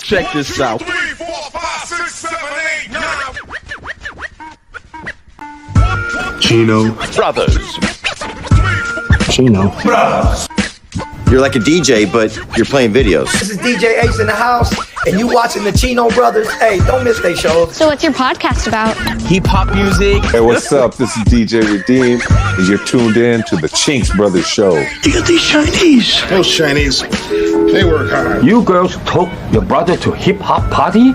Check this out. 3, 4, 5, 6, 7, 8, 9. Chino. Brothers. Chino. You're like a DJ, but you're playing videos. This is DJ Ace in the house, and you watching the Chino brothers. Hey, don't miss their shows. So what's your podcast about? Hip-hop music. Hey, what's up? This is DJ Redeem, and you're tuned in to the Chinks Brothers Show. Look at these Chinese. Those Chinese, they work hard. You girls took your brother to hip-hop party?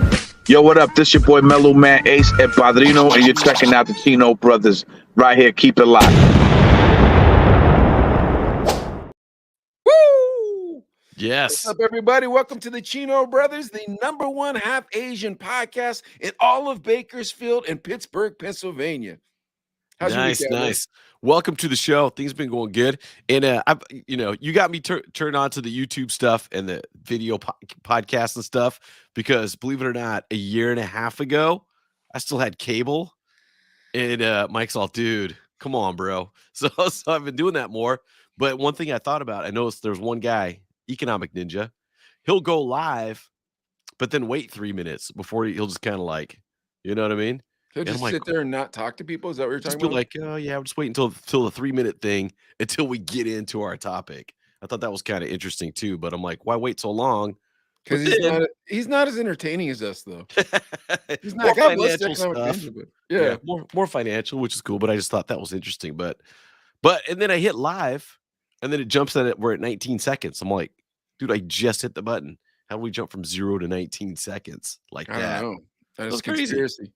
Yo, what up? This your boy Mellow Man Ace El Padrino, and you're checking out the Chino Brothers right here. Keep it locked. Yes. What's up, everybody? Welcome to the Chino Brothers, the #1 half Asian podcast in all of Bakersfield and Pittsburgh, Pennsylvania. How's nice, your weekend, nice. Welcome to the show. Things have been going good, and you got me turned on to the YouTube stuff and the video podcast and stuff because, believe it or not, a year and a half ago, I still had cable, and Mike's all, dude, come on, bro. So I've been doing that more. But one thing I thought about, I noticed there's one guy. Economic Ninja, he'll go live, but then wait 3 minutes before he'll just kind of like, you know what I mean? He'll just sit there and not talk to people. Is that what you're talking about? Like, oh yeah, I'll just wait until the 3 minute thing until we get into our topic. I thought that was kind of interesting too, but I'm like, why wait so long? Because he's not as entertaining as us though. He's not financial stuff. Yeah, more financial, which is cool. But I just thought that was interesting. But and then I hit live. And then it jumps at it. We're at 19 seconds. I'm like, dude, I just hit the button. How do we jump from 0 to 19 seconds like that? I don't know. That is conspiracy.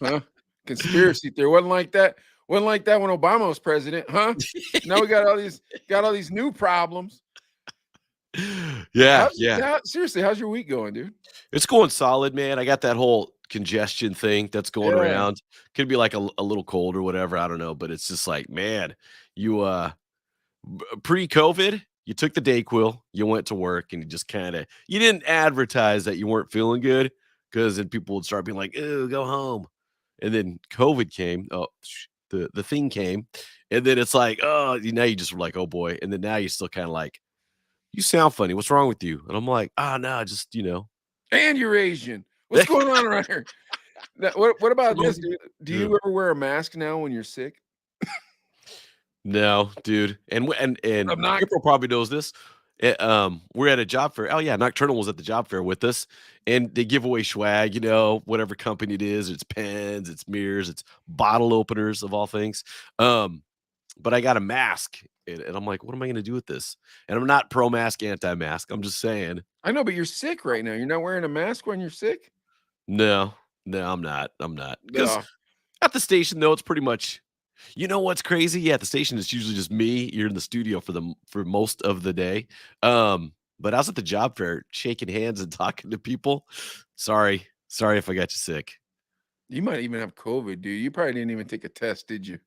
Huh? Conspiracy theory. Wasn't like that. Wasn't like that when Obama was president, huh? Now we got all these new problems. Yeah. Seriously, how's your week going, dude? It's going solid, man. I got that whole congestion thing that's going around. Could be like a little cold or whatever. I don't know. But it's just like, man, you pre-COVID, you took the Dayquil, you went to work, and you just you didn't advertise that you weren't feeling good because then people would start being like, "Oh, go home." And then COVID came. Oh, the thing came, and then it's like, oh, now you just were like, oh boy, and then now you're still kind of like, you sound funny. What's wrong with you? And I'm like, no, just And you're Asian. What's going on around here? What about this, dude? Do you ever wear a mask now when you're sick? No, dude. And April probably knows this. We're at a job fair. Oh, yeah. Nocturnal was at the job fair with us. And they give away swag, whatever company it is. It's pens, it's mirrors, it's bottle openers of all things. But I got a mask. And I'm like, what am I going to do with this? And I'm not pro-mask, anti-mask. I'm just saying. I know, but you're sick right now. You're not wearing a mask when you're sick? No, I'm not. Because at the station, though, it's pretty much... You know what's crazy? Yeah, at the station, it's usually just me. You're in the studio for most of the day. But I was at the job fair shaking hands and talking to people. Sorry if I got you sick. You might even have COVID, dude. You probably didn't even take a test, did you?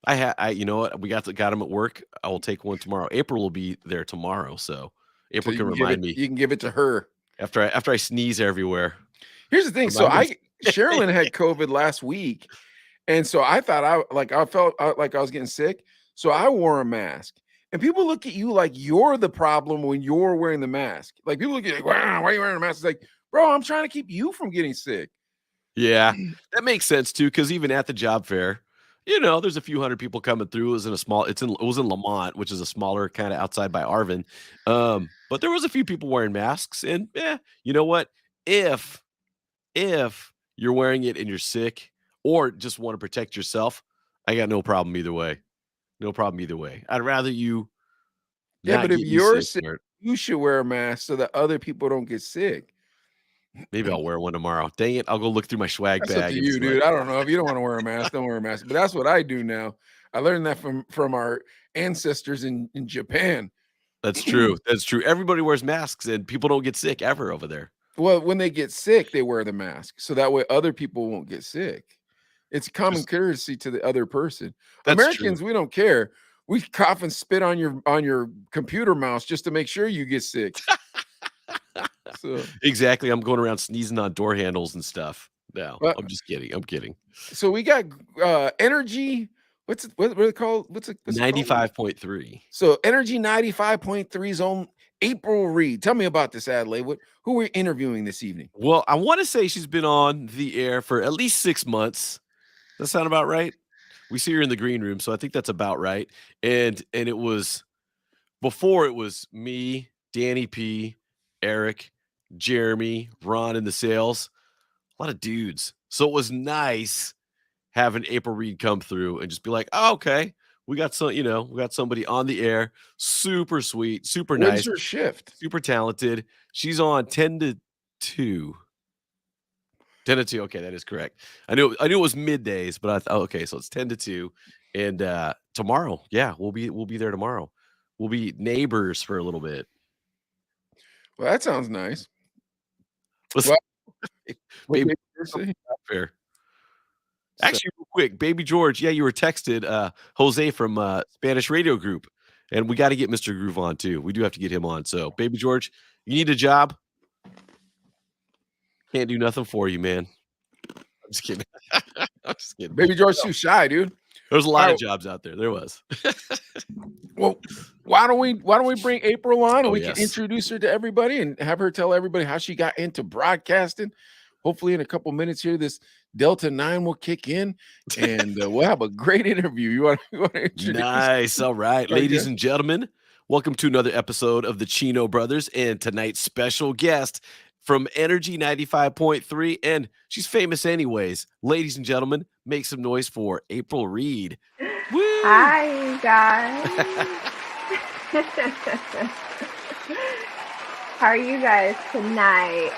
You know what? We got them at work. I will take one tomorrow. April will be there tomorrow, so April can remind me. You can give it to her after I sneeze everywhere. Here's the thing. So Sherilyn had COVID last week. And so I thought I felt like I was getting sick. So I wore a mask. And people look at you like you're the problem when you're wearing the mask. Like people look at you like, wow, why are you wearing a mask? It's like, bro, I'm trying to keep you from getting sick. Yeah, that makes sense too. Because even at the job fair, there's a few hundred people coming through. It was in Lamont, which is a smaller kind of outside by Arvin. But there was a few people wearing masks. And you know what? If you're wearing it and you're sick, or just want to protect yourself, I got no problem either way. I'd rather you. Yeah, but if you're sick, you should wear a mask so that other people don't get sick. Maybe I'll wear one tomorrow. Dang it. I'll go look through my swag That's bag. Up to you, dude. I don't know. If you don't want to wear a mask, don't wear a mask. But that's what I do now. I learned that from our ancestors in Japan. That's true. Everybody wears masks and people don't get sick ever over there. Well, when they get sick, they wear the mask. So that way other people won't get sick. It's common courtesy to the other person. Americans, we don't care. We cough and spit on your computer mouse just to make sure you get sick. Exactly. I'm going around sneezing on door handles and stuff. No, I'm just kidding. I'm kidding. So we got energy. What are they called? What's it 95.3. So energy 95.3 is on April Reed. Tell me about this, Adelaide. Who we're interviewing this evening? Well, I want to say she's been on the air for at least 6 months. Does that sound about right? We see her in the green room, so I think that's about right. And it was before it was me, Danny P, Eric, Jeremy, Ron in the sales, a lot of dudes. So it was nice having April Reed come through and just be like, oh, okay, we got somebody on the air, super sweet, super When's nice, her shift? super talented. She's on 10 to 2. 10 to 2. Okay, that is correct. I knew it was middays, but I thought, okay, so it's 10 to 2. And tomorrow, yeah, we'll be there tomorrow. We'll be neighbors for a little bit. Well, that sounds nice. Well, Baby, fair. Actually, real quick, Baby George, yeah, you were texted Jose from Spanish Radio Group, and we got to get Mr. Groove on too. We do have to get him on. So, Baby George, you need a job? Can't do nothing for you, man. I'm just kidding. I'm just kidding. Baby George's too shy, dude. There's a lot of jobs out there. There was. Well, why don't we bring April on? Oh, We yes. can introduce her to everybody and have her tell everybody how she got into broadcasting. Hopefully, in a couple minutes here, this Delta 9 will kick in, and we'll have a great interview. You want to introduce? Nice. All right, Okay. ladies and gentlemen, welcome to another episode of the Chino Brothers, and tonight's special guest from Energy 95.3, and she's famous anyways. Ladies and gentlemen, make some noise for April Reed. Woo! Hi, you guys. How are you guys tonight?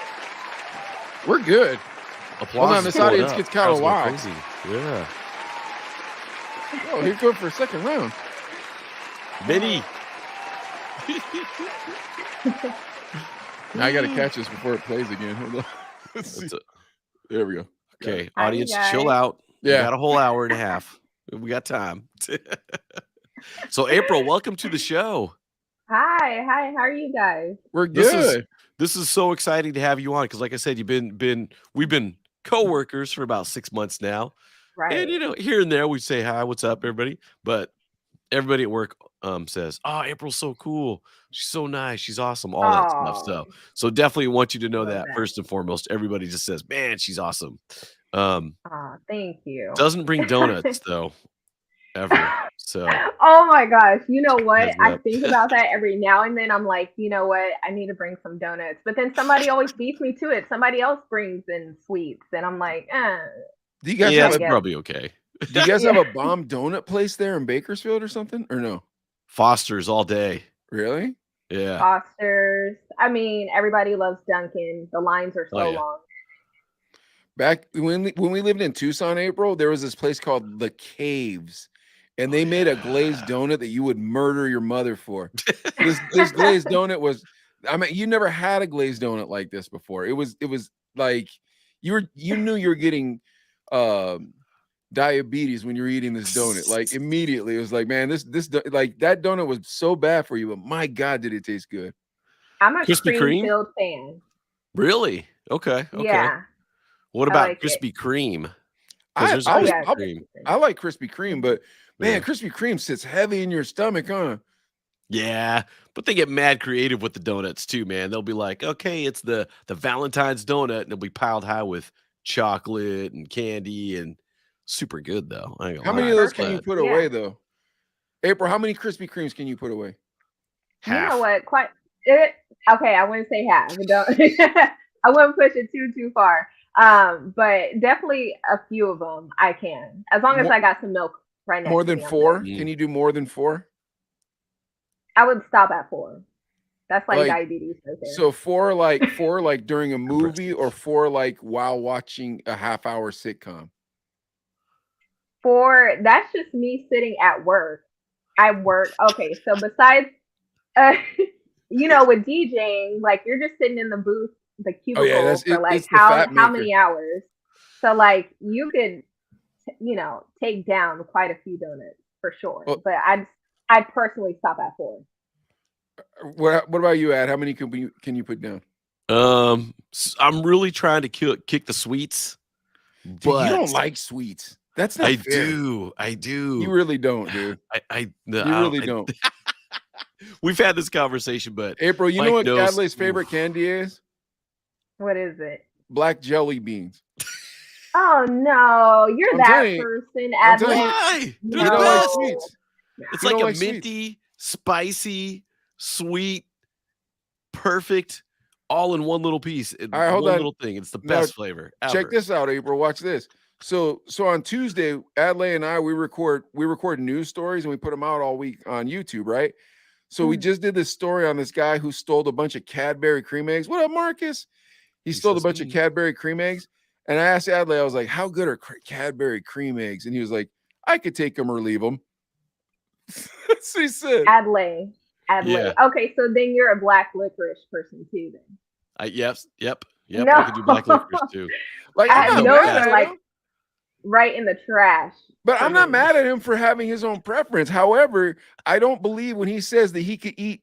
We're good. Applause. Hold on, is this going audience up. gets kind of Crowd's going wild. crazy. Yeah. Oh, he's going for a second round. Benny. I got to catch this before it plays again. Hold on. Let's see. There we go. Okay, Hi, audience, guys. chill out. Yeah. We got a whole hour and a half. We got time. So, April, welcome to the show. Hi, how are you guys? We're This good. This is so exciting to have you on because, like I said, we've been co-workers for about 6 months now, Right. and here and there we say hi, what's up, everybody. But everybody at work says, "Oh, April's so cool. She's so nice. She's awesome." All that stuff. So definitely want you to know Love that that. first and foremost. Everybody just says, "Man, she's awesome." Thank you. Doesn't bring donuts though, ever. So Oh my gosh. You know what? Heads I up. think about that every now and then. I'm like, you know what? I need to bring some donuts. But then somebody always beats me to it. Somebody else brings in sweets. And I'm like, Do you guys yeah, have it's a, probably okay. do you guys have a bomb donut place there in Bakersfield or something? Or no? Foster's all day. Really? Yeah. Foster's. I mean, everybody loves Dunkin'. The lines are so Oh, yeah. long. Back when we lived in Tucson, April, there was this place called The Caves, and they made a glazed donut that you would murder your mother for. This glazed donut was, I mean, you never had a glazed donut like this before. It was like you knew you were getting diabetes when you're eating this donut. Like immediately, it was like, man, this like that donut was so bad for you, but my God, did it taste good. I'm a Krispy Kreme? cream-filled fan. Really? Okay. Yeah. What about like it. Krispy Kreme? 'Cause I there's I, Krispy yeah, Kreme. I like Krispy Kreme, but man, Yeah. Krispy Kreme sits heavy in your stomach, huh? Yeah, but they get mad creative with the donuts too, man. They'll be like, okay, it's the Valentine's donut, and it'll be piled high with chocolate and candy and super good though. I ain't gonna How lie. many of those can you But put Yeah. away though? April, how many Krispy Kremes can you put away? You know half. what? Okay, I wouldn't say half. Don't, I wouldn't push it too far. But definitely a few of them I can, as long as Mo- I got some milk right next More to than me. I'm 4? good. Mm. Can you do more than 4? I would stop at 4. That's like Like, diabetes right there. So 4 like during a movie, or 4 like while watching a half-hour sitcom? 4, that's just me sitting at work. I work. Okay, so besides, with DJing, like you're just sitting in the booth, the cubicle that's for it. like It's the how fat maker. many hours? So like you could, take down quite a few donuts for sure. Well- But I'd personally stop at 4. What about you, Ad? How many can you put down? I'm really trying to kick the sweets, Dude, but you don't like sweets. That's not I fair. do. I do. You really don't, dude. I You really don't. We've had this conversation, but April, you Mike know what knows- Adlai's favorite candy is? What is it? Black jelly beans. Oh no, you're I'm that telling you- person, I'm telling Adley. you- Why? They're You the don't like best. sweets. It's You like don't a like sweets. minty, spicy, sweet, perfect, all in one little piece. All right, hold one on. little thing. It's the Now, best flavor ever. Check this out, April. Watch this. So on Tuesday, Adlai and I we record news stories and we put them out all week on YouTube, right? So we just did this story on this guy who stole a bunch of Cadbury cream eggs. What up, Marcus? He stole a bunch of Cadbury cream eggs. And I asked Adlai, I was like, how good are Cadbury cream eggs? And he was like, I could take them or leave them. That's what he said. Adlai. Yeah. Okay, so then you're a black licorice person too, then. Yep. No. I could do black licorice too. Like, I'm not those mad are at like him. right in the trash. But I'm not me. mad at him for having his own preference. However, I don't believe when he says that he could eat.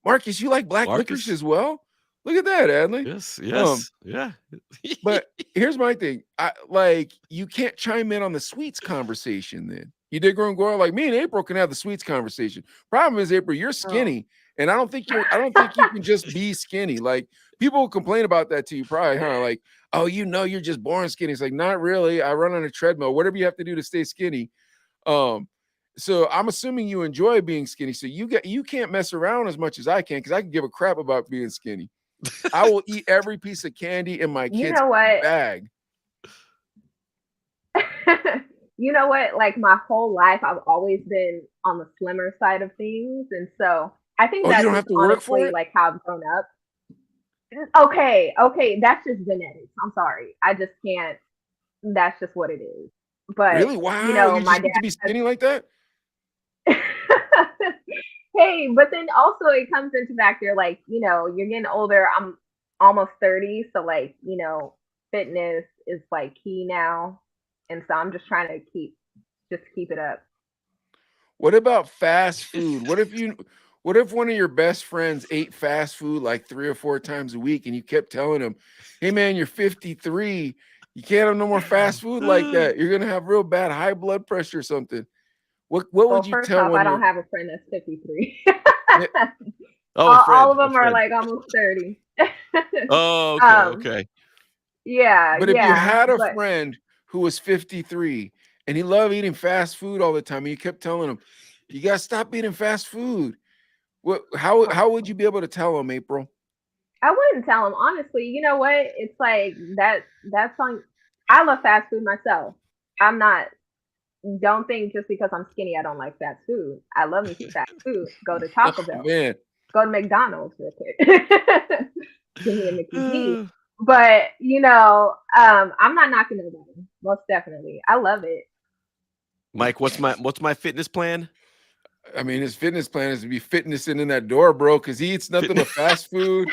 Marcus, you like black licorice as well? Look at that, Adlai. Yes. Yeah. But here's my thing. You can't chime in on the sweets conversation then. You dig where I'm going? Like me and April can have the sweets conversation. Problem is, April, you're skinny, and I don't think you can just be skinny. Like people will complain about that to you, probably, huh? Like, oh, you're just born skinny. It's like, not really. I run on a treadmill. Whatever you have to do to stay skinny. So I'm assuming you enjoy being skinny. So you can't mess around as much as I can because I can give a crap about being skinny. I will eat every piece of candy in my kid's bag. You know what? Like my whole life, I've always been on the slimmer side of things, and so I think that's you don't just have to work for honestly it? like how I've grown up. Okay, that's just genetics. I'm sorry, I just can't. That's just what it is. But Really? Wow. you know, You my just need dad to be skinny like that? Hey, but then also it comes into factor, like, you know, you're getting older. I'm almost 30, so like, you know, fitness is like key now. And so I'm just trying to keep it up. What about fast food? What if one of your best friends ate fast food like 3 or 4 times a week and you kept telling him, hey man, you're 53. You can't have no more fast food like that. You're gonna have real bad high blood pressure or something. What would you first tell off, I don't have a friend that's 53. All of them are like almost 30. Oh, okay. Yeah. But if you had a friend who was 53 and he loved eating fast food all the time, and you kept telling him, you gotta stop eating fast food. How would you be able to tell him, April? I wouldn't tell him, honestly. You know what? It's like that's on. I love fast food myself. Don't think just because I'm skinny I don't like fast food. I love me some fast food. Go to Taco Bell. Man. Go to McDonald's real quick. Give me a Mickey D. But you know, I'm not knocking nobody. Most definitely, I love it. Mike, what's my fitness plan? I mean, his fitness plan is to be fitnessing in that door, bro, because he eats nothing but fast food.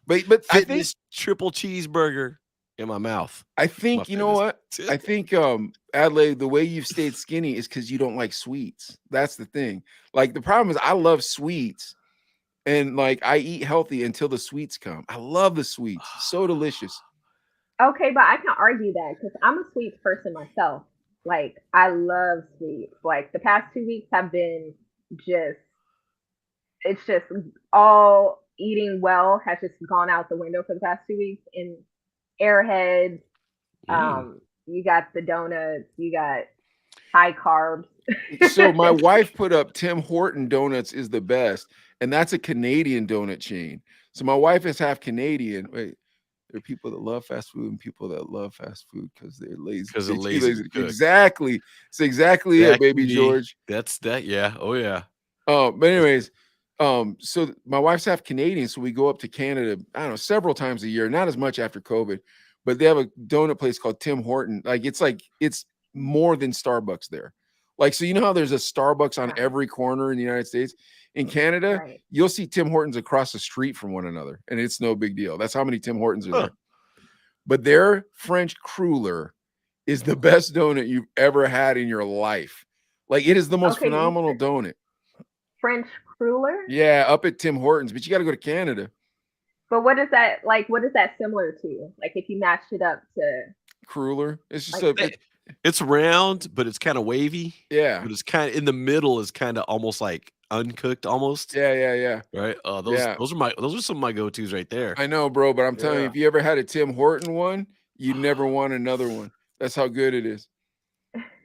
But fitness I think triple cheeseburger in my mouth. I think you know what? I think Adlai, the way you've stayed skinny is because you don't like sweets. That's the thing. Like the problem is I love sweets. And like I eat healthy until the sweets come. I love the sweets. So delicious. Okay, but I can argue that because I'm a sweets person myself. Like I love sweets. Like the past 2 weeks have been it's just all eating well has just gone out the window for the past 2 weeks. And Airheads, you got the donuts, you got high carbs. So my wife put up Tim Horton Donuts is the best, and that's a Canadian donut chain. So my wife is half Canadian. Wait, there are people that love fast food and people that love fast food because they're lazy. Because they're lazy. Exactly. It's exactly it, baby George. That's that. Yeah. Oh yeah. But anyways, so my wife's half Canadian, so we go up to Canada, I don't know, several times a year, not as much after COVID, but they have a donut place called Tim Horton. It's more than Starbucks there. Like, so you know how there's a Starbucks on every corner in the United States? In Canada, you'll see Tim Hortons across the street from one another, and it's no big deal. That's how many Tim Hortons are there. But their French cruller is the best donut you've ever had in your life. Like, it is the most phenomenal donut. French cruller? Yeah, up at Tim Hortons, but you got to go to Canada. But what is that like? What is that similar to? Like, if you matched it up to cruller, it's just it's round, but it's kind of wavy. Yeah, but it's kind of in the middle is kind of almost like uncooked almost. Yeah. Right. Those are some of my go-tos right there. I know, bro, but I'm telling you, if you ever had a Tim Horton one, you'd never want another one. That's how good it is.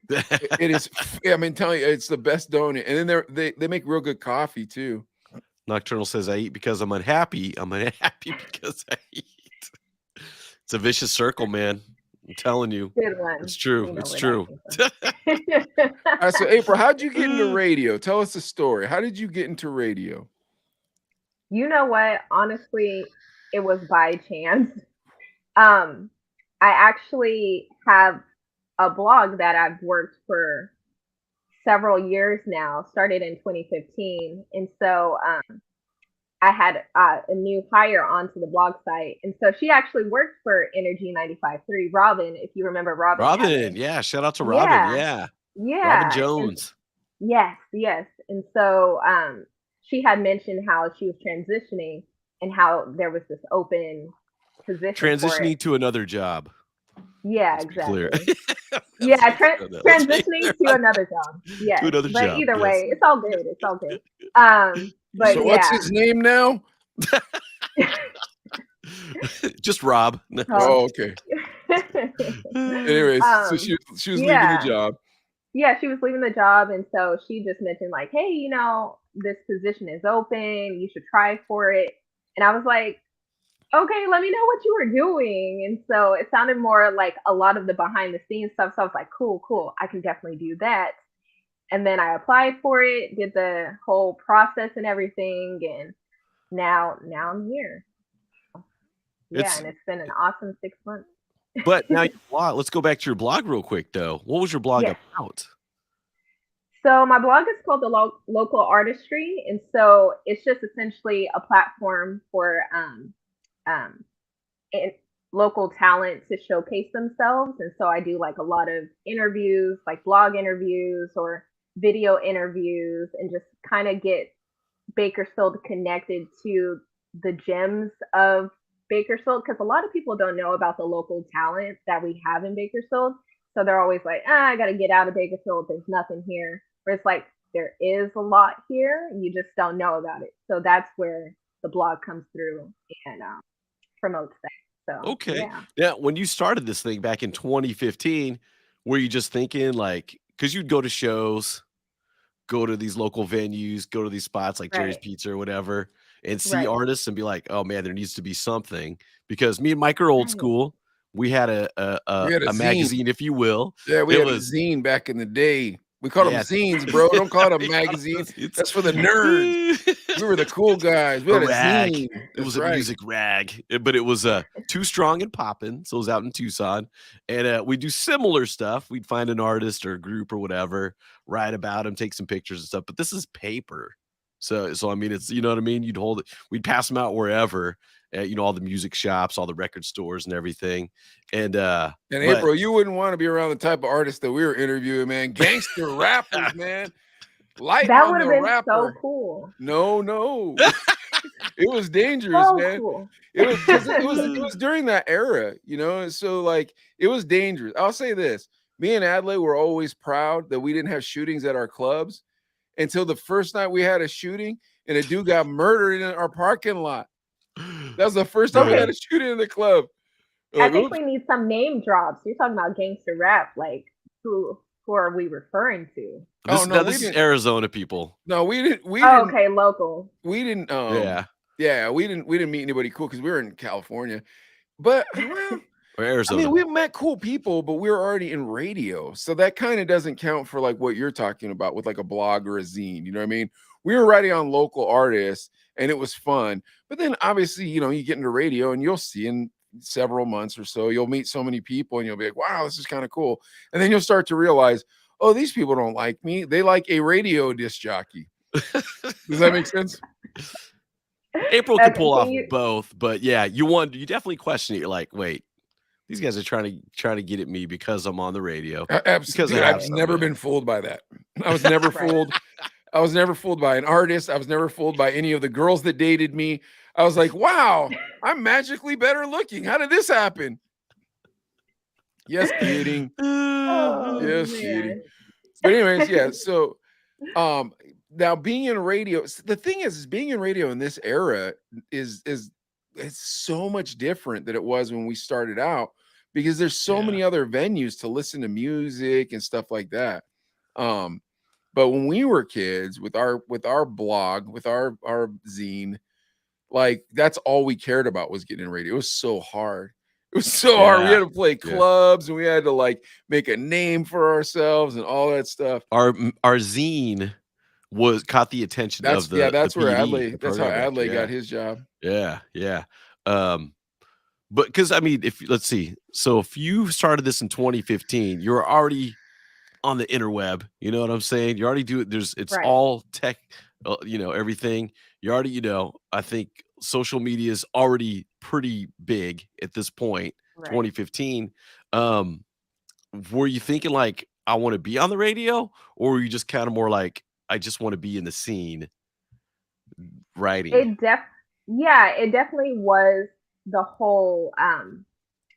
It is. I mean, telling you, it's the best donut, and then they make real good coffee too. Nocturnal says, "I eat because I'm unhappy. I'm unhappy because I eat." It's a vicious circle, man. I'm telling you. Good one. It's true. It's true. All right, so April, how'd you get into radio? Tell us the story. How did you get into radio? You know what? Honestly, it was by chance. I actually have a blog that I've worked for several years now, started in 2015. And so I had a new hire onto the blog site. And so she actually worked for Energy 95.3, Robin, if you remember Robin. Robin, yeah. Shout out to Robin. Yeah. Robin Jones. Yes. And so she had mentioned how she was transitioning and how there was this open position. Transitioning to another job. Yeah, exactly. Yeah, transitioning to another job. Yeah, but job, either way, it's all good. It's all good. But so what's his name now? Just Rob. Oh, okay. Anyways, so she was leaving the job. Yeah, she was leaving the job, and so she just mentioned like, "Hey, you know, this position is open. You should try for it." And I was like, "Okay, let me know what you were doing." And so it sounded more like a lot of the behind the scenes stuff. So I was like, cool. I can definitely do that. And then I applied for it, did the whole process and everything. And now I'm here. Yeah, and it's been an awesome 6 months. But now your blog, let's go back to your blog real quick though. What was your blog about? So my blog is called the Local Artistry. And so it's just essentially a platform for local talent to showcase themselves. And so I do like a lot of interviews, like blog interviews or video interviews, and just kind of get Bakersfield connected to the gems of Bakersfield, because a lot of people don't know about the local talent that we have in Bakersfield. So they're always like, I got to get out of Bakersfield. There's nothing here. Where it's like, there is a lot here. You just don't know about it. So that's where the blog comes through and promotes that. So, okay. Yeah. When you started this thing back in 2015, were you just thinking like, because you'd go to shows, go to these local venues, go to these spots like Jerry's Pizza or whatever, and see artists and be like, oh man, there needs to be something. Because me and Mike are old school. We had a magazine, if you will. Yeah, we had a zine back in the day. We called them zines, bro. Don't call it a magazine. That's for the nerds. We were the cool guys. We had a zine. It was a music rag, but it was Too Strong and Poppin'. So it was out in Tucson. And we do similar stuff. We'd find an artist or a group or whatever, write about them, take some pictures and stuff. But this is paper. So I mean, it's, you know what I mean? You'd hold it. We'd pass them out wherever. You know, all the music shops, all the record stores and everything. And April, you wouldn't want to be around the type of artists that we were interviewing, man. Gangster rappers, man. That would have been so cool. No. It was dangerous, man. Cool. It was during that era, you know. So like it was dangerous. I'll say this. Me and Adlai were always proud that we didn't have shootings at our clubs until the first night we had a shooting and a dude got murdered in our parking lot. That was the first time we had a shooting in the club. I think we need some name drops. You're talking about gangster rap. Like, who are we referring to? This is Arizona people. No, we didn't. Okay, local. We didn't. Yeah. We didn't meet anybody cool because we were in California. But or Arizona. I mean, we met cool people, but we were already in radio, so that kind of doesn't count for like what you're talking about with like a blog or a zine. You know what I mean? We were writing on local artists, and it was fun. But then obviously, you know, you get into radio and you'll see in several months or so, you'll meet so many people and you'll be like, wow, this is kind of cool. And then you'll start to realize, oh, these people don't like me. They like a radio disc jockey. Does that make sense? April can pull off both, but yeah, you definitely question it. You're like, wait, these guys are trying to get at me because I'm on the radio. Absolutely. I've never been fooled by that. I was never fooled. I was never fooled by an artist. I was never fooled by any of the girls that dated me. I was like, wow, I'm magically better looking. How did this happen? Yes, kidding. Yes, kidding. But anyways, yeah. So now being in radio, the thing is being in radio in this era is it's so much different than it was when we started out, because there's so many other venues to listen to music and stuff like that. But when we were kids, with our blog, with our zine, like that's all we cared about was getting in radio. It was so hard. It was so hard. We had to play clubs and we had to like make a name for ourselves and all that stuff. Our zine caught the attention of the that's the where PD, Adley. the That's how program Adley director. got his job. Yeah. But because I mean, let's see. So if you started this in 2015, you're already on the interweb. You know what I'm saying? You already do it. It's Right. all tech, everything. You already, I think social media is already pretty big at this point, Right. 2015. Were you thinking like, I want to be on the radio, or were you just kind of more like, I just want to be in the scene writing? It definitely was the whole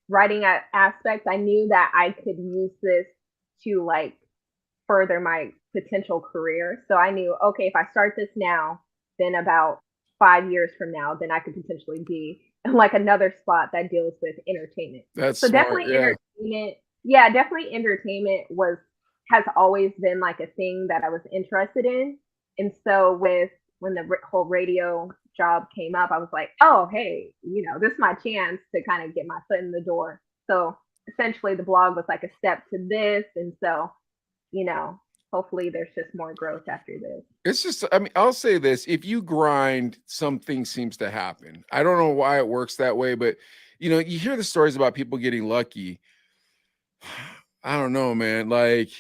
writing aspect. I knew that I could use this to like further my potential career. So I knew, okay, if I start this now, then about 5 years from now, then I could potentially be in like another spot that deals with entertainment. That's so smart, definitely yeah. entertainment. Yeah, definitely entertainment has always been like a thing that I was interested in. And so when the whole radio job came up, I was like, oh, hey, this is my chance to kind of get my foot in the door. So essentially the blog was like a step to this. And so, hopefully there's just more growth after this. It's just, I mean, I'll say this: if you grind, something seems to happen. I don't know why it works that way, but you hear the stories about people getting lucky. I don't know, man. Like,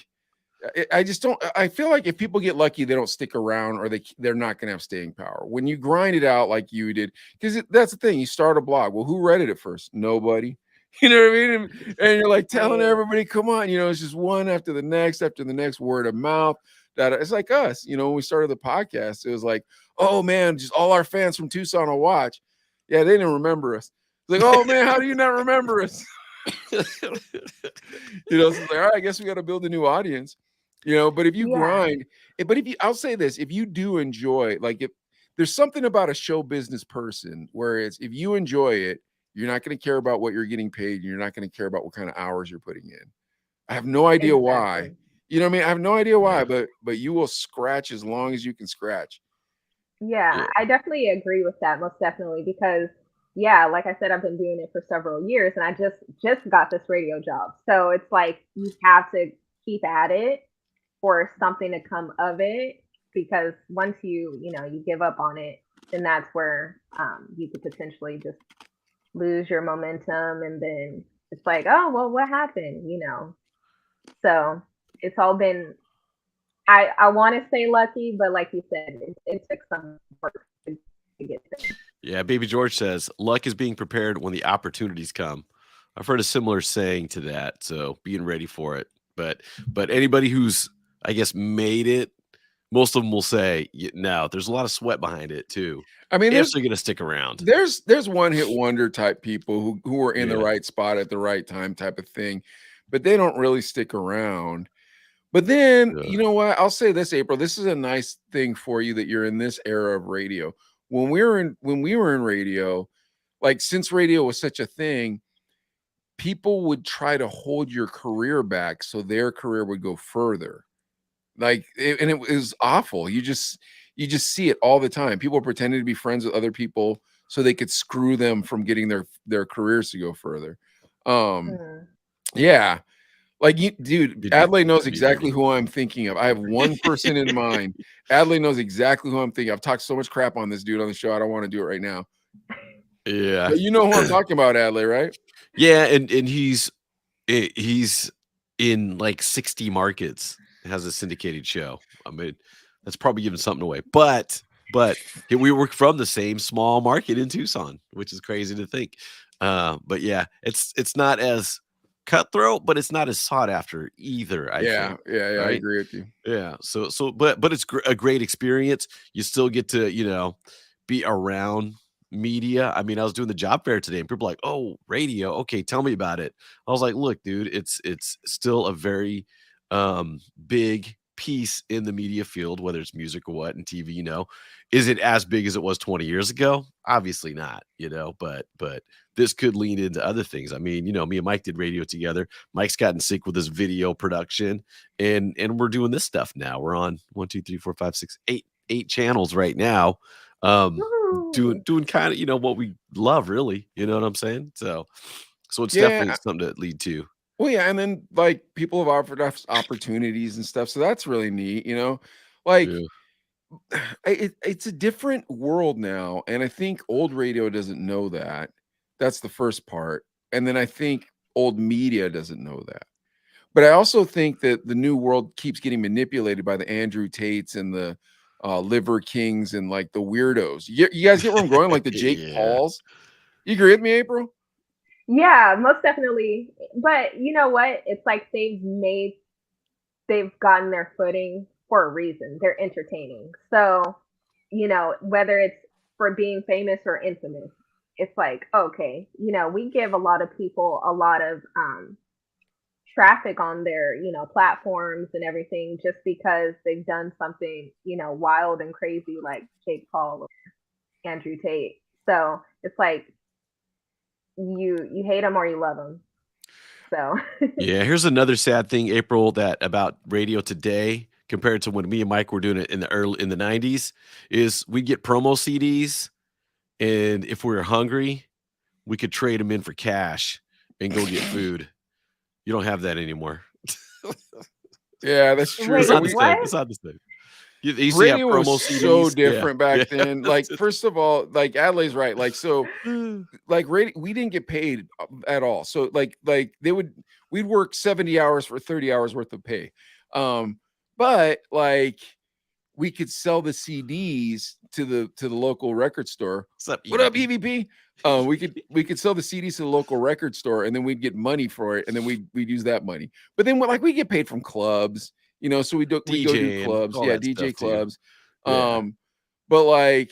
I just don't. I feel like if people get lucky, they don't stick around, or they're not going to have staying power. When you grind it out like you did, because that's the thing. You start a blog. Well, who read it at first? Nobody. You know what I mean? And you're like telling everybody, come on. It's just one after the next, word of mouth. That it's like us. When we started the podcast, it was like, oh man, just all our fans from Tucson will watch. Yeah, they didn't remember us. It's like, oh man, how do you not remember us? So it's like, all right, I guess we got to build a new audience. But if you grind, I'll say this, if you do enjoy, like if there's something about a show business person, whereas if you enjoy it, you're not going to care about what you're getting paid. And you're not going to care about what kind of hours you're putting in. I have no idea why. You know what I mean? I have no idea why, but you will scratch as long as you can scratch. Yeah, I definitely agree with that, most definitely, because like I said, I've been doing it for several years and I just got this radio job. So it's like you have to keep at it for something to come of it, because once you give up on it, then that's where you could potentially just lose your momentum, and then it's like, oh well, what happened? So it's all been, I want to say lucky, but like you said, it took some work to get there. Yeah, Baby George says luck is being prepared when the opportunities come. I've heard a similar saying to that, so being ready for it. But anybody who's, I guess, made it, most of them will say, no, there's a lot of sweat behind it too. I mean, if they're going to stick around. There's one hit wonder type people who are in the right spot at the right time type of thing, but they don't really stick around. But then, you know what? I'll say this, April, this is a nice thing for you that you're in this era of radio. When we were in radio, like since radio was such a thing, people would try to hold your career back so their career would go further. And it was awful. You just see it all the time. People pretending to be friends with other people so they could screw them from getting their careers to go further. Yeah. Like dude, Adley knows exactly who I'm thinking of. I have one person in mind. Adley knows exactly who I'm thinking. I've talked so much crap on this dude on the show. I don't want to do it right now. Yeah. But you know who I'm talking about, Adley, right? Yeah, and he's in like 60 markets, has a syndicated show. I mean, that's probably giving something away. But we work from the same small market in Tucson, which is crazy to think. But yeah, it's not as cutthroat, but it's not as sought after either. I think, right? I agree with you. Yeah. So but it's a great experience. You still get to, be around media. I mean, I was doing the job fair today and people are like, oh, radio. Okay, tell me about it. I was like, look, dude, it's still a very big piece in the media field, whether it's music or what, and TV, is it as big as it was 20 years ago? Obviously not, but this could lean into other things. I mean, me and Mike did radio together. Mike's gotten sick with his video production, and we're doing this stuff now. We're on 1, 2, 3, 4, 5, 6, 8 channels right now. Doing kind of, what we love, really. You know what I'm saying? So it's definitely something to lead to. Well, yeah, and then like people have offered us opportunities and stuff, so that's really neat. Like it's a different world now, and I think old radio doesn't know that. That's the first part, and then I think old media doesn't know that. But I also think that the new world keeps getting manipulated by the Andrew Tates and the Liver Kings and like the weirdos. You guys get where I'm going? Like the Jake Pauls. You agree with me, April? Yeah, most definitely. But you know what? It's like they've gotten their footing for a reason. They're entertaining. So, whether it's for being famous or infamous, it's like, okay, we give a lot of people a lot of traffic on their, platforms and everything just because they've done something, wild and crazy like Jake Paul or Andrew Tate. So it's like you hate them or you love them. So yeah, here's another sad thing, April, that about radio today compared to when me and Mike were doing it in the 90s is we get promo CDs, and if we were hungry, we could trade them in for cash and go get food. You don't have that anymore. Yeah, that's true. Wait, It's not the what? same. It's not the same. You used to have Radio promo was CDs. so different Yeah. back then. Like, first of all, like Adelaide's right. Like, so, like, radio, we didn't get paid at all. So, like we'd work 70 hours for 30 hours worth of pay. But like, we could sell the CDs to the local record store. What up, EVP? We could sell the CDs to the local record store, and then we'd get money for it, and then we'd use that money. But then we get paid from clubs, so we go do clubs, DJ clubs. Yeah. But like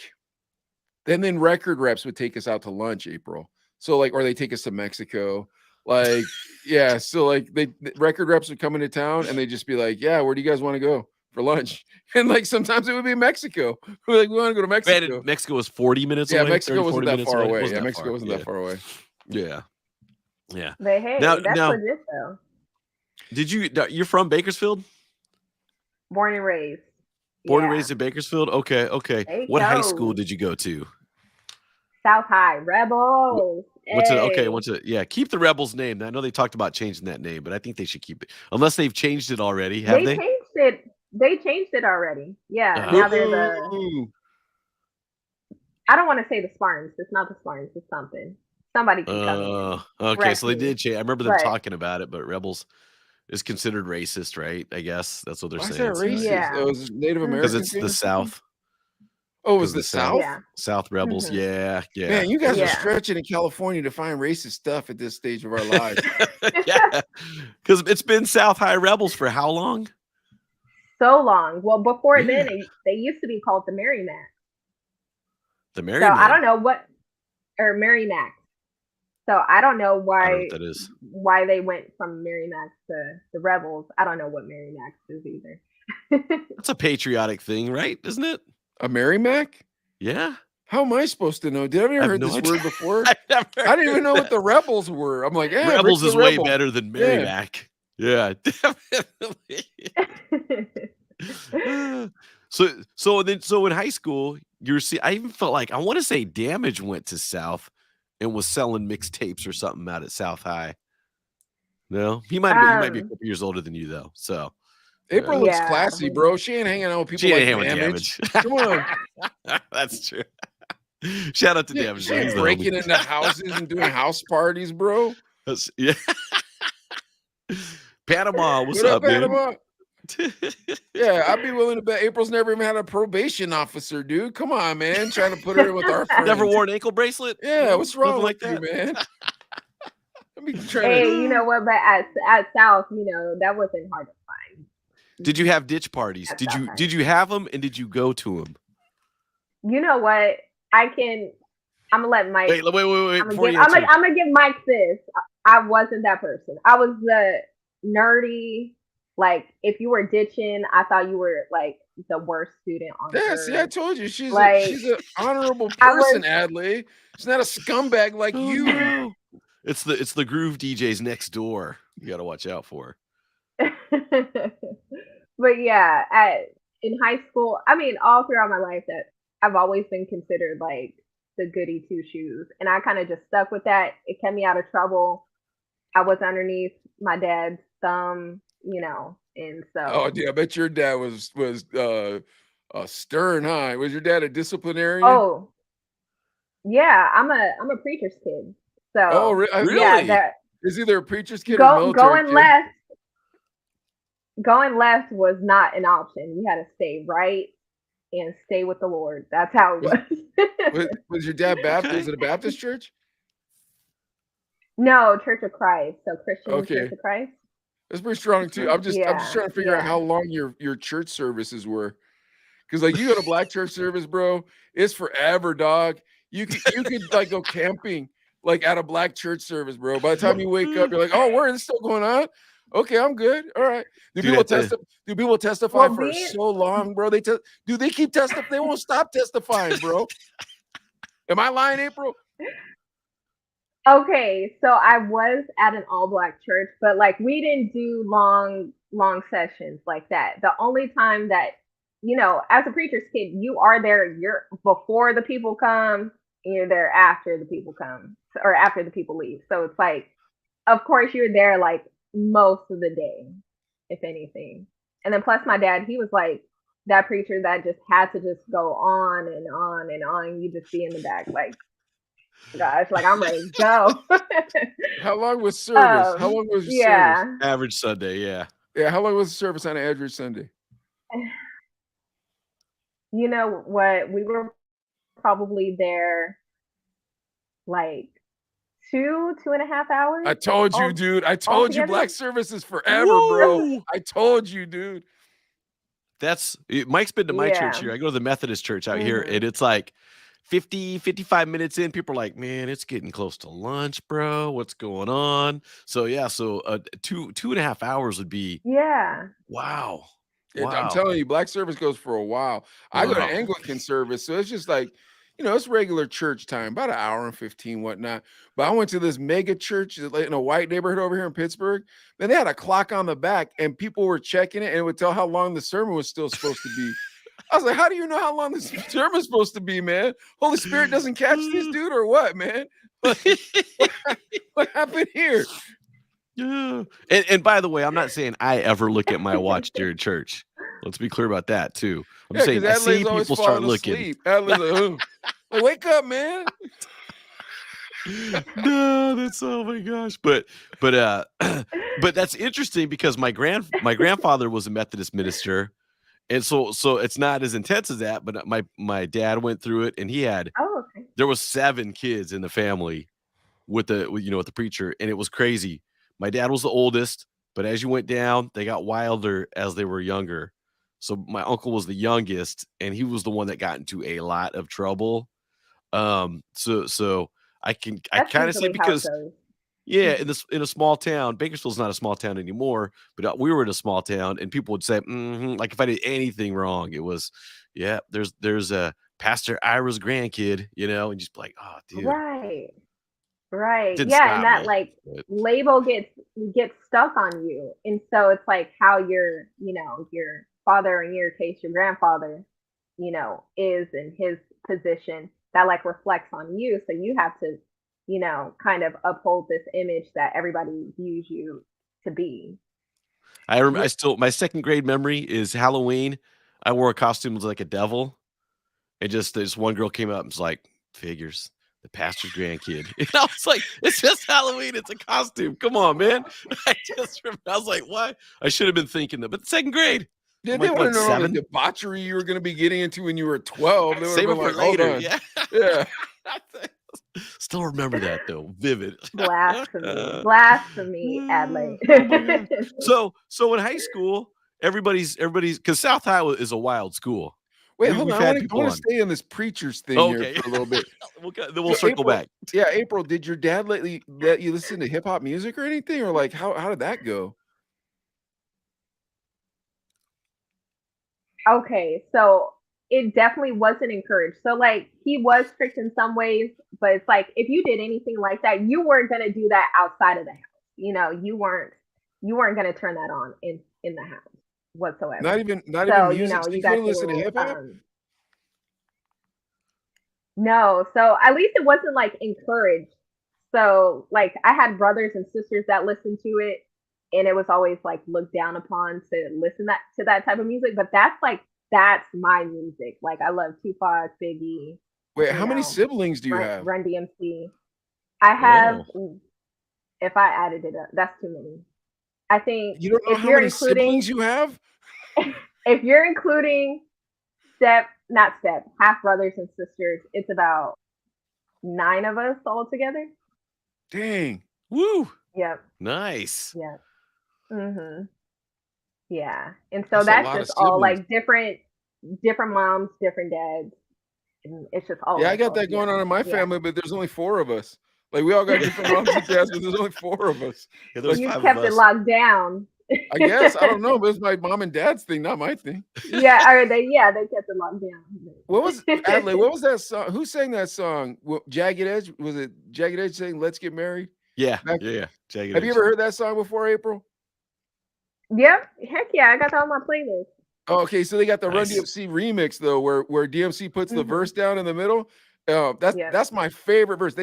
then record reps would take us out to lunch, April. So like, or they take us to Mexico. Like, yeah. So like the record reps would come into town and they'd just be like, yeah, where do you guys want to go for lunch? And like sometimes it would be Mexico. We're like, we want to go to Mexico. Granted, Mexico was 40 minutes Yeah, away. Mexico 30, wasn't 40 that minutes far away. Wasn't Yeah, that Mexico far. wasn't that far away. Yeah. Yeah. But hey, Now- that's now- legit though. You're from Bakersfield? Born and raised. Born and Yeah. raised in Bakersfield? Okay. There you What high go. school did you go to? South High Rebels. Yeah, keep the Rebels name. I know they talked about changing that name, but I think they should keep it. Unless they've changed it already. Have they? changed it. They changed it already. Yeah. Now they're the. I don't want to say the Spartans. It's not the Spartans. It's something. Somebody can come in. Okay, correct so they me. did change. I remember them But- talking about it, but Rebels is considered racist, right? I guess that's what they're Why is saying. that racist? Yeah. Oh, is it Native American? Because it's the South. Oh, it was 'Cause the the South. South? Yeah. South Rebels. Mhm. Yeah. Man, you guys are Yeah. stretching in California to find racist stuff at this stage of our lives. Yeah. Because it's been South High Rebels for how long? So long. Well, before Yeah. then, they used to be called the Merrimack. The So Merryman. I don't know or Merrimack. So I don't know I don't know why what that is. why they went from Merrimack to the Rebels. I don't know what Merrimack is either. That's a patriotic thing, right? Isn't it? A Merrimack? Yeah. How am I supposed to know? Did I ever I have heard no this idea. word before? I've never I didn't even heard know what that. the rebels were. I'm like, yeah, Rebels Rick is the way Rebel. better than Merrimack. Yeah, definitely. So in high school, I even felt like I want to say Damage went to South and was selling mixtapes or something out at South High. No, he might be a couple years older than you though. So April looks Yeah. classy, bro. She ain't hanging out with people she like ain't hanging with Damage. Damage. Come on. That's true. Shout out to Damage. She ain't He's the breaking homie. into houses and doing house parties, bro. Yeah. Panama, what's What up, man? Panama? Yeah, I'd be willing to bet April's never even had a probation officer, dude. Come on, man. Trying to put her in with our friends. Never wore an ankle bracelet? Yeah, what's wrong Nothing with like you, that? man? I be trying Hey, to. you know what? But at South, that wasn't hard to find. Did you have ditch parties? At Did South you High. did you have them and did you go to them? You know what? I'm gonna let Mike. Wait. I'm Before you gonna, answer, give Mike this. I wasn't that person. I was the nerdy, Like if you were ditching, I thought you were like the worst student on Yeah, see, I earth. told you she's Like an honorable I was person, Adley. She's not a scumbag like Oh, you. no. It's the groove DJs next door. You got to watch out for. but yeah, in high school, I mean, all throughout my life, that I've always been considered like the goody two shoes, and I kind of just stuck with that. It kept me out of trouble. I was underneath my dad's thumb, and Oh, so. yeah, I bet your dad was stern, huh? Was your dad a disciplinarian? Oh yeah, I'm a preacher's kid, Oh, so yeah, Really? that is either a preacher's kid or a military going kid? going left was not an option. You had to stay right and stay with the Lord. That's how it Was your dad Baptist? Okay. Was it a Baptist church? No, Church of Christ. So Christian Okay. Church of Christ. That's pretty strong too. I'm just trying to figure out how long your church services were. Because like you go to black church service, bro, it's forever, dog. You could like go camping like at a black church service, bro. By the time you wake up, you're like, oh, where is this still going on? Okay, I'm good. All right. Do Dude, people testify Well, for so long, bro? They keep testifying? They won't stop testifying, bro. Am I lying, April? Okay, so I was at an all black church, but like we didn't do long sessions like that. The only time that, as a preacher's kid, you are there, you're before the people come, and you're there after the people come or after the people leave. So it's like, of course you're there like most of the day, if anything. And then plus my dad, he was like that preacher that just had to just go on and on and on. You just be in the back like, gosh, like I'm ready to go. How long was service? How long was your service? Average Sunday, yeah. Yeah, how long was the service on an average Sunday? You know what? We were probably there like 2.5 hours. I told you, dude. I told you black service is forever, bro. I told you, dude. Mike's been to my church here. I go to the Methodist church out here, and it's like 55 minutes in, people are like, man, it's getting close to lunch, bro. What's going on? So yeah, 2.5 hours would be wow. I'm telling you, black service goes for a while. I go to Anglican service, so it's just like, it's regular church time, about an hour and 15, whatnot. But I went to this mega church in a white neighborhood over here in Pittsburgh. Then they had a clock on the back, and people were checking it, and it would tell how long the sermon was still supposed to be. I was like, how do you know how long this sermon's supposed to be, man? Holy Spirit doesn't catch this dude or what, man? What happened here? Yeah. And by the way, I'm not saying I ever look at my watch during church. Let's be clear about that too. I'm saying I see people start looking. Like, wake up, man. No, that's oh my gosh. But that's interesting because my grandfather was a Methodist minister. And so it's not as intense as that, but my dad went through it, and he had there was 7 kids in the family with the preacher, and it was crazy. My dad was the oldest, but as you went down, they got wilder as they were younger. So my uncle was the youngest, and he was the one that got into a lot of trouble. So I kind of say because in a small town, Bakersfield's not a small town anymore, but we were in a small town, and people would say, like if I did anything wrong, it was, there's a Pastor Ira's grandkid, and just be like, oh, dude. Right. Yeah, and that label gets stuck on you. And so it's like how your father, in your case, your grandfather, is in his position that like reflects on you. So you have to, kind of uphold this image that everybody views you to be. I remember my second grade memory is Halloween. I wore a costume like a devil. And just this one girl came up and was like, figures. The pastor's grandkid. And I was like, it's just Halloween. It's a costume. Come on, man. I was like, why? I should have been thinking that. But second grade. Yeah, they want to know the debauchery you were going to be getting into when you were 12. Save it for later. Yeah. Still remember that though. Vivid. Blasphemy, Adelaide. So in high school, everybody's because South Iowa is a wild school. Wait, hold on. I want to stay on this preacher's thing here for a little bit. Then we'll circle back. Yeah, April, did your dad let you listen to hip hop music or anything? Or like how did that go? Okay, so it definitely wasn't encouraged. So like he was strict in some ways, but it's like if you did anything like that, you weren't gonna do that outside of the house. You weren't gonna turn that on in the house Not whatsoever. even So, music. So you you got couldn't listen to your hip hop? no, so at least it wasn't like encouraged. So like I had brothers and sisters that listened to it and it was always like looked down upon to listen to that type of music. But that's my music. Like I love Tupac, Biggie, Wait, you how many know, siblings do you have? Run DMC. I have, Oh, if I added it up, that's too many. I think You don't know if how you're many including siblings you have? if you're including not step, half brothers and sisters, it's about 9 of us all together. Dang. woo, Yep. nice. Yep. Mhm. Yeah. And so That's a that's lot of just all siblings. like different moms, different dads, and it's just all Yeah, of I us got all that going on together. in my Yeah. family, but there's only 4 of us. Like we all got different moms and dads, but there's only 4 of us. Yeah, there's Like You 5 of kept it us. locked down. I guess I don't know, but it's my mom and dad's thing, not my thing. Yeah, or they kept it locked down. What was Adley? What was that song? Who sang that song? Jagged Edge? Was it Jagged Edge saying "Let's Get Married"? Yeah, Back- yeah, yeah. Jagged Have you Edge. ever heard that song before, April? Yep. Heck yeah, I got that on my playlist. Oh, okay, so they got the Run Nice. DMC remix though, where DMC puts the Mhm. verse down in the middle. That's Yep. that's my favorite verse.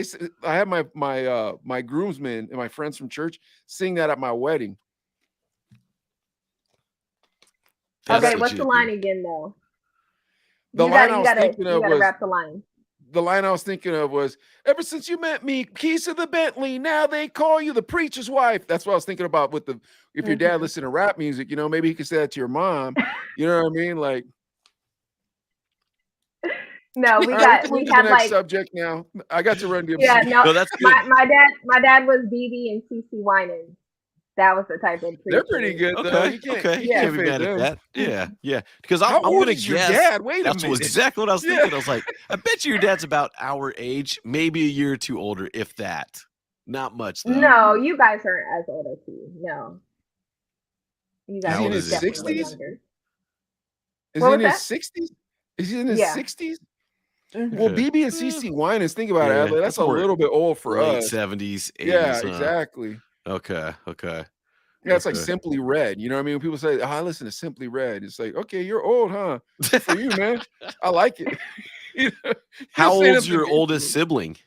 I have my groomsmen and my friends from church sing that at my wedding. That's Okay, what what's you the do. line again though? The You line gotta I you was gotta thinking you of gotta was rap the line. ever since you met me, keys to the Bentley, now they call you the preacher's wife. That's what I was thinking about with if your dad Mhm. listened to rap music, maybe he could say that to your mom. You know what I mean? Like, No, all right, we can move we to the had next like subject now. I got to Run yeah, DMC. no, No, that's good. my dad was BB and CC Winans. That was the type of They're pretty preacher. good though. Okay, You can't okay. you You Yeah. can't can't be fade mad at them. that. Yeah, yeah. Because How I'm old gonna is your guess dad? Wait a that's minute. exactly what I was Yeah. thinking. I was like, I bet you your dad's about our age, maybe a year or two older, if that. Not much though. No, you guys aren't as old as he. No. You Is guys How he old in are is his he? definitely way 60s? younger. Is What he was in his that? 60s? Is he in his Yeah. 60s? Well, Mhm. Okay. BB and CC Winans, think about it, Yeah, Adley. That's that's a more little bit old for late us. 70s, Yeah, 80s, huh? exactly. Okay, okay, Yeah, it's like okay. Simply Red. You know what I mean? When people say, "Oh, I listen to Simply Red," it's like, okay, you're old, huh? Good for you, man. I like it. You know, you How don't say old's nothing your mean to oldest them. sibling?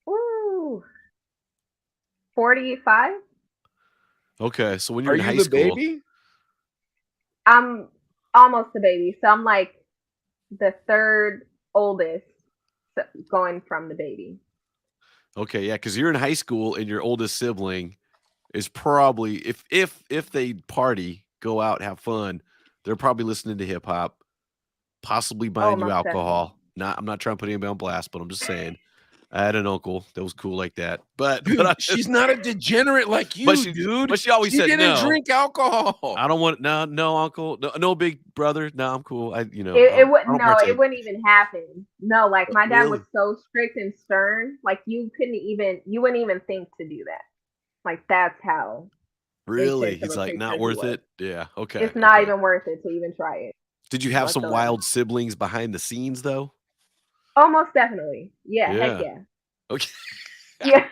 Ooh. 45? Okay, so when you're Are in you high the school, baby? I'm almost a baby. So I'm like the third oldest going from the baby. okay, yeah, because you're in high school and your oldest sibling is probably if they party, go out, have fun, they're probably listening to hip hop, possibly Oh, buying you most definitely. alcohol. I'm not trying to put anybody on blast, but I'm just saying. I had an uncle that was cool like that, but Dude, I she's just not a degenerate like but you, dude. she always She said didn't no. drink alcohol. I don't want no uncle, no big brother. No, I'm cool. It I wouldn't don't no, it partake. wouldn't even happen. No, like my dad was Really? so strict and stern, like you wouldn't even think to do that. Like that's how Really? intense of He's a like not preacher he worth was. it. Yeah. Okay. It's not Okay. even worth it to even try it Did you have some whatsoever. wild siblings behind the scenes though? Oh, most definitely. Yeah, heck Yeah. yeah. Okay. Yeah.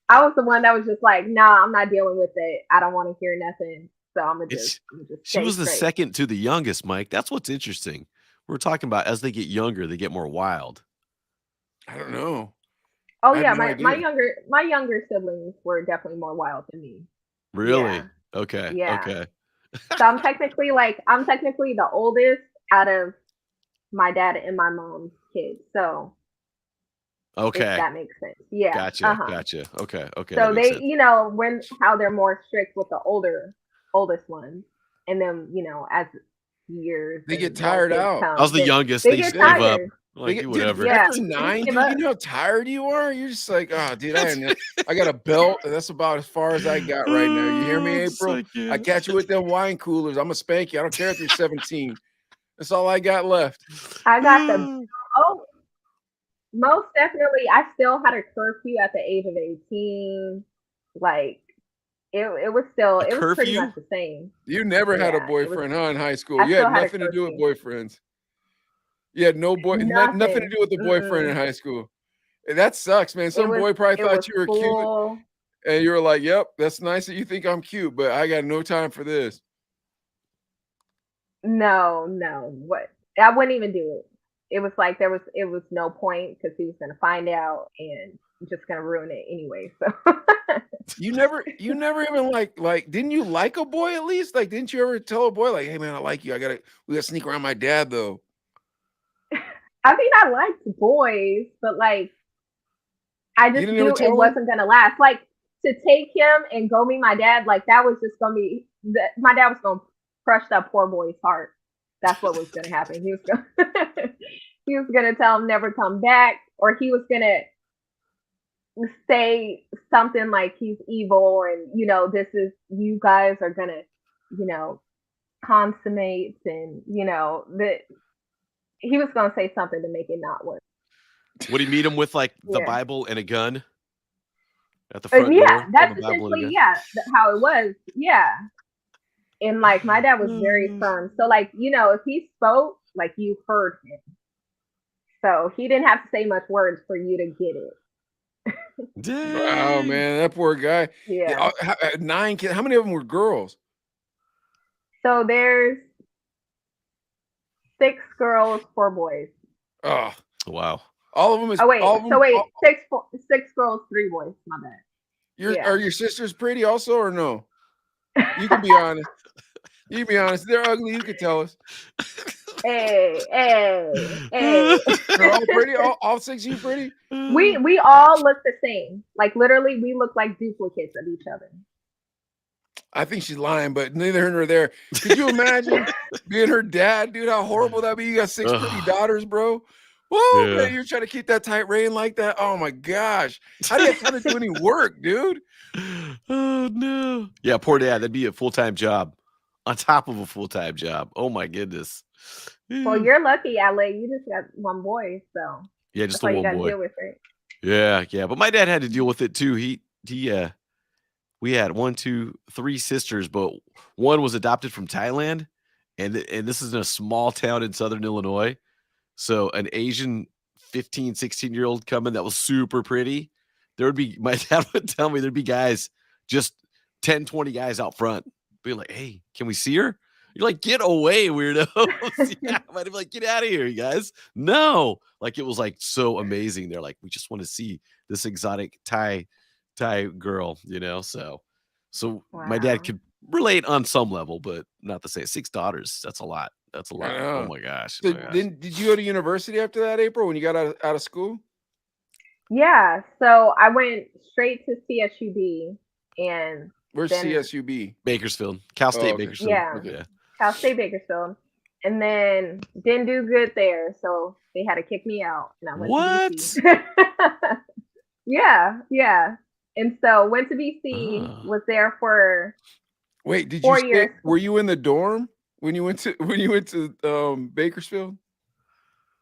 I was the one that was just like, nah, I'm not dealing with it. I don't want to hear nothing. So I'm gonna It's just she stay was the straight. second to the youngest, Mike. That's what's interesting. We're talking about as they get younger, they get more wild. I don't know. Oh I have yeah, no idea. my younger siblings were definitely more wild than me. Really? Yeah. Okay. Yeah. Okay. So I'm technically the oldest out of my dad and my mom's kids. So if Okay. that makes sense. Yeah. Gotcha. Uh-huh. Gotcha. Okay. Okay. So That makes they, sense. how they're more strict with the oldest ones, and then as years They get and more tired kids out. I was come, the then youngest. they They get just give up. tired. Like, do Dude, whatever. Yeah, after they 9, give dude, up. you know how tired you are? You're just like, oh, dude, I got a belt. And that's about as far as I got right now. You hear me, Just April? like, I yeah. catch you with them wine coolers. I'm gonna spank you. I don't care if you're 17. That's all I got left. I got the oh, most definitely. I still had a curfew at the age of 18. Like it was still A it was pretty curfew? much the same. You never had a Yeah, it was. boyfriend, huh? In high school, I you still had had a nothing to do with curfew. boyfriends. You had nothing to Nothing. do with the boyfriend in Mm-mm. high school. That sucks, man. Some boy probably It was thought you were cute, full. and you were like, "Yep, that's nice that you think I'm cute, but I got no time for this." No, no. What? I wouldn't even do it. It was like it was no point because he was gonna find out and just gonna ruin it anyway. So You never even didn't you like a boy at least? Like, didn't you ever tell a boy like, "Hey, man, I like you. We gotta sneak around my dad though." I mean, I liked boys, but like I You just didn't ever knew it tell him? wasn't gonna last. Like to take him and go meet my dad, like that was just gonna be my dad was gonna crush that poor boy's heart. That's what was gonna happen. He was gonna he was gonna tell him never come back, or he was gonna say something like he's evil and this is you guys are gonna you know consummate and that he was gonna say something to make it not work. Would he meet him with like the Yeah. Bible and a gun at the front Yeah, door? that's The Bible and a essentially gun? how it was. Yeah. And like my dad was very firm. So like, if he spoke, like you heard him. So he didn't have to say much words for you to get it. Wow, Dang. man, that poor guy. Yeah. 9 kids. How many of them were girls? So there's 6 girls, 4 boys. Oh, Wow. all of them is. Oh wait, All of them, so wait, 6 girls, 3 boys. My bad. Yeah. Are your sisters pretty also or no? You can be honest. You can be honest. They're ugly. You can tell us. Hey. They're all pretty. All 6 of you pretty. We all look the same. Like literally, we look like duplicates of each other. I think she's lying, but neither here nor there. Could you imagine being her dad, dude? How horrible that'd be. You got 6 pretty daughters, bro. Whoa, Yeah. man, you're trying to keep that tight rein like that. Oh my gosh. How do you have time to do any work, dude? Oh no. Yeah, poor dad. That'd be a full-time job on top of a full-time job. Oh my goodness. Well, you're lucky, Ale. You just got 1 boy, so Yeah, that's just all the you one got to boy. deal with, right? Yeah. But my dad had to deal with it too. We had 1, 2, 3 sisters, but one was adopted from Thailand, and this is in a small town in Southern Illinois. So an Asian 15, 16-year-old coming that was super pretty. There would be my dad would tell me there'd be guys, just 10, 20 guys out front, being like, "Hey, can we see her?" You're like, "Get away, weirdos." Yeah, I'd be like, "Get out of here, you guys." No. Like it was like so amazing. They're like, "We just want to see this exotic Thai girl," So my dad Wow. could relate on some level, but not the same. 6 daughters. That's a lot. That's a I lot. know. Oh my gosh. So then, did you go to university after that, April? When you got out of school? Yeah, so I went straight to CSUB and Where's then CSUB? Bakersfield, Cal State, okay. Bakersfield. yeah, Okay. Yeah. Cal State Bakersfield, and then didn't do good there, so they had to kick me out, and I went What? to BC. Yeah, and so went to BC, Oh. was there for Wait, did 4 you stay? years. Were you in the dorm when you went to Bakersfield?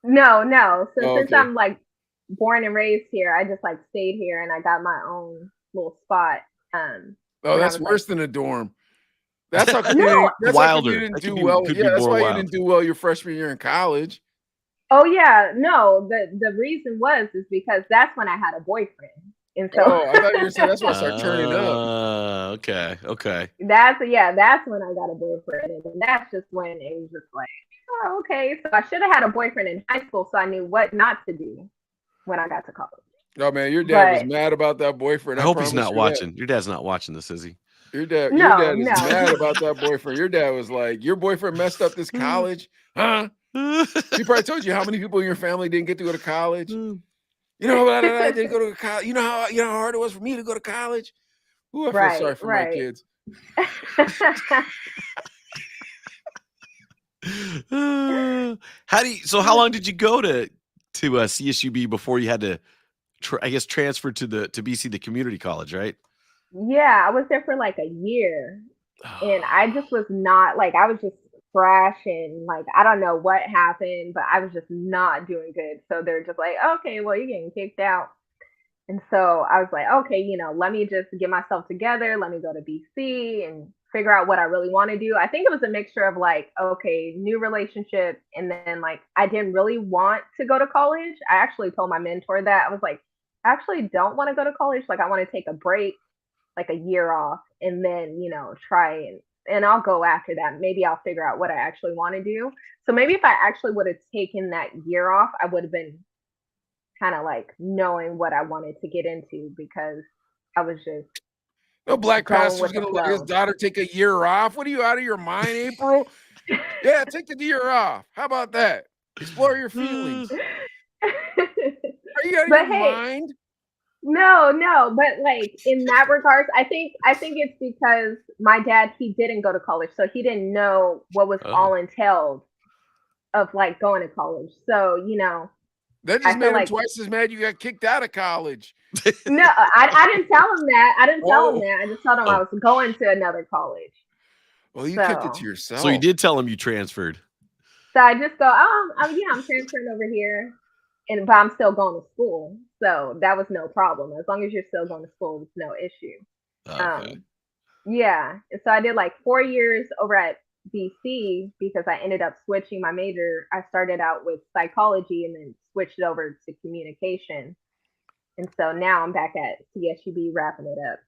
No. So Oh, since okay. I'm like born and raised here, I just like stayed here, and I got my own little spot. Oh, when I that's was worse like, than a dorm. That's how come no. that's how come you Wilder. didn't That do could be well. could Yeah, be that's more why you wild. didn't do well your freshman year in college. Oh yeah, no. The reason is because that's when I had a boyfriend, and so Oh, I thought you were saying that's why I started turning up. Okay. that's when I got a boyfriend, and that's just when it was just like, oh, okay. So I should have had a boyfriend in high school, so I knew what not to do when I got to college. Oh man, your dad was But mad about that boyfriend. I I hope he's promise not you that. watching. Your dad's not watching this, is he? Your dad no, is mad about that boyfriend. Your dad was like, your boyfriend messed up this college, huh? He probably told you how many people in your family didn't get to go to college. You know, I didn't go to college. You know how hard it was for me to go to college. Ooh, I feel sorry for my kids. How long did you go to CSUB before you had to transfer to BC, the community college, right? Yeah, I was there for like a year, and I just was not like I was just crashing. Like I don't know what happened, but I was just not doing good. So they're just like, okay, well, you're getting kicked out. And so I was like, okay, let me just get myself together. Let me go to BC and figure out what I really want to do. I think it was a mixture of like, okay, new relationship. And then like, I didn't really want to go to college. I actually told my mentor that. I was like, I actually don't want to go to college. Like, I want to take a break, like a year off, and then, try and I'll go after that. Maybe I'll figure out what I actually want to do. So maybe if I actually would have taken that year off, I would have been kind of like knowing what I wanted to get into, because I was just no black going pastor's with the gonna let his flow. daughter take a year off. What are you, out of your mind, April? Yeah, take the year off. How about that? Explore your feelings. Are you out of But your hey, mind? No, but like in that regards, I think it's because my dad, he didn't go to college, so he didn't know what was all entailed of like going to college. So That I just feel made him like twice as mad you got kicked out of college. no, I didn't tell him that. I didn't tell him Oh. that. I just told him I was going to another college. Well, you kept it to So yourself. So you did tell him you transferred. I just go, I'm transferring over here, but I'm still going to school. So that was no problem. As long as you're still going to school, it's no issue. Okay. Yeah. And so I did like 4 years over at BC because I ended up switching my major. I started out with psychology and then switched it over to communication. And so now I'm back at CSUB wrapping it up.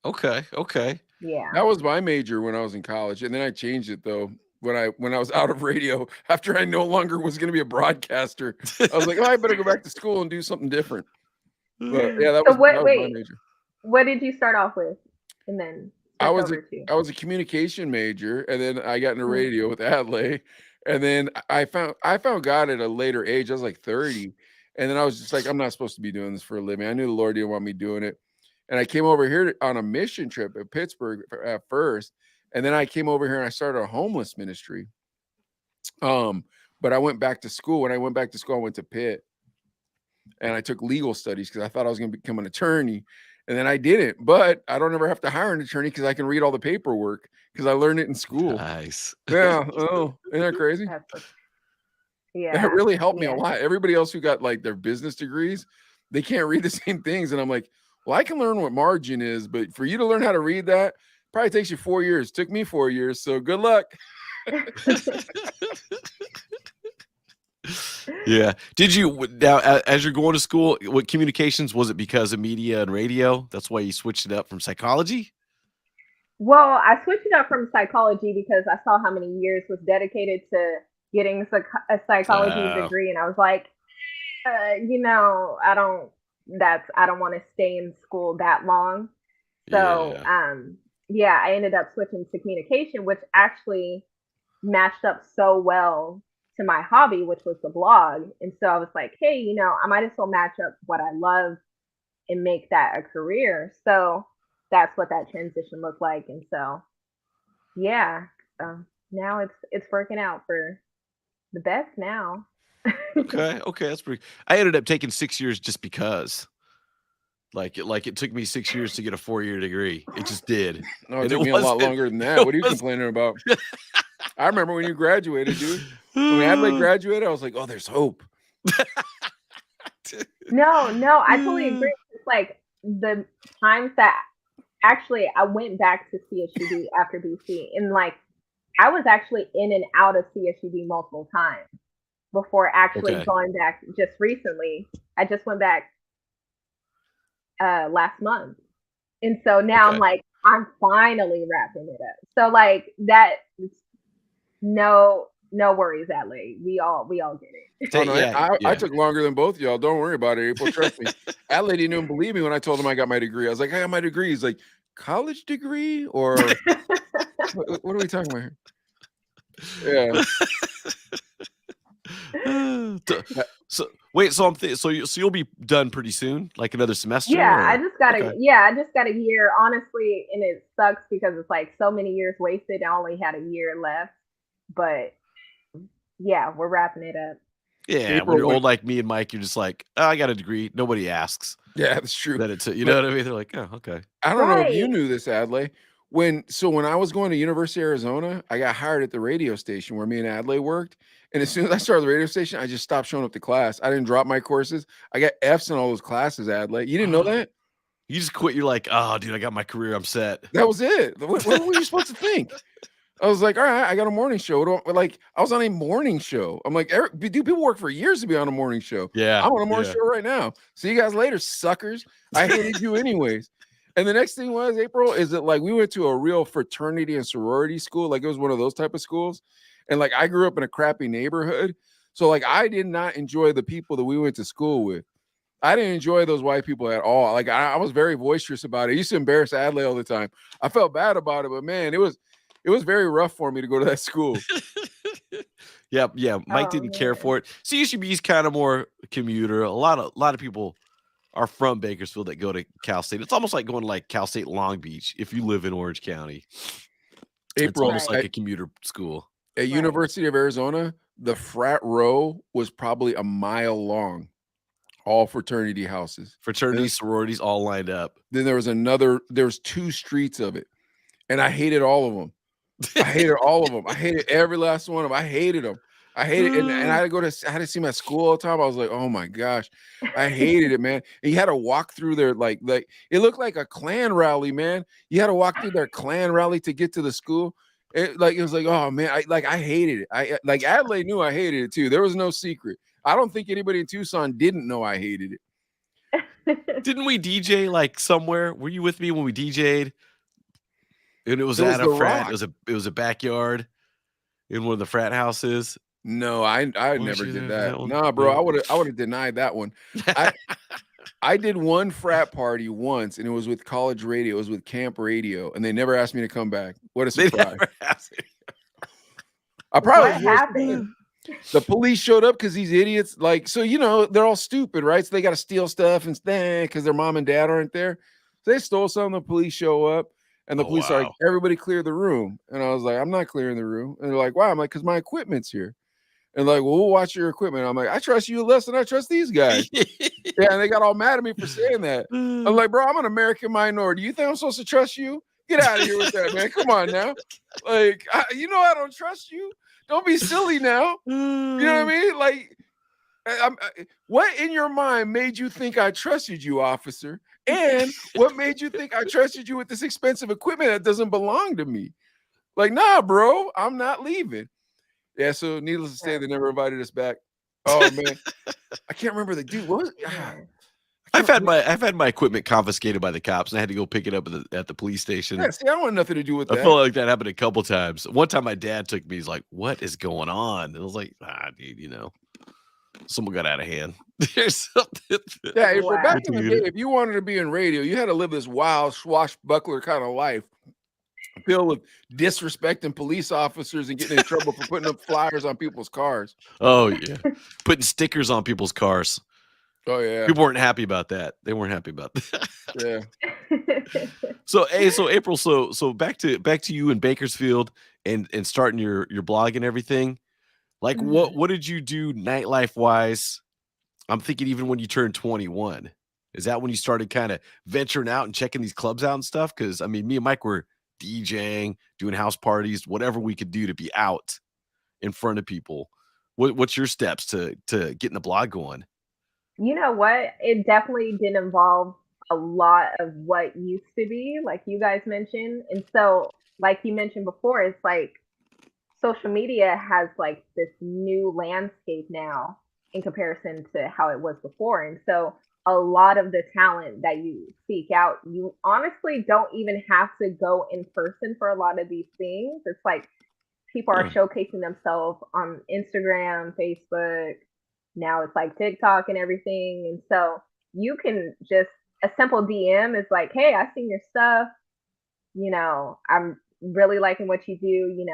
Okay. Yeah. That was my major when I was in college, and then I changed it though when I was out of radio after I no longer was going to be a broadcaster. I was like, oh, I better go back to school and do something different. But yeah, that was my major. What did you start off with, and then I was a communication major, and then I got into radio with Adlai, and then I found God at a later age. I was like 30, and then I was just like, I'm not supposed to be doing this for a living. I knew the Lord didn't want me doing it, and I came over here on a mission trip at Pittsburgh at first, and then I came over here and I started a homeless ministry. But I went back to school. When I went back to school, I went to Pitt, and I took legal studies because I thought I was going to become an attorney. And then I didn't, but I don't ever have to hire an attorney because I can read all the paperwork because I learned it in school. Nice. Yeah. Oh, isn't that crazy? Yeah. That really helped me a lot. Everybody else who got like their business degrees, they can't read the same things. And I'm like, well, I can learn what margin is, but for you to learn how to read that, probably takes you 4 years. It took me 4 years. So good luck. Yeah. Did you now as you're going to school, what communications was it because of media and radio? That's why you switched it up from psychology? Well, I switched it up from psychology because I saw how many years was dedicated to getting a psychology degree, and I was like, I don't want to stay in school that long. So I ended up switching to communication, which actually matched up so well to my hobby, which was the blog. And so I was like, hey, I might as well match up what I love and make that a career. So that's what that transition looked like. And so, now it's working out for the best now. Okay, that's pretty. I ended up taking 6 years just because. Like it took me 6 years to get a 4-year degree. It just did. No, it took me a lot longer than that. What are you complaining about? I remember when you graduated, dude. When Adlai graduated, I was like, oh, there's hope. No, I totally agree. It's like the times that actually I went back to CSUB after BC, and like I was actually in and out of CSUB multiple times before actually going back just recently. I just went back last month. And so now I'm like, I'm finally wrapping it up. So like that, no worries, Adlai. We all get it. Oh, no, I took longer than both of y'all. Don't worry about it, April. Trust me. Adlai didn't even believe me when I told him I got my degree. I was like, I got my degree. He's like, college degree? Or what are we talking about here? Yeah. So wait, so you'll be done pretty soon, like another semester? Yeah, I just got a year, honestly, and it sucks because it's like so many years wasted. I only had a year left, but yeah, we're wrapping it up. Yeah, when you're old like me and Mike, you're just like, oh, I got a degree. Nobody asks. Yeah, that's true. That it's, you know what I mean? They're like, oh, okay. I don't know if you knew this, Adlai. when I was going to University of Arizona, I got hired at the radio station where me and Adlai worked. And as soon as I started the radio station, I just stopped showing up to class. I didn't drop my courses. I got F's in all those classes, Adlai. You didn't know that? You just quit. You're like, oh, dude, I got my career. I'm set. That was it. What were you supposed to think? I was like, all right, I got a morning show. Like, I was on a morning show. I'm like, dude, people work for years to be on a morning show. Yeah. I'm on a morning show right now. See you guys later, suckers. I hated you anyways. And the next thing was, April, is that like we went to a real fraternity and sorority school. Like it was one of those type of schools. And like I grew up in a crappy neighborhood. So like I did not enjoy the people that we went to school with. I didn't enjoy those white people at all. Like I was very boisterous about it. I used to embarrass Adlai all the time. I felt bad about it, but man, it was very rough for me to go to that school. Yeah. Mike didn't care for it. CSUB's kind of more commuter. A lot of people are from Bakersfield that go to Cal State. It's almost like going to like Cal State Long Beach if you live in Orange County. It's almost like a commuter school. At University of Arizona, the frat row was probably a mile long. All fraternity houses. Fraternities, sororities all lined up. Then there's 2 streets of it. And I hated all of them. I hated all of them. I hated every last one of them. I hated them. I hated it. And I had to see my school all the time. I was like, oh my gosh. I hated it, man. And you had to walk through there like it looked like a Klan rally, man. You had to walk through their Klan rally to get to the school. It was like, oh man, I hated it. I like Adlai knew I hated it too. There was no secret. I don't think anybody in Tucson didn't know I hated it. Didn't we DJ like somewhere? Were you with me when we DJ'd? And it was at a frat. It was a backyard in one of the frat houses. No, I never did that. Nah, bro, I would have denied that one. I did one frat party once, and it was with college radio. It was with camp radio, and they never asked me to come back. What a surprise! I probably what happened? The police showed up because these idiots, like, so they're all stupid, right? So they got to steal stuff and because their mom and dad aren't there. So they stole something. The police show up, and the police are like, everybody clear the room. And I was like, I'm not clearing the room. And they're like, why? I'm like, because my equipment's here. And like, well, we'll watch your equipment. I'm like, I trust you less than I trust these guys. Yeah, and they got all mad at me for saying that. I'm like, bro, I'm an American minority. You think I'm supposed to trust you? Get out of here with that, man. Come on now. Like, I don't trust you. Don't be silly now. You know what I mean? Like, what in your mind made you think I trusted you, officer? And what made you think I trusted you with this expensive equipment that doesn't belong to me? Like, nah, bro, I'm not leaving. Yeah, so needless to say, they never invited us back. Oh man, I can't remember the dude. What was? I've had my equipment confiscated by the cops, and I had to go pick it up at the police station. Yeah, see, I don't want nothing to do with that. I felt like that happened a couple times. One time, my dad took me. He's like, "What is going on?" And I was like, dude, someone got out of hand. There's something. Yeah, back in the day, if you wanted to be in radio, you had to live this wild swashbuckler kind of life, filled with disrespecting police officers and getting in trouble for putting up flyers on people's cars. Oh yeah, putting stickers on people's cars. Oh yeah, people weren't happy about that. They weren't happy about that. Yeah. So April, so back to you in Bakersfield and starting your blog and everything. Like what did you do nightlife wise? I'm thinking even when you turned 21, is that when you started kind of venturing out and checking these clubs out and stuff? Because I mean, me and Mike were DJing, doing house parties, whatever we could do to be out in front of people. What's your steps to getting the blog going? You know what? It definitely didn't involve a lot of what used to be, like you guys mentioned. And so, like you mentioned before, it's like social media has like this new landscape now in comparison to how it was before. And so a lot of the talent that you seek out, you honestly don't even have to go in person for a lot of these things. It's like people are showcasing themselves on Instagram, Facebook. Now it's like TikTok and everything. And so you can just, a simple DM is like, hey, I've seen your stuff. I'm really liking what you do.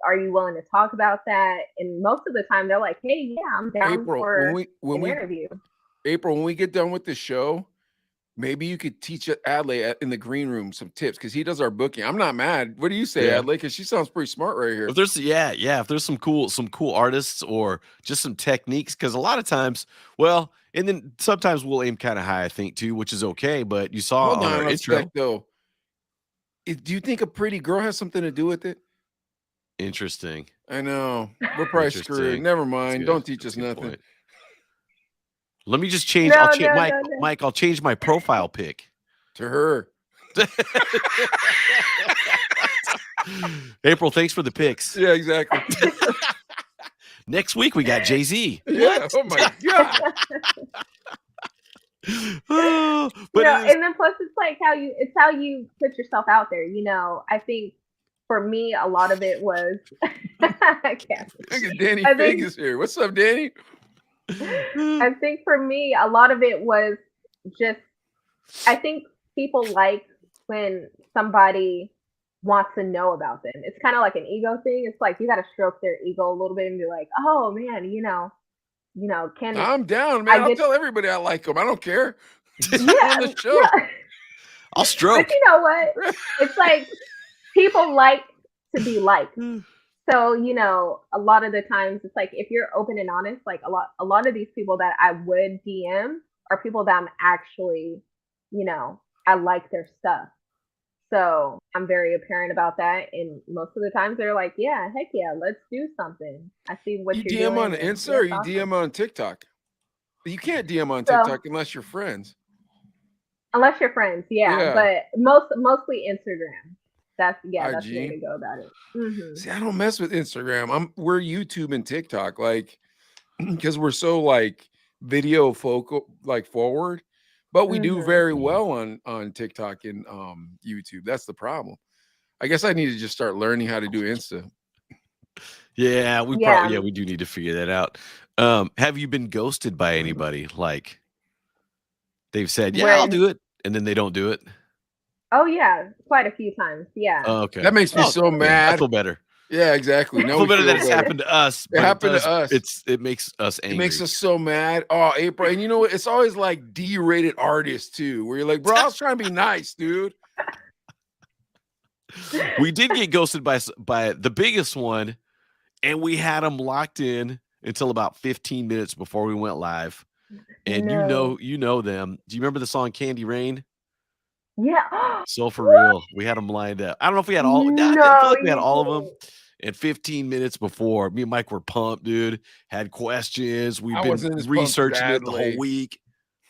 Are you willing to talk about that? And most of the time they're like, hey, yeah, I'm down for an interview. April, when we get done with the show, maybe you could teach Adlai in the green room some tips because he does our booking. I'm not mad. What do you say, Adlai? Because she sounds pretty smart right here. If there's if there's some cool artists or just some techniques, because a lot of times, and then sometimes we'll aim kind of high, I think too, which is okay. But you saw on our intro, though. Do you think a pretty girl has something to do with it? Interesting. I know. We're probably screwed. Interesting. Never That's mind. good. Don't teach That's us a good nothing. point. Let me just change. No, I'll change no, Mike. no, no. Mike, I'll change my profile pic. To her. April, thanks for the pics. Yeah, exactly. Next week we got Jay-Z. Yeah. Oh my God. Oh, but You know, it is, and then plus it's like how you put yourself out there. You know, I think for me a lot of it was. I can't. Look at Danny I Fig think- is here. What's up, Danny? I think for me, a lot of it was just, I think people like when somebody wants to know about them. It's kind of like an ego thing. It's like you got to stroke their ego a little bit and be like, oh man, can I'm down, man. I'll tell everybody I like them. I don't care. Just on the show. Yeah. I'll stroke. But you know what? It's like people like to be liked. So, a lot of the times it's like if you're open and honest, like a lot of these people that I would DM are people that I'm actually, I like their stuff. So I'm very apparent about that. And most of the times they're like, yeah, heck yeah, let's do something. I see what You you're DM doing. on Insta or you DM on TikTok? You can't DM on So- TikTok unless you're friends. Unless you're friends, yeah. But mostly Instagram. That's the way to go about it. Mm-hmm. See, I don't mess with Instagram. We're YouTube and TikTok, like, because we're so like video focal, like forward, but we do very well on TikTok and YouTube. That's the problem. I guess I need to just start learning how to do Insta. Yeah, we do need to figure that out. Have you been ghosted by anybody? Like they've said, yeah, I'll do it, and then they don't do it. Oh yeah, quite a few times. Yeah. Oh, okay. That makes me so mad. I feel better. Yeah, exactly. I feel better that it's happened to us. It happened to us. It makes us angry. It makes us so mad. Oh, April. And you know what? It's always like D-rated artists too, where you're like, bro, I was trying to be nice, dude. We did get ghosted by the biggest one, and we had them locked in until about 15 minutes before we went live. And you know them. Do you remember the song Candy Rain? Yeah. So for real, we had them lined up. I don't know if we had all. I feel like we had all of them. And 15 minutes before, me and Mike were pumped, dude. Had questions. We've been researching it the whole week.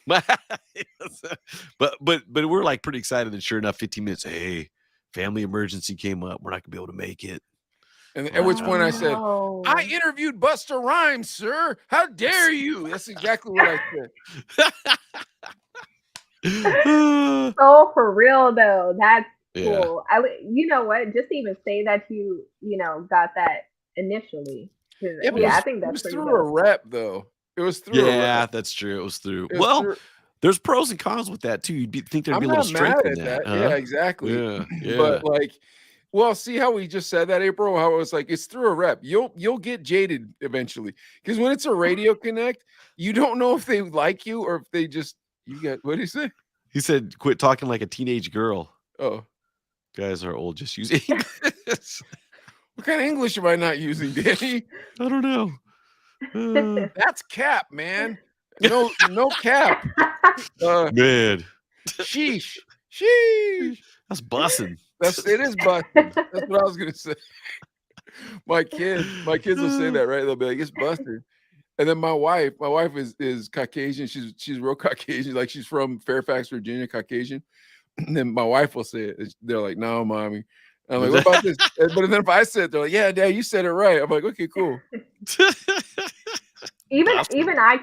but we're like pretty excited. And sure enough, 15 minutes. Hey, family emergency came up. We're not gonna be able to make it. And at which point I said, I interviewed Busta Rhymes, sir. How dare you? That's exactly what I said. So for real though, that's cool. You know what? Just to even say that you got that initially. I think that's it was through a rep though. It was through. Yeah, that's true. It was through. There's pros and cons with that too. You'd think there'd be a little strength in that. Yeah, exactly. Yeah. But like, well, see how we just said that, April? How it was like it's through a rep. You'll get jaded eventually because when it's a radio connect, you don't know if they like you or if they just what did he say? He said, "Quit talking like a teenage girl." Oh, guys are old. Just use English. What kind of English am I not using, Danny? I don't know. That's cap, man. No cap. Man. Sheesh. That's bussing. It is bussing. That's what I was gonna say. My kids will say that, right? They'll be like, it's busted. And then my wife is Caucasian. She's real Caucasian, like she's from Fairfax, Virginia, Caucasian. And then my wife will say it. They're like, no, mommy. I'm like, what about this? But then if I said it, they're like, yeah, Dad, you said it right. I'm like, okay, cool. Even I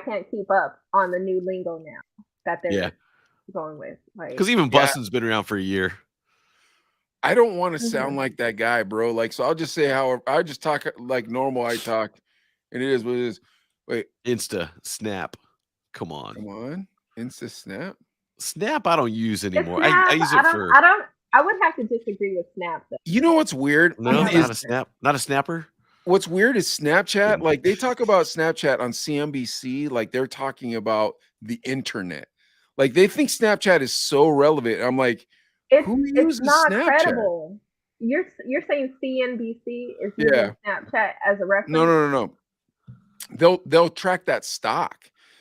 can't keep up on the new lingo now that they're going with. Because even Bustin's been around for a year. I don't want to sound like that guy, bro. Like, so I'll just say I just talk like normal I talk, and it is what it is. Wait, Insta, Snap. Come on. Insta, Snap. Snap, I don't use anymore. Snap, I use it for. I would have to disagree with Snap though. You know what's weird? No, not a snap. Not a snapper. What's weird is Snapchat. Like they talk about Snapchat on CNBC, like they're talking about the internet. Like they think Snapchat is so relevant. I'm like, who uses it's not Snapchat? credible. You're saying CNBC is using Snapchat as a reference? No. They'll track that stock.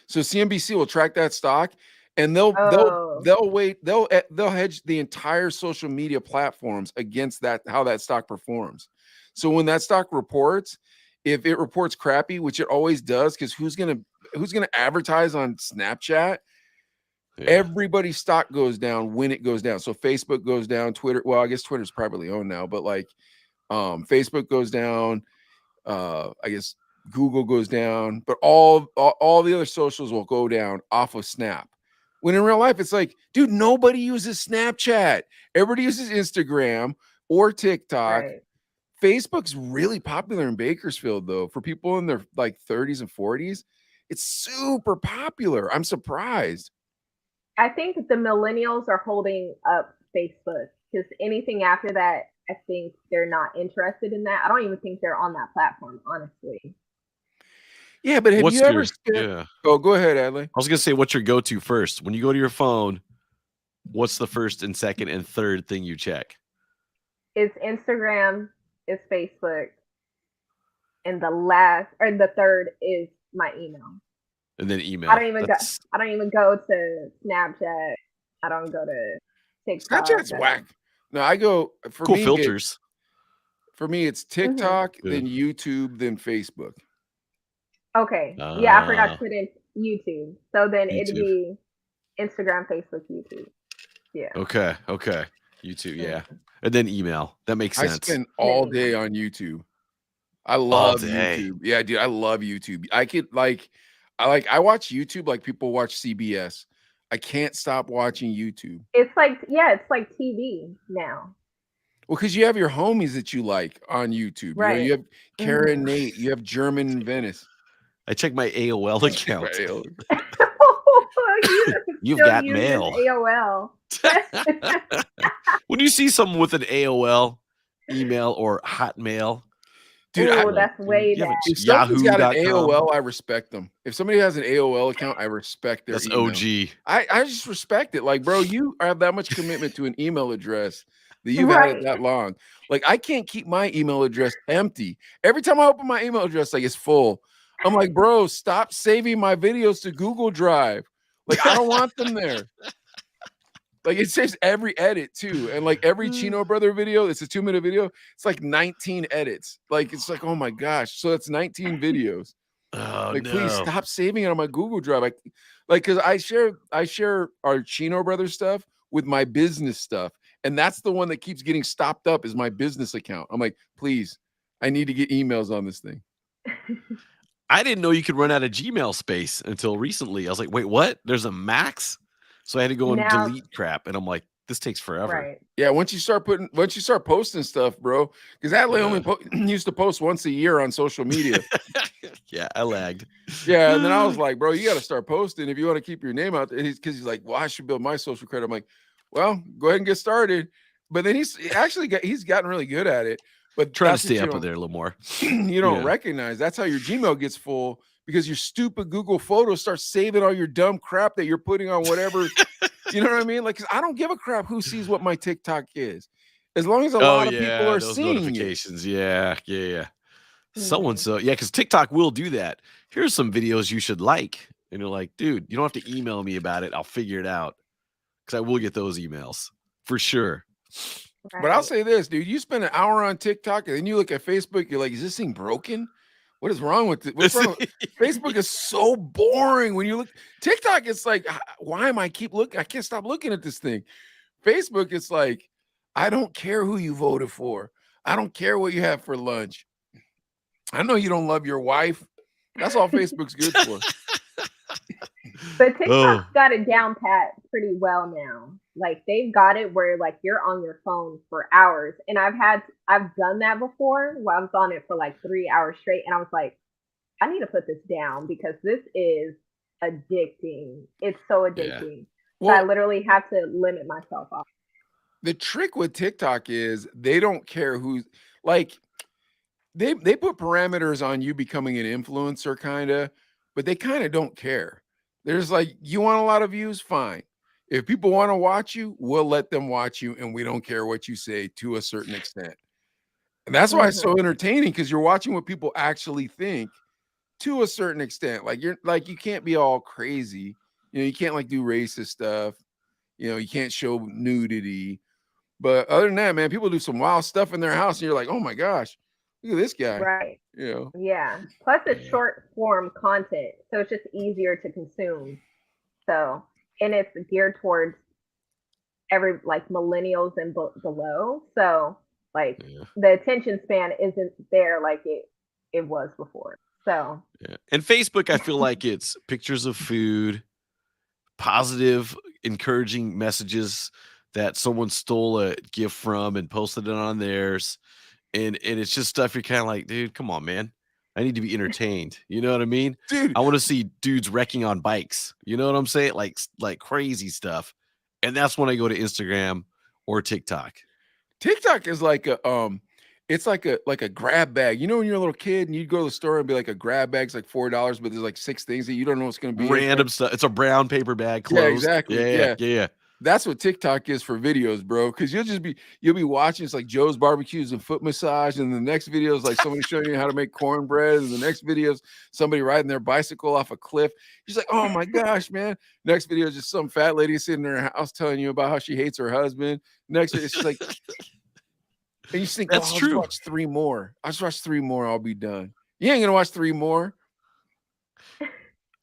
So CNBC will track that stock, and they'll they'll hedge the entire social media platforms against that, how that stock performs. So when that stock reports, if it reports crappy, which it always does, because who's gonna advertise on Snapchat? Yeah. Everybody's stock goes down when it goes down. So Facebook goes down, Twitter. Well, I guess Twitter's privately owned now, but like Facebook goes down. I guess Google goes down, but all the other socials will go down off of Snap. When in real life, it's like, dude, nobody uses Snapchat. Everybody uses Instagram or TikTok. Right. Facebook's really popular in Bakersfield, though, for people in their like 30s and 40s. It's super popular. I'm surprised. I think the millennials are holding up Facebook, because anything after that, I think they're not interested in that. I don't even think they're on that platform, honestly. Yeah, but have you ever? Yeah. Oh, go ahead, Adley. I was gonna say, what's your go-to first when you go to your phone? What's the first and second and third thing you check? It's Instagram, it's Facebook, and the third is my email. And then email. I don't even go to Snapchat. I don't go to TikTok. Snapchat's whack. No, I go for cool me, filters. For me, it's TikTok, then YouTube, then Facebook. Okay. Yeah, I forgot to put in YouTube. So then it'd be Instagram, Facebook, YouTube. Yeah. Okay. YouTube, yeah. And then email. That makes sense. I spend all day on YouTube. I love YouTube. Yeah, dude, I love YouTube. I watch YouTube like people watch CBS. I can't stop watching YouTube. It's like TV now. Well, because you have your homies that you like on YouTube. Right. You have Kara and Nate. You have German and Venice. I check my AOL account. You've got mail. AOL. When you see someone with an AOL email or Hotmail, dude, that's way bad. If somebody's got an AOL, I respect them. If somebody has an AOL account, I respect their email. OG. I just respect it. Like, bro, you have that much commitment to an email address that you've had it that long. Like, I can't keep my email address empty. Every time I open my email address, like, it's full. I'm like, bro, stop saving my videos to Google Drive. Like, I don't want them there. Like, it saves every edit too. And like every Chino brother video, it's a 2-minute video. It's like 19 edits. Like, it's like, oh my gosh. So that's 19 videos. Oh, like, please stop saving it on my Google Drive. Because I share our Chino brother stuff with my business stuff. And that's the one that keeps getting stopped up is my business account. I'm like, please, I need to get emails on this thing. I didn't know you could run out of Gmail space until recently. I was like, wait, what? There's a max? So I had to go and delete crap. And I'm like, this takes forever. Right. Yeah, once you start posting stuff, bro, because Adley only used to post once a year on social media. Yeah, I lagged. Yeah, and then I was like, bro, you got to start posting if you want to keep your name out there. Because he's like, well, I should build my social credit. I'm like, well, go ahead and get started. But then he's gotten really good at it. But trying to stay up with there a little more. You don't recognize that's how your Gmail gets full, because your stupid Google Photos start saving all your dumb crap that you're putting on whatever. You know what I mean? Like, 'cause I don't give a crap who sees what my TikTok is, as long as a lot of people are seeing notifications. Yeah. So because TikTok will do that. Here's some videos you should like, and you're like, dude, you don't have to email me about it. I'll figure it out, because I will get those emails for sure. Right. But I'll say this, dude, you spend an hour on TikTok and then you look at Facebook, you're like, is this thing broken? What is wrong with it? What's wrong? Facebook is so boring. When you look TikTok, it's like, why am I keep looking? I can't stop looking at this thing. Facebook, it's like, I don't care who you voted for. I don't care what you have for lunch. I know you don't love your wife. That's all Facebook's good for. But TikTok's got it down pat pretty well now. Like, they've got it where like you're on your phone for hours. And I've done that before where I was on it for like 3 hours straight. And I was like, I need to put this down because this is addicting. It's so addicting. Yeah. Well, so I literally have to limit myself off. The trick with TikTok is they don't care who's like, they put parameters on you becoming an influencer kind of, but they kind of don't care. There's like, you want a lot of views? Fine. If people want to watch you, we'll let them watch you, and we don't care what you say to a certain extent. And that's why it's so entertaining, because you're watching what people actually think to a certain extent. Like, you can't be all crazy. You know, you can't like do racist stuff. You can't show nudity. But other than that, man, people do some wild stuff in their house, and you're like, oh my gosh, look at this guy. Right. You know. Yeah. Plus, it's short form content, so it's just easier to consume. So, and it's geared towards like millennials and below. So, like the attention span isn't there like it was before. So, and Facebook, I feel like it's pictures of food, positive, encouraging messages that someone stole a gift from and posted it on theirs. And it's just stuff you're kind of like, dude, come on, man. I need to be entertained. You know what I mean? Dude, I want to see dudes wrecking on bikes. You know what I'm saying? Like crazy stuff. And that's when I go to Instagram or TikTok. TikTok is like it's like a grab bag. You know, when you're a little kid and you'd go to the store and be like, a grab bag's like $4, but there's like 6 things that you don't know what's going to be. Random stuff. It's a brown paper bag closed. Yeah, exactly. Yeah. That's what TikTok is for videos, bro. Because you'll be watching. It's like Joe's barbecues and foot massage, and the next video is like somebody showing you how to make cornbread, and the next video is somebody riding their bicycle off a cliff. She's like, oh my gosh, man. Next video is just some fat lady sitting in her house telling you about how she hates her husband. Next, it's just like, and you think, that's true. I'll just watch 3 more. I'll just watch 3 more. I'll be done. You ain't gonna watch 3 more.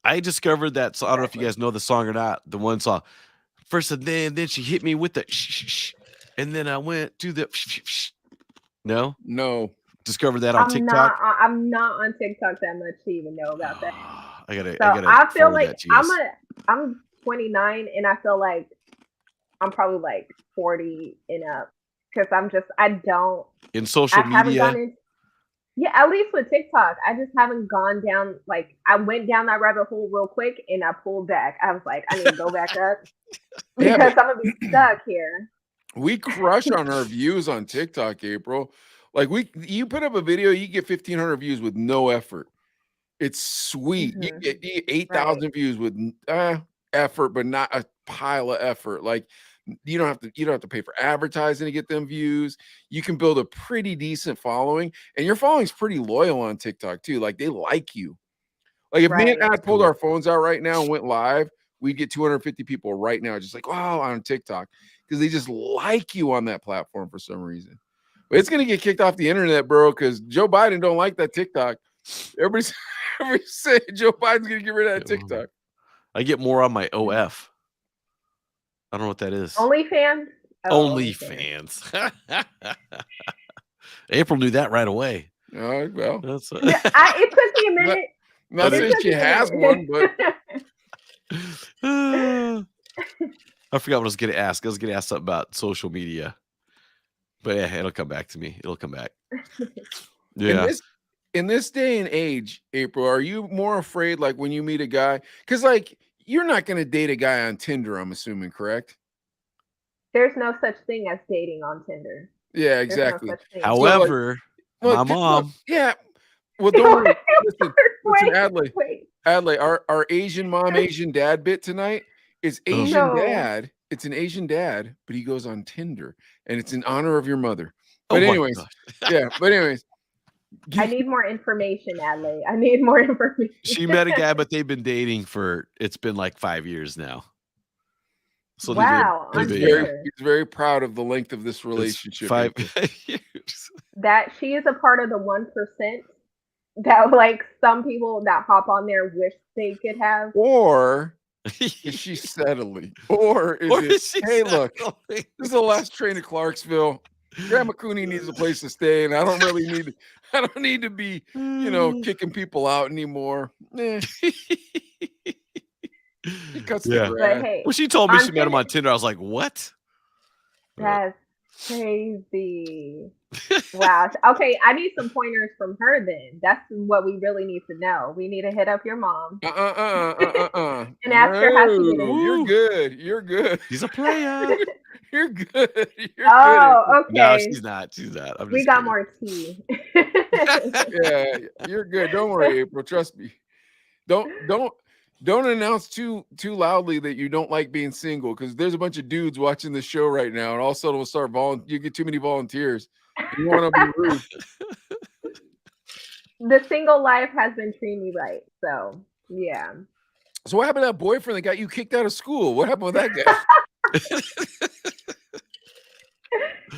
I discovered that. So I don't know if you guys know the song or not. The one song. First, and then she hit me with the shh, and then I went to the shh. No. Discovered that on TikTok. I'm not on TikTok that much to even know about that. I feel like I'm 29, and I feel like I'm probably like 40 and up because I don't in social media. Yeah, at least with TikTok, I just haven't gone down. Like, I went down that rabbit hole real quick and I pulled back. I was like, I need to go back up because I'm gonna be stuck here. We crush on our views on TikTok, April. Like you put up a video, you get 1,500 views with no effort. It's sweet. You get 8,000 views with effort, but not a pile of effort. Like you don't have to pay for advertising to get them views. You can build a pretty decent following, and your following's pretty loyal on TikTok too. Like they like you. Like if me and I pulled our phones out right now and went live, we'd get 250 people right now, just like, wow, on TikTok, because they just like you on that platform for some reason. But it's gonna get kicked off the internet, bro, because Joe Biden don't like that TikTok. Everybody's saying Joe Biden's gonna get rid of that TikTok. I get more on my OF. I don't know what that is. OnlyFans? OnlyFans. April knew that right away. Oh, well. It took me a minute. Not saying she has one, but I forgot what I was going to ask. I was going to ask something about social media. But yeah, it'll come back to me. It'll come back. Yeah. In this day and age, April, are you more afraid like when you meet a guy? Because like you're not going to date a guy on Tinder, I'm assuming, correct? There's no such thing as dating on Tinder. Yeah, exactly. No however, so, my mom. Yeah. Well, don't worry. Listen, Adlai, our Asian mom, Asian dad bit tonight is Asian dad. It's an Asian dad, but he goes on Tinder, and it's in honor of your mother. But anyways, I need more information, Adlai. I need more information. She met a guy, but they've been dating it's been like 5 years now. So wow. He's very proud of the length of this relationship. 5 years. That she is a part of the 1% that like some people that hop on there wish they could have. Or is she settling? Or is it, hey, look, this is the last train to Clarksville. Grandma Cooney needs a place to stay, and I don't need to be, kicking people out anymore. She cuts the grass. Hey, when she told me she met him on Tinder, I was like, what? That's crazy. Wow. Okay, I need some pointers from her then. That's what we really need to know. We need to hit up your mom. And ask her how she did it. You're good. She's a player. You're good. Okay. No, she's not. We got more tea. Yeah, you're good. Don't worry, April. Trust me. Don't announce too loudly that you don't like being single, because there's a bunch of dudes watching the show right now, and all of a sudden we'll start you get too many volunteers. You want to be rude. The single life has been treating me right, so yeah. So what happened to that boyfriend that got you kicked out of school? What happened with that guy?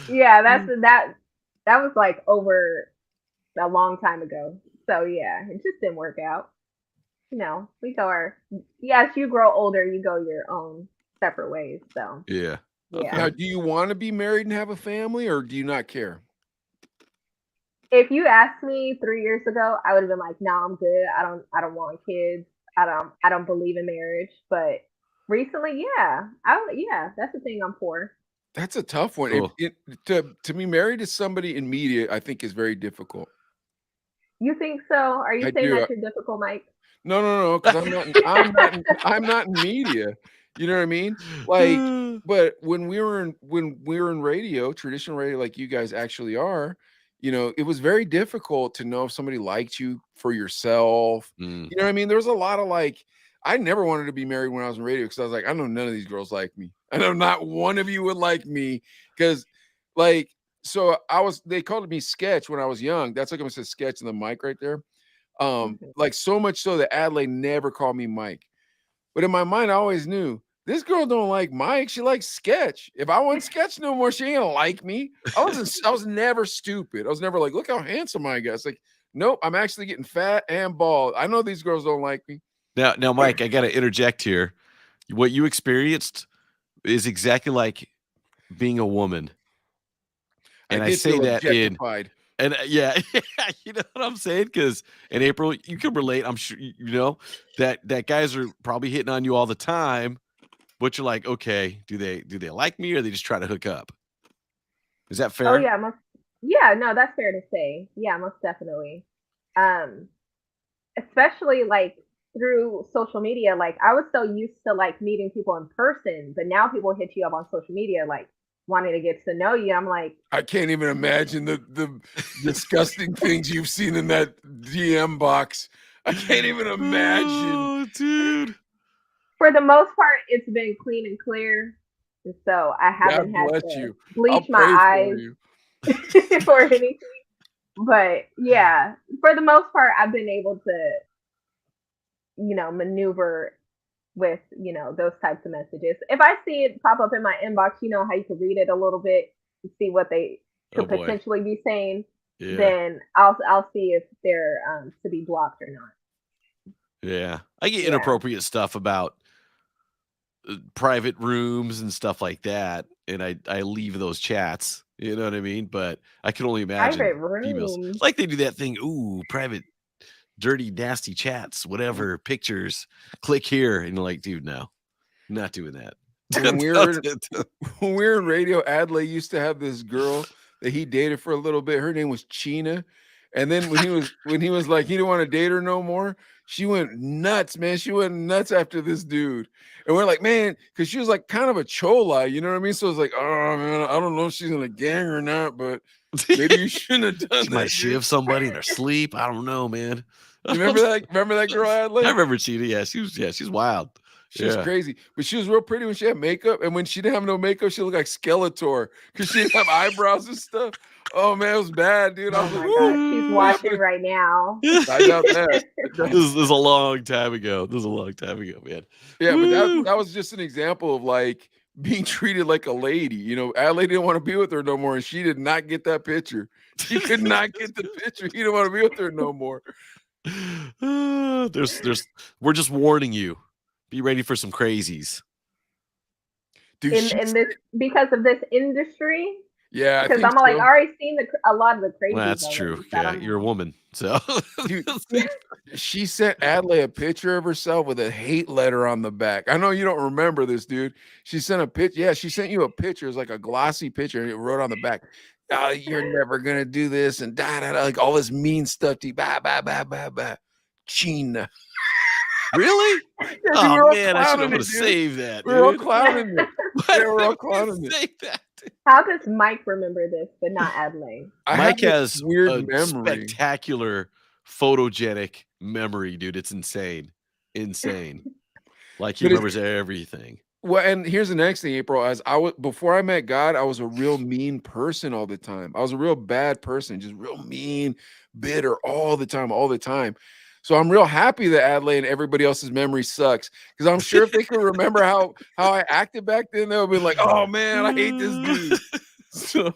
Yeah, that was like over a long time ago. So yeah, it just didn't work out. You know, we go our as you grow older, you go your own separate ways. So Yeah. yeah. Now, do you want to be married and have a family, or do you not care? If you asked me 3 years ago, I would have been like, "No, I'm good. I don't want kids. I don't believe in marriage." But recently, yeah, that's the thing I'm for. That's a tough one. Cool. To be married to somebody in media, I think is very difficult. You think so? Are you I saying do. that you're difficult, Mike? No, because I'm not in media. You know what I mean? Like, but when we were in radio, traditional radio, like you guys actually are, you know, it was very difficult to know if somebody liked you for yourself. Mm. You know what I mean? There was a lot of like, I never wanted to be married when I was in radio because I was like, I know none of these girls like me. I know not one of you would like me because, like, so they called me Sketch when I was young. That's like I'm gonna say Sketch in the mic right there. Like so much so that Adelaide never called me Mike. But in my mind, I always knew this girl don't like Mike. She likes Sketch. If I want Sketch no more, she ain't gonna like me. I was never stupid. I was never like, look how handsome I got. It's like, nope, I'm actually getting fat and bald. I know these girls don't like me. Now, Mike, I got to interject here. What you experienced is exactly like being a woman, and I say that and yeah, you know what I'm saying? Because in April, you can relate. I'm sure you know that guys are probably hitting on you all the time, but you're like, okay, do they like me or they just try to hook up? Is that fair? Oh yeah, no, that's fair to say. Yeah, most definitely. Um, Especially like through social media. Like I was so used to like meeting people in person, but now people hit you up on social media like wanting to get to know you. I'm like, I can't even imagine the disgusting things you've seen in that DM box. I can't even imagine. Oh, dude. For the most part, it's been clean and clear. And so I haven't had to bleach my eyes or anything. But yeah, for the most part, I've been able to, maneuver with, those types of messages. If I see it pop up in my inbox, you know how you can read it a little bit and see what they could potentially be saying. Yeah. Then I'll see if they're to be blocked or not. Yeah, I get inappropriate stuff about private rooms and stuff like that, and I leave those chats. You know what I mean? But I can only imagine females like they do that thing. Ooh, private, dirty, nasty chats, whatever, pictures. Click here, and you're like, dude, no, I'm not doing that. When we were in radio, Adlai used to have this girl that he dated for a little bit. Her name was Chino. And then when he was like, he didn't want to date her no more, she went nuts, man. She went nuts after this dude. And we're like, man, because she was like kind of a chola, you know what I mean? So it's like, oh man, I don't know if she's in a gang or not, but maybe you shouldn't have done she that. Might shiv somebody in their sleep. I don't know, man. You remember that? Remember that girl Adlai? I remember Chino. Yeah, she's wild. She was crazy, but she was real pretty when she had makeup. And when she didn't have no makeup, she looked like Skeletor because she didn't have eyebrows and stuff. Oh man, it was bad, dude. I was like, God, she's watching right now. I doubt that. This is a long time ago. Man. Yeah, but that was just an example of like being treated like a lady. You know, Adlai didn't want to be with her no more, and she did not get that picture. She could not get the picture. He didn't want to be with her no more. We're just warning you. Be ready for some crazies. Dude, in this because of this industry. Yeah, because I'm like already seen a lot of the crazies. Well, that's true. Yeah, you're a woman, so dude, she sent Adlai a picture of herself with a hate letter on the back. I know you don't remember this, dude. She sent a picture. Yeah, she sent you a picture. It's like a glossy picture, and it wrote on the back, "Oh, you're never gonna do this," and like all this mean stuff to you. Bah. Chino. Really? Oh man, I should have saved that. We're all clowning it. We're all clowning it. How does Mike remember this, but not Adlai? Mike has weird memory, spectacular, photogenic memory, dude. It's insane. Like he remembers everything. Well, and here's the next thing, April. Before I met God, I was a real mean person all the time. I was a real bad person, just real mean, bitter all the time. So I'm real happy that Adelaide and everybody else's memory sucks, because I'm sure if they could remember how I acted back then, they'll be like, "Oh man, I hate this dude." So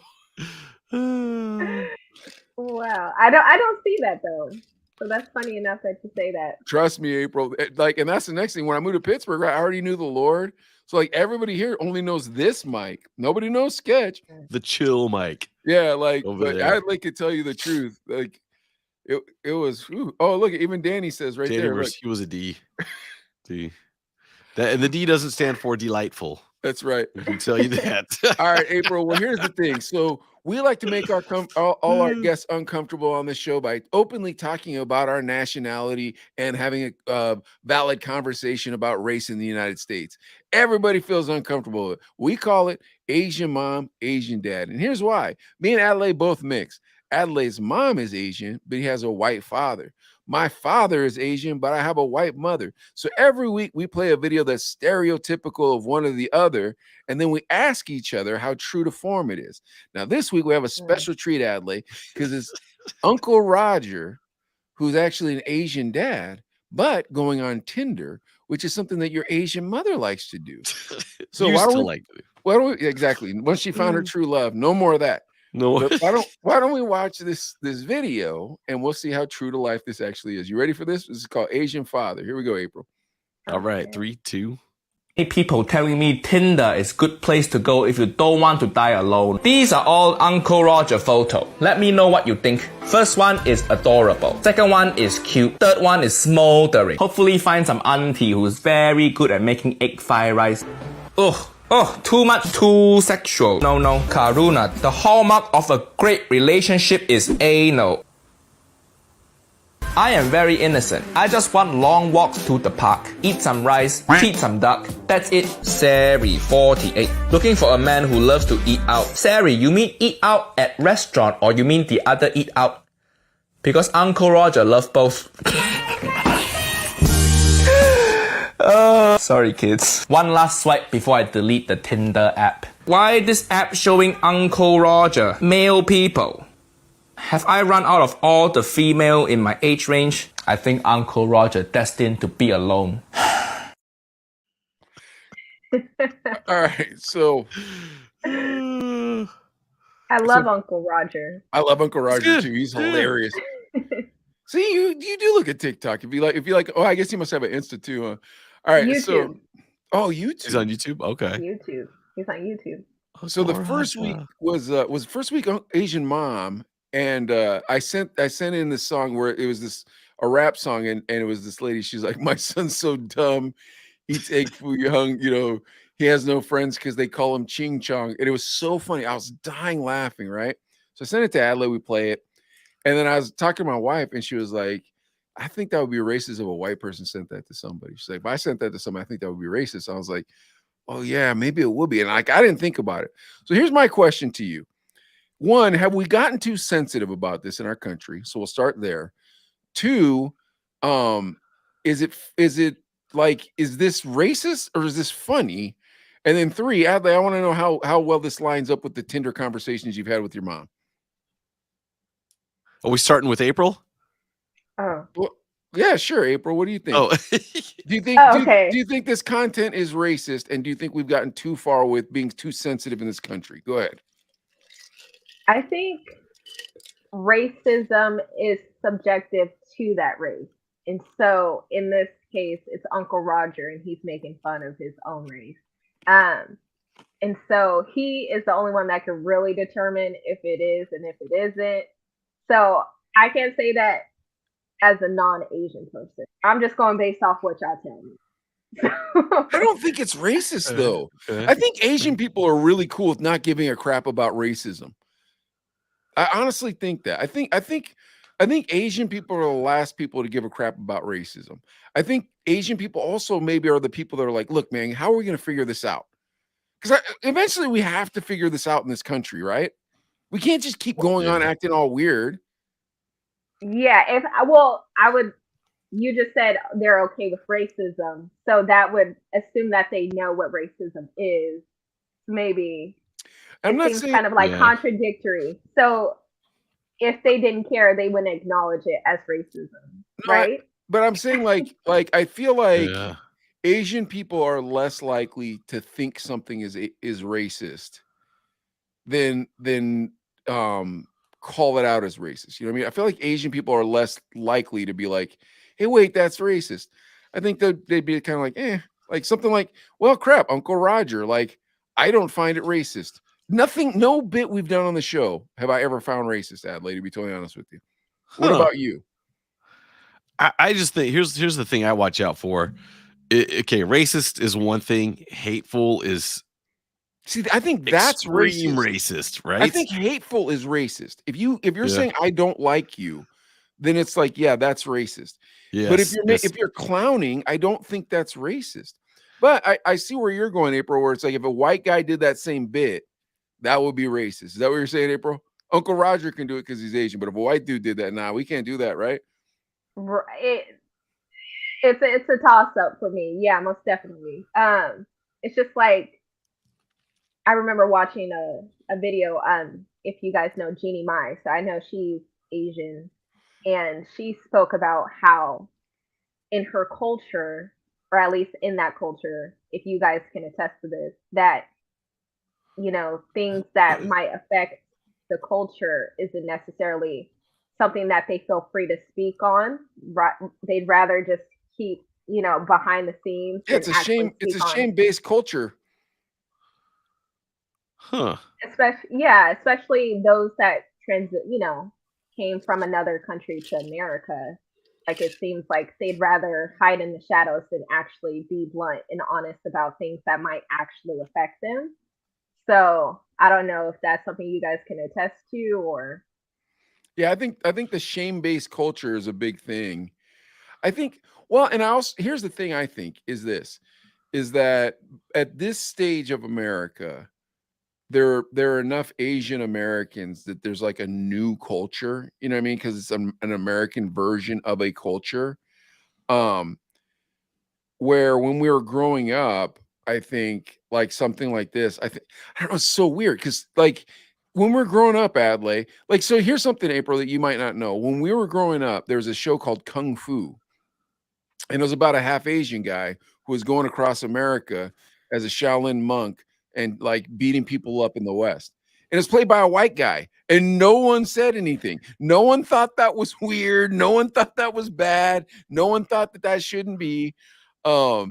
Wow, I don't see that though. So that's funny enough that you say that. trust me, April. Like, and that's the next thing. When I moved to Pittsburgh, I already knew the Lord. So like everybody here only knows this Mike. Nobody knows Sketch. The chill mic. Yeah, like, Over but there. Adelaide could tell you the truth. Like, it was. Oh, look, even Danny says right Danny there. was, Look, he was a D. D. And the D doesn't stand for delightful. that's right. I can tell you that. All right, April. Well, here's the thing. So we like to make our all our guests uncomfortable on the show by openly talking about our nationality and having a valid conversation about race in the United States. Everybody feels uncomfortable with it. We call it Asian mom, Asian dad. And here's why. Me and Adelaide both mix. Adelaide's mom is Asian, but he has a white father. My father is Asian, but I have a white mother. So every week we play a video that's stereotypical of one or the other, and then we ask each other how true to form it is. Now, this week we have a special treat, Adelaide, because it's Uncle Roger, who's actually an Asian dad, but going on Tinder, which is something that your Asian mother likes to do. So why don't we exactly, once she found her true love, no more of that. No. But why don't we watch this video and we'll see how true to life this actually is. You ready for this? This is called Asian Father. Here we go, April. All right, 3, 2. People telling me Tinder is good place to go if you don't want to die alone. These are all Uncle Roger photo. Let me know what you think. First one is adorable. Second one is cute. Third one is smoldering. Hopefully find some auntie who's very good at making egg fried rice. Ugh. Oh, too much, too sexual. No, Karuna, the hallmark of a great relationship is anal. I am very innocent. I just want long walks to the park, eat some rice, feed some duck. That's it. Sari, 48. Looking for a man who loves to eat out. Sari, you mean eat out at restaurant or you mean the other eat out? Because Uncle Roger loves both. Sorry kids. One last swipe before I delete the Tinder app. Why this app showing Uncle Roger? Male people. Have I run out of all the female in my age range? I think Uncle Roger destined to be alone. All right, so I love Uncle Roger. I love Uncle Roger too. He's hilarious. See, you do look at TikTok. If you like, oh, I guess he must have an Insta too, huh? All right, YouTube. YouTube. He's on YouTube. Okay. YouTube. He's on YouTube. So the first week was first week Asian mom, and I sent in this song where it was a rap song, and it was this lady. She's like, my son's so dumb, eats egg foo young, he has no friends because they call him Ching Chong, and it was so funny. I was dying laughing, right? So I sent it to Adelaide. We play it, and then I was talking to my wife, and she was like, I think that would be racist if a white person sent that to somebody. She's like, if I sent that to somebody, I think that would be racist. I was like, oh yeah, maybe it would be. And like, I didn't think about it. So here's my question to you. One, have we gotten too sensitive about this in our country? So we'll start there. Two, is this racist or is this funny? And then three, Adley, I want to know how well this lines up with the Tinder conversations you've had with your mom. Are we starting with April? Oh. Well, yeah, sure, April. What do you think? Oh. Do you think do you think this content is racist, and do you think we've gotten too far with being too sensitive in this country? Go ahead. I think racism is subjective to that race. And so in this case, it's Uncle Roger and he's making fun of his own race. And so he is the only one that can really determine if it is and if it isn't. So I can't say that as a non-Asian person. I'm just going based off what y'all tell me. I don't think it's racist though. I think Asian people are really cool with not giving a crap about racism. I honestly think that. I think Asian people are the last people to give a crap about racism. I think Asian people also maybe are the people that are like, look, man, how are we going to figure this out? Because eventually we have to figure this out in this country, right? We can't just keep going on acting all weird. Yeah, you just said they're okay with racism. So that would assume that they know what racism is. Maybe I'm not seems saying kind of like contradictory. So if they didn't care, they wouldn't acknowledge it as racism, right? But I'm saying like I feel like Yeah. Asian people are less likely to think something is racist than call it out as racist. You know what I mean? I feel like Asian people are less likely to be like, "Hey, wait, that's racist." I think they'd be kind of like, like something like, "Well, crap, Uncle Roger." Like, I don't find it racist. No bit we've done on the show have I ever found racist, Adley, to be totally honest with you. What Huh. about you? I just think here's the thing I watch out for. Okay, racist is one thing. Hateful is See, I think that's extreme racist. racist, right? I think hateful is racist. If you're Yeah. saying I don't like you, then it's like, yeah, that's racist. But if Yes. Yes. if you're clowning, I don't think that's racist. But I see where you're going, April, where it's like if a white guy did that same bit, that would be racist. Is that what you're saying, April? Uncle Roger can do it because he's Asian, but if a white dude did that, nah, we can't do that, right? It's a toss up for me. Yeah, most definitely. It's just like I remember watching a video. If you guys know Jeannie Mai, so I know she's Asian, and she spoke about how in her culture, or at least in that culture, if you guys can attest to this, that things that might affect the culture isn't necessarily something that they feel free to speak on. They'd rather just keep behind the scenes. Yeah, it's a shame. It's a shame-based culture. Huh. Especially those that came from another country to America. Like it seems like they'd rather hide in the shadows than actually be blunt and honest about things that might actually affect them. So I don't know if that's something you guys can attest to, or yeah, I think the shame-based culture is a big thing. I think, well, and I also, here's the thing I think is that at this stage of America, there are enough Asian Americans that there's like a new culture, you know what I mean? Because it's an American version of a culture. Where when we were growing up, I think like something like this, I don't know, it's so weird because like when we're growing up, Adley, like, so here's something, April, that you might not know. When we were growing up, there was a show called Kung Fu, and it was about a half Asian guy who was going across America as a Shaolin monk and like beating people up in the West. And it's played by a white guy, and no one said anything. No one thought that was weird. No one thought that was bad. No one thought that shouldn't be. But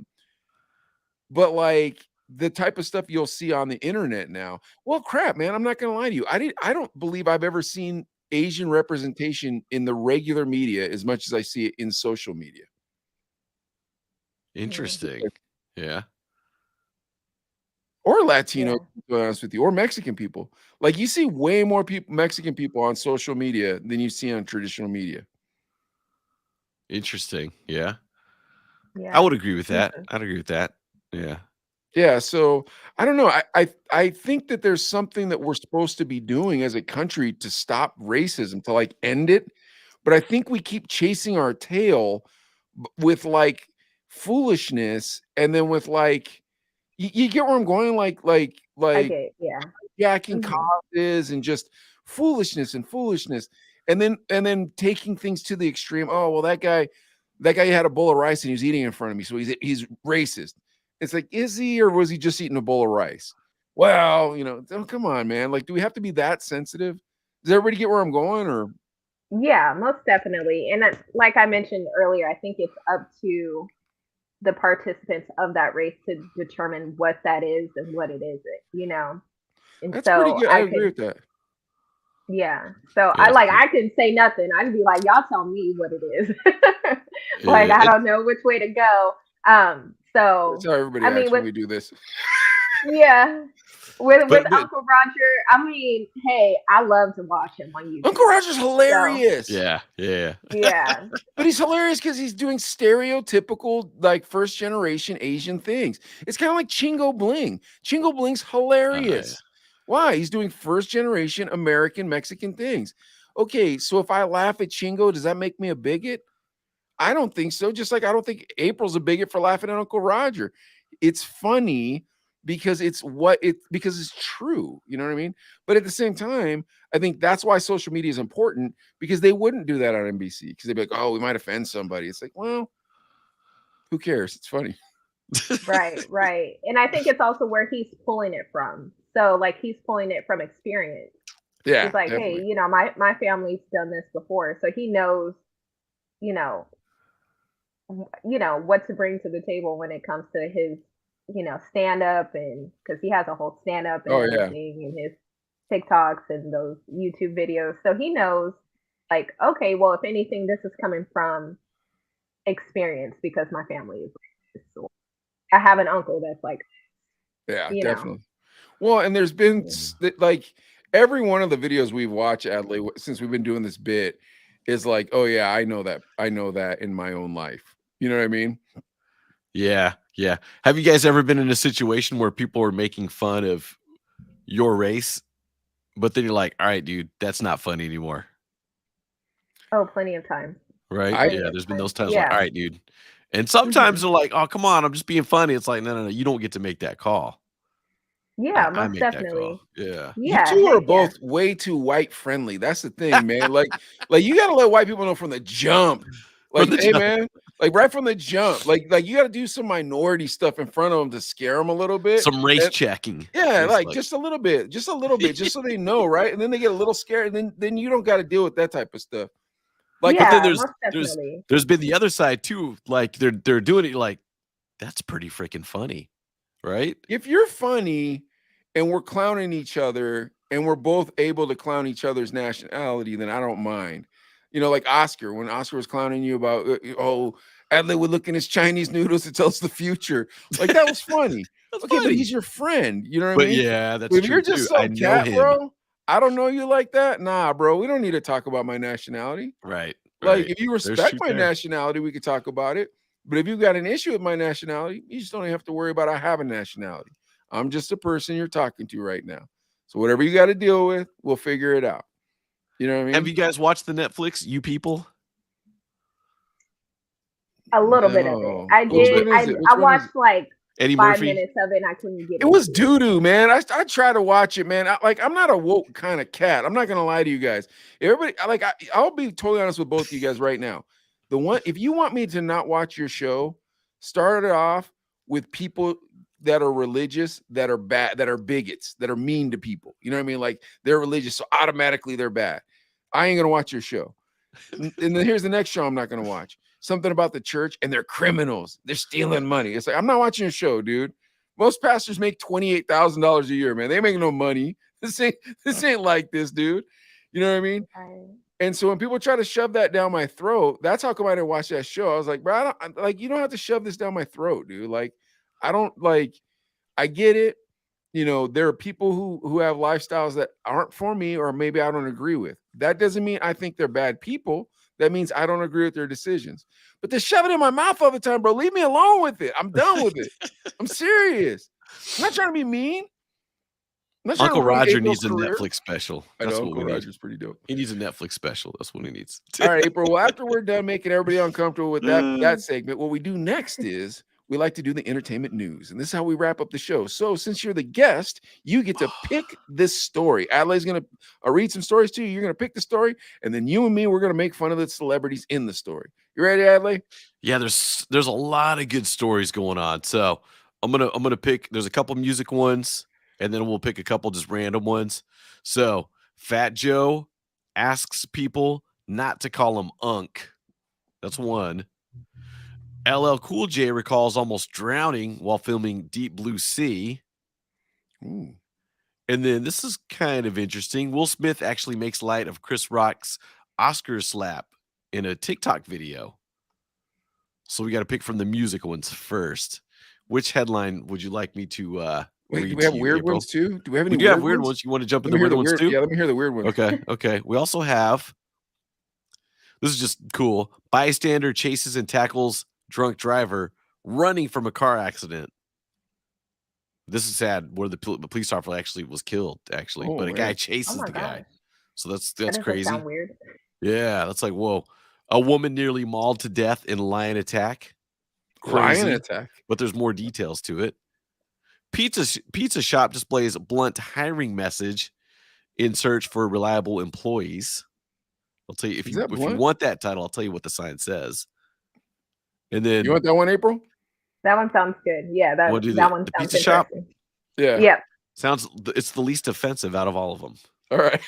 like the type of stuff you'll see on the internet now, well, crap, man, I'm not gonna lie to you. I don't believe I've ever seen Asian representation in the regular media as much as I see it in social media. Interesting. Yeah. Or Latino, to be honest with you, or Mexican people. Like you see way more Mexican people on social media than you see on traditional media. Interesting. Yeah. I would agree with that. I'd agree with that. Yeah. Yeah. So I don't know. I think that there's something that we're supposed to be doing as a country to stop racism, to like end it. But I think we keep chasing our tail with like foolishness, and then with like you get where I'm going, like jacking causes and just foolishness, and then taking things to the extreme. Oh, well, that guy had a bowl of rice and he was eating in front of me, so he's racist. It's like, is he, or was he just eating a bowl of rice? Well, come on, man. Like, do we have to be that sensitive? Does everybody get where I'm going? Or yeah, most definitely. And like I mentioned earlier, I think it's up to the participants of that race to determine what that is and what it isn't, And that's so pretty good. I agree with that. Yeah. So I can say nothing. I can be like, y'all tell me what it is. Like, I don't know which way to go. So that's how everybody acts when we do this. Yeah. With Uncle Roger, I mean, hey, I love to watch him on YouTube. Uncle Roger's hilarious. So, yeah. But he's hilarious because he's doing stereotypical, like, first generation Asian things. It's kind of like Chingo Bling. Chingo Bling's hilarious. Yeah. Why? He's doing first generation American Mexican things. Okay, so if I laugh at Chingo, does that make me a bigot? I don't think so. Just like I don't think April's a bigot for laughing at Uncle Roger. It's funny because it's because it's true. You know what I mean? But at the same time, I think that's why social media is important, because they wouldn't do that on NBC, because they'd be like, oh, we might offend somebody. It's like, well, who cares? It's funny. Right. And I think it's also where he's pulling it from. So like he's pulling it from experience. Yeah. He's like, definitely. hey, my family's done this before. So he knows, you know, what to bring to the table when it comes to his, stand up, and because he has a whole stand up and Oh yeah. everything, and his TikToks and those YouTube videos. So he knows, like, okay, well, if anything, this is coming from experience because my family is like this. So I have an uncle that's like, Yeah, you know. definitely. Well, and there's been like every one of the videos we've watched, Adley, since we've been doing this bit, is like, oh yeah, I know that in my own life. You know what I mean? Yeah. Have you guys ever been in a situation where people are making fun of your race, but then you're like, all right, dude, that's not funny anymore? Oh, plenty of times. Right? Yeah, there's been those times like, Yeah. all right, dude. And sometimes they're like, oh, come on, I'm just being funny. It's like, no, you don't get to make that call. Yeah, I most make definitely. that call. Yeah. You Yeah, two are heck yeah. both way too white friendly. That's the thing, man. Like you gotta let white people know from the jump. Like, hey, man, like right from the jump. Like you gotta do some minority stuff in front of them to scare them a little bit. Some race checking. Yeah, like just a little bit, just so they know, right? And then they get a little scared, and then you don't got to deal with that type of stuff. Like, but then most definitely. there's been the other side too. Like they're doing it. You're like, that's pretty freaking funny, right? If you're funny and we're clowning each other and we're both able to clown each other's nationality, then I don't mind. You know, like Oscar, when Oscar was clowning you about, Adley would look in his Chinese noodles to tell us the future. Like, that was funny. Okay, but he's your friend. You know what I mean? Yeah, that's if true. You're just too. I some know cat, him. bro. I don't know you like that. Nah, bro. We don't need to talk about my nationality. Right. Like, if you respect my nationality, we could talk about it. But if you got an issue with my nationality, you just don't have to worry about I have a nationality. I'm just a person you're talking to right now. So whatever you got to deal with, we'll figure it out. You know what I mean? Have you guys watched the Netflix, You People? A little bit of it. I did. I watched like Eddie 5 Murphy? minutes of it and I couldn't get it. It was doo-doo, man. I try to watch it, man. I'm not a woke kind of cat. I'm not gonna lie to you guys. Everybody, I'll be totally honest with both of you guys right now. If you want me to not watch your show, start it off with people that are religious, that are bad, that are bigots, that are mean to people. You know what I mean? Like, they're religious, so automatically they're bad. I ain't gonna watch your show. And then here's the next show I'm not gonna watch. Something about the church, and they're criminals. They're stealing money. It's like, I'm not watching your show, dude. Most pastors make $28,000 a year, man. They make no money. This ain't like this, dude. You know what I mean? And so when people try to shove that down my throat, that's how come I didn't watch that show. I was like, bro, you don't have to shove this down my throat, dude. Like, I get it. You know, there are people who have lifestyles that aren't for me, or maybe I don't agree with. That doesn't mean I think they're bad people. That means I don't agree with their decisions. But to shove it in my mouth all the time, bro, leave me alone with it. I'm done with it. I'm serious. I'm not trying to be mean. Uncle Roger needs a Netflix special. I That's know, what Uncle we Roger's need. pretty dope. He needs a Netflix special. That's what he needs. All right, April. Well, after we're done making everybody uncomfortable with that segment, what we do next is we like to do the entertainment news. And this is how we wrap up the show. So since you're the guest, you get to pick this story. Adelaide's going to read some stories to you. You're going to pick the story. And then you and me, we're going to make fun of the celebrities in the story. You ready, Adelaide? Yeah, there's a lot of good stories going on. So I'm gonna pick. There's a couple music ones, and then we'll pick a couple just random ones. So Fat Joe asks people not to call him Unk. That's one. LL Cool J recalls almost drowning while filming Deep Blue Sea. Ooh. And then this is kind of interesting. Will Smith actually makes light of Chris Rock's Oscar slap in a TikTok video. So we got to pick from the music ones first. Which headline would you like me to Wait, read? do we have to you, weird April? ones too? Do we have any We do have weird ones? You want to jump in the weird ones too? Yeah, let me hear the weird ones. Okay. We also have, this is just cool. Bystander chases and tackles drunk driver running from a car accident. This is sad, where the police officer actually was killed, but a guy chases the guy. So that's crazy. Sound weird. Yeah, that's like, whoa. A woman nearly mauled to death in lion attack. Lion attack. But there's more details to it. Pizza shop displays blunt hiring message in search for reliable employees. I'll tell you if you want that title, I'll tell you what the sign says. And then you want that one, April? That one sounds good. Yeah, that one sounds pizza shop. Yeah. Yep. It's the least offensive out of all of them. All right.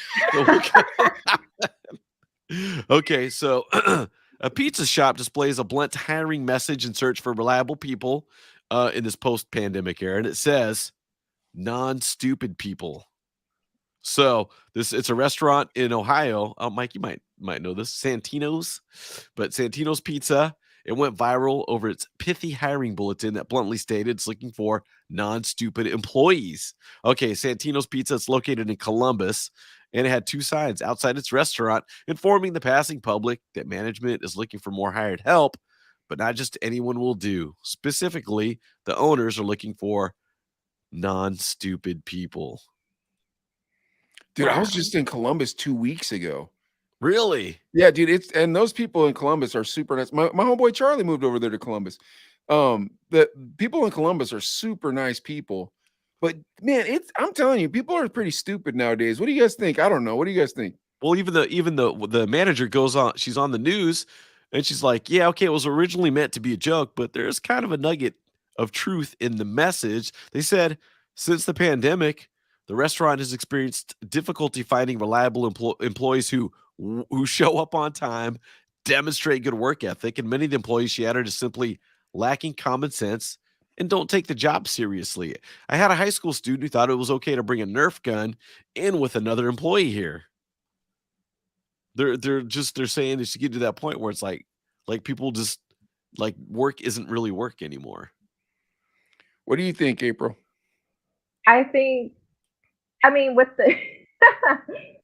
Okay, so a pizza shop displays a blunt hiring message in search for reliable people in this post-pandemic era, and it says non-stupid people. So it's a restaurant in Ohio. Mike, you might know this, Santino's, but Santino's Pizza. It went viral over its pithy hiring bulletin that bluntly stated it's looking for non-stupid employees. Okay, Santino's Pizza, it's located in Columbus, and it had 2 signs outside its restaurant informing the passing public that management is looking for more hired help, but not just anyone will do. Specifically, the owners are looking for non-stupid people. Dude, I was just in Columbus 2 weeks ago. Really? Yeah, dude. And those people in Columbus are super nice. My homeboy Charlie moved over there to Columbus. The people in Columbus are super nice people. But man, I'm telling you, people are pretty stupid nowadays. What do you guys think? I don't know. What do you guys think? Well, even the manager goes on, she's on the news and she's like, yeah, okay, it was originally meant to be a joke, but there's kind of a nugget of truth in the message. They said, since the pandemic, the restaurant has experienced difficulty finding reliable employees who show up on time, demonstrate good work ethic, and many of the employees, she added, are simply lacking common sense and don't take the job seriously. I had a high school student who thought it was okay to bring a Nerf gun in with another employee here. They're saying it's to get to that point where it's like people just like work isn't really work anymore. What do you think, April? I mean, with the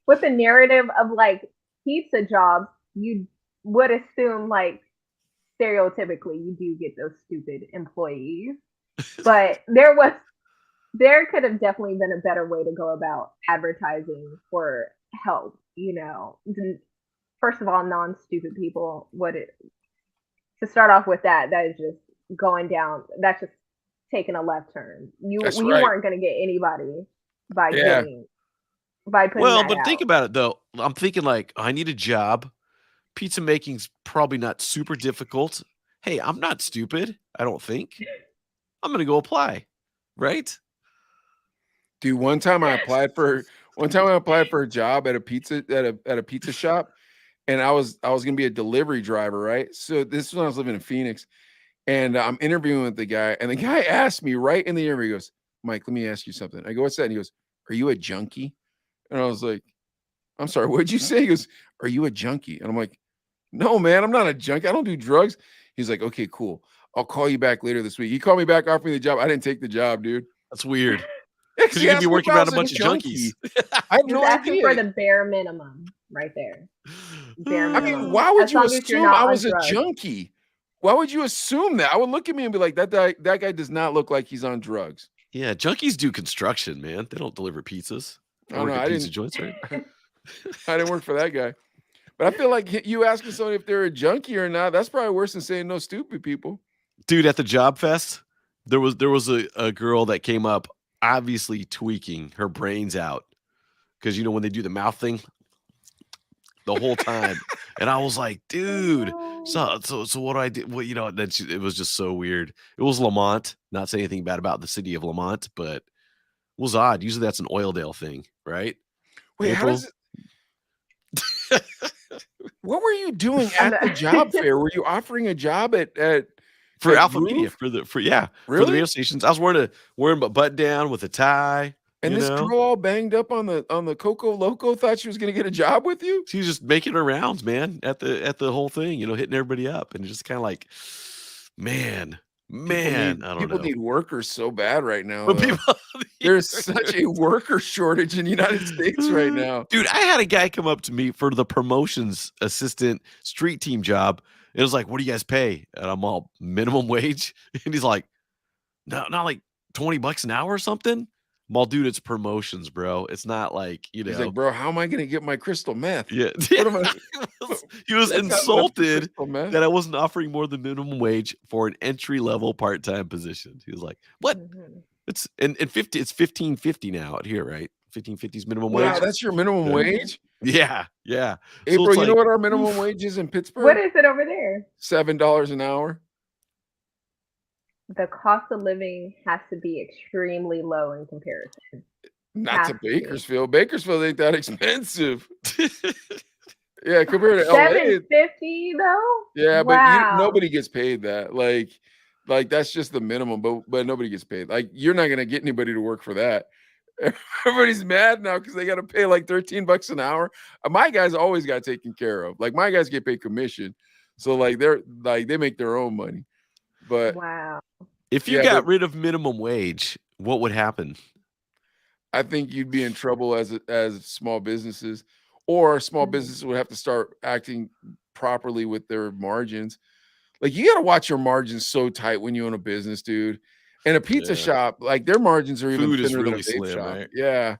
with the narrative of like pizza jobs, you would assume like stereotypically you do get those stupid employees. But there could have definitely been a better way to go about advertising for help, you know. First of all, non-stupid people, to start off with that is just going down, that's just taking a left turn. You weren't going to get anybody by putting that but out. Think about it though. I'm thinking like, I need a job. Pizza making's probably not super difficult. Hey, I'm not stupid, I don't think. I'm going to go apply, right? Dude, one time I applied for a job at a pizza shop, and I was going to be a delivery driver, right? So this is when I was living in Phoenix, and I'm interviewing with the guy, and the guy asked me right in the interview, he goes, Mike, let me ask you something. I go, what's that? And he goes, are you a junkie? And I was like, I'm sorry, what'd you say? He goes, are you a junkie? And I'm like, no, man, I'm not a junkie. I don't do drugs. He's like, okay, cool. I'll call you back later this week. He called me back, offered me the job. I didn't take the job, dude. That's weird. Because you could be working around a bunch of junkies. I have no asking idea. for the bare minimum right there. Bare minimum. I mean, why would you assume I was a drugs. junkie? Why would you assume that? I would look at me and be like, that guy does not look like he's on drugs. Yeah, junkies do construction, man. They don't deliver pizzas. I pizza joints, right? I didn't work for that guy. But I feel like you asking someone if they're a junkie or not, that's probably worse than saying no stupid people. Dude, at the job fest, there was a girl that came up obviously tweaking her brains out. Because you know when they do the mouth thing the whole time. And I was like, dude, so what do I do? Well, you know, then it was just so weird. It was Lamont, not saying anything bad about the city of Lamont, but it was odd. Usually that's an Oildale thing, right? Wait, April? how does it... What were you doing at the job fair? Were you offering a job for Alpha Media for the radio stations? I was wearing a button down with a tie. And this girl all banged up on the Coco Loco thought she was going to get a job with you? She was just making her rounds, man, at the whole thing, you know, hitting everybody up, and just kind of like, man, I don't know. People need workers so bad right now. There's such a worker shortage in the United States right now. Dude, I had a guy come up to me for the promotions assistant street team job. It was like, what do you guys pay? And I'm all, minimum wage. And he's like, no, not like $20 an hour or something. I'm all, dude, it's promotions, bro. It's not like, you know. He's like, bro, how am I going to get my crystal meth? Yeah. He was insulted that I wasn't offering more than minimum wage for an entry-level part-time position. He was like, what? It's and 50. It's 15.50 now out here, right? 15.50 is minimum Wow, wage. that's your minimum wage? Yeah, yeah. So April, it's you know like, what our minimum wage is in Pittsburgh? What is it over there? $7 an hour. The cost of living has to be extremely low in comparison. Not Has to to be. Bakersfield. Bakersfield ain't that expensive. Yeah, compared to LA. $7.50 though. Yeah, wow. but nobody gets paid that. Like that's just the minimum. But nobody gets paid. Like you're not gonna get anybody to work for that. Everybody's mad now because they got to pay like $13 an hour. My guys always got taken care of. Like my guys get paid commission, so like they make their own money. But wow. If you got rid of minimum wage, what would happen? I think you'd be in trouble as small businesses, or small businesses would have to start acting properly with their margins. Like you got to watch your margins so tight when you own a business, dude. And a pizza shop, like their margins are even thinner than a vape shop. Right? Yeah.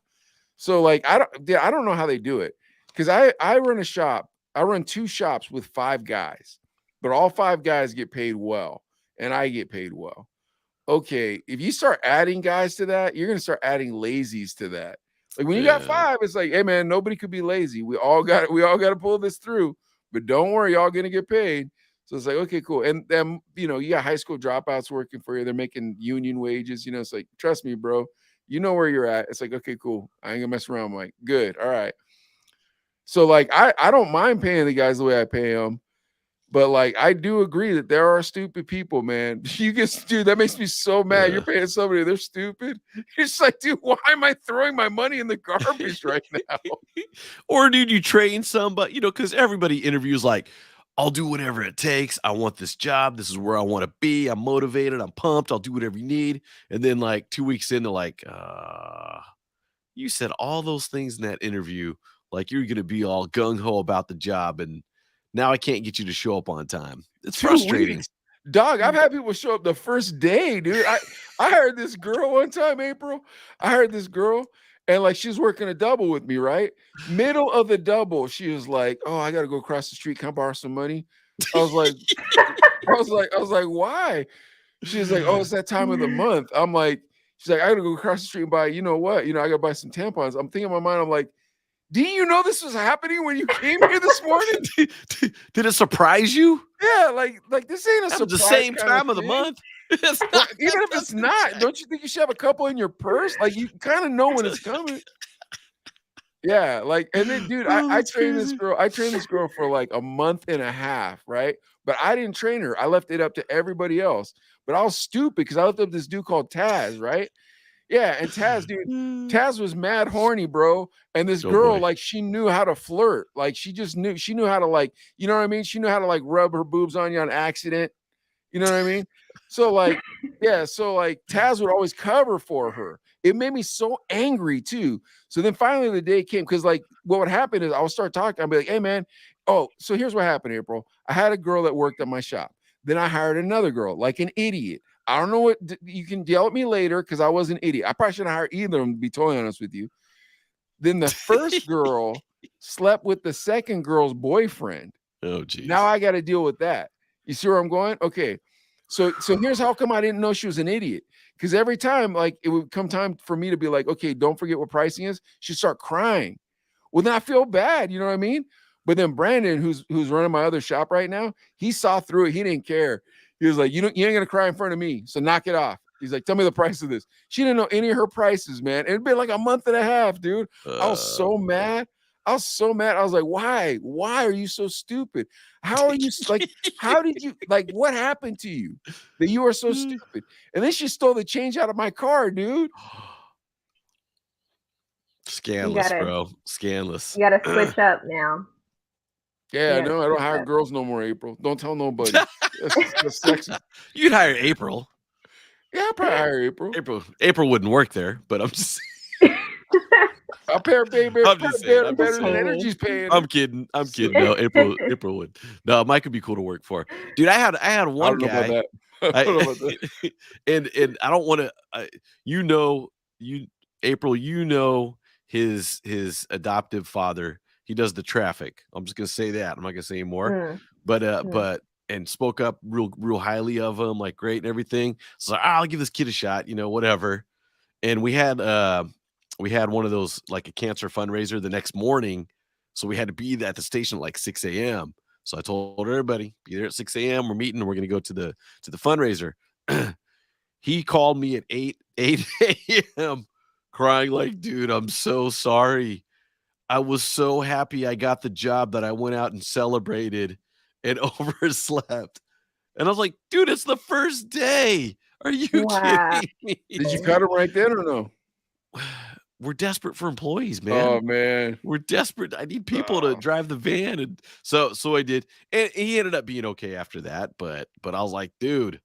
So like I don't know how they do it, because I run a shop. I run 2 shops with 5 guys, but all 5 guys get paid well, and I get paid well. Okay, if you start adding guys to that, you're gonna start adding lazies to that. Like when you got 5, it's like, hey man, nobody could be lazy. We all got to pull this through, but don't worry, y'all gonna get paid. So it's like, okay, cool. And then, you got high school dropouts working for you. They're making union wages. It's like, trust me, bro. You know where you're at. It's like, okay, cool. I ain't gonna mess around. I'm like, good. All right. So like, I don't mind paying the guys the way I pay them. But like, I do agree that there are stupid people, man. Dude, that makes me so mad. You're paying somebody, they're stupid. You're just like, dude, why am I throwing my money in the garbage right now? Or dude, you train somebody, because everybody interviews like, I'll do whatever it takes. I want this job. This is where I want to be. I'm motivated. I'm pumped. I'll do whatever you need. And then like 2 weeks in, they're like, you said all those things in that interview. Like you're going to be all gung-ho about the job. And now I can't get you to show up on time. It's frustrating. Weeks. Dog, I've had people show up the first day, dude. I heard this girl one time, April. I heard this girl, and like she was working a double with me, right? Middle of the double, she was like, "Oh, I gotta go across the street. Can I borrow some money?" I was like, why? She was like, "Oh, it's that time of the month." I'm like, she's like, "I gotta go across the street and buy, you know what? I gotta buy some tampons." I'm thinking in my mind, I'm like, do you know this was happening when you came here this morning? Did it surprise you? Yeah, like this ain't a surprise. The same time of the month. Even if it's not, don't you think you should have a couple in your purse? Like you kind of know when it's coming. Yeah, like, and then dude, I trained this girl. I trained this girl for like a month and a half, right? But I didn't train her. I left it up to everybody else. But I was stupid because I left up this dude called Taz, right? Yeah, and Taz, dude, Taz was mad horny, bro. And this girl, like, she knew how to flirt. Like, she knew how to, like, you know what I mean? She knew how to, like, rub her boobs on you on accident. You know what I mean? So, like, yeah, so, like, Taz would always cover for her. It made me so angry, too. So then finally the day came, because, like, what would happen is I would start talking. I'd be like, hey, man, so here's what happened, April. I had a girl that worked at my shop. Then I hired another girl, like an idiot. I don't know what you can yell at me later because I was an idiot. I probably shouldn't hire either of them, to be totally honest with you. Then the first girl slept with the second girl's boyfriend. Oh, geez. Now I got to deal with that. You see where I'm going? Okay. So here's how come I didn't know she was an idiot. Because every time, like, it would come time for me to be like, okay, don't forget what pricing is. She'd start crying. Well, then I feel bad. You know what I mean? But then Brandon, who's running my other shop right now, he saw through it. He didn't care. He was like, you ain't gonna cry in front of me, so knock it off. He's like, tell me the price of this. She didn't know any of her prices, man. It'd been like a month and a half, dude. I was so mad. I was like, why? Why are you so stupid? How are you like? How did you like? What happened to you that you are so stupid? And then she stole the change out of my car, dude. Scandalous, bro. Scandalous. You gotta switch up now. Yeah, no, I don't hire girls no more, April. Don't tell nobody. That's sexy. You'd hire April. Yeah, I'd probably hire April. April wouldn't work there, but I'm just I'll pay her better than Energy's paying. I'm kidding. No, April would. No, Mike would be cool to work for. Dude, I had one guy. I don't know about that. and I don't want to April, his adoptive father. He does the traffic. I'm just gonna say that. I'm not gonna say any more. But and spoke up real highly of him, like great and everything. So I'll give this kid a shot, whatever. and we had one of those, like a cancer fundraiser the next morning, so we had to be at the station at like 6 a.m. So I told everybody, be there at 6 a.m. We're meeting, and we're gonna go to the fundraiser. He called me at 8 a.m. crying like, dude, I'm so sorry. I was so happy I got the job that I went out and celebrated and overslept. And I was like, dude, it's the first day. Are you kidding me? Did you cut him right then or no? We're desperate for employees, man. Oh man, we're desperate. I need people to drive the van, and so I did. And he ended up being okay after that. But I was like, dude,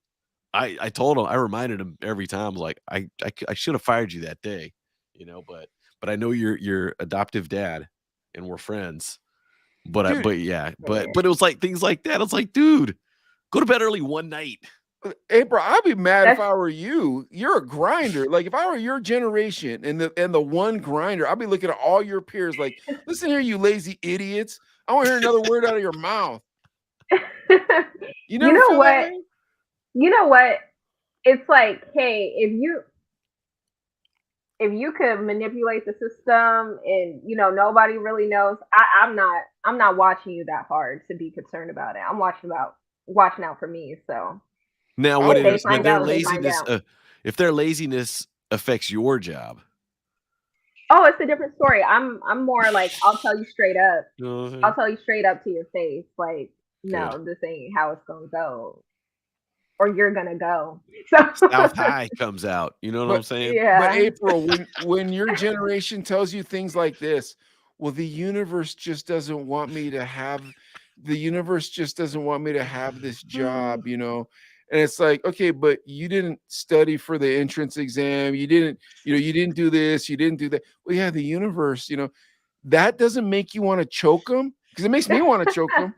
I told him, I reminded him every time, I was like, I should have fired you that day, but I know you're adoptive dad, and we're friends. But it was like things like that. I was like, dude, go to bed early one night. Hey, bro, I'd be mad if I were you. You're a grinder. Like if I were your generation and the one grinder, I'd be looking at all your peers like, listen here, you lazy idiots. I want to hear another word out of your mouth. You know what? You know what? It's like, hey, if you could manipulate the system and nobody really knows, I'm not watching you that hard to be concerned about it. I'm watching out for me. So now, what if their laziness affects your job? Oh, it's a different story. I'm more like, I'll tell you straight up. I'll tell you straight up to your face, like, no, this ain't how it's gonna go, or you're gonna go. So South High comes out. You know what I'm saying? Yeah. But April, when your generation tells you things like this, well, the universe just doesn't want me to have this job, And it's like, okay, but you didn't study for the entrance exam. You didn't do this, you didn't do that. Well, yeah, the universe, that doesn't make you want to choke them, because it makes me want to choke them.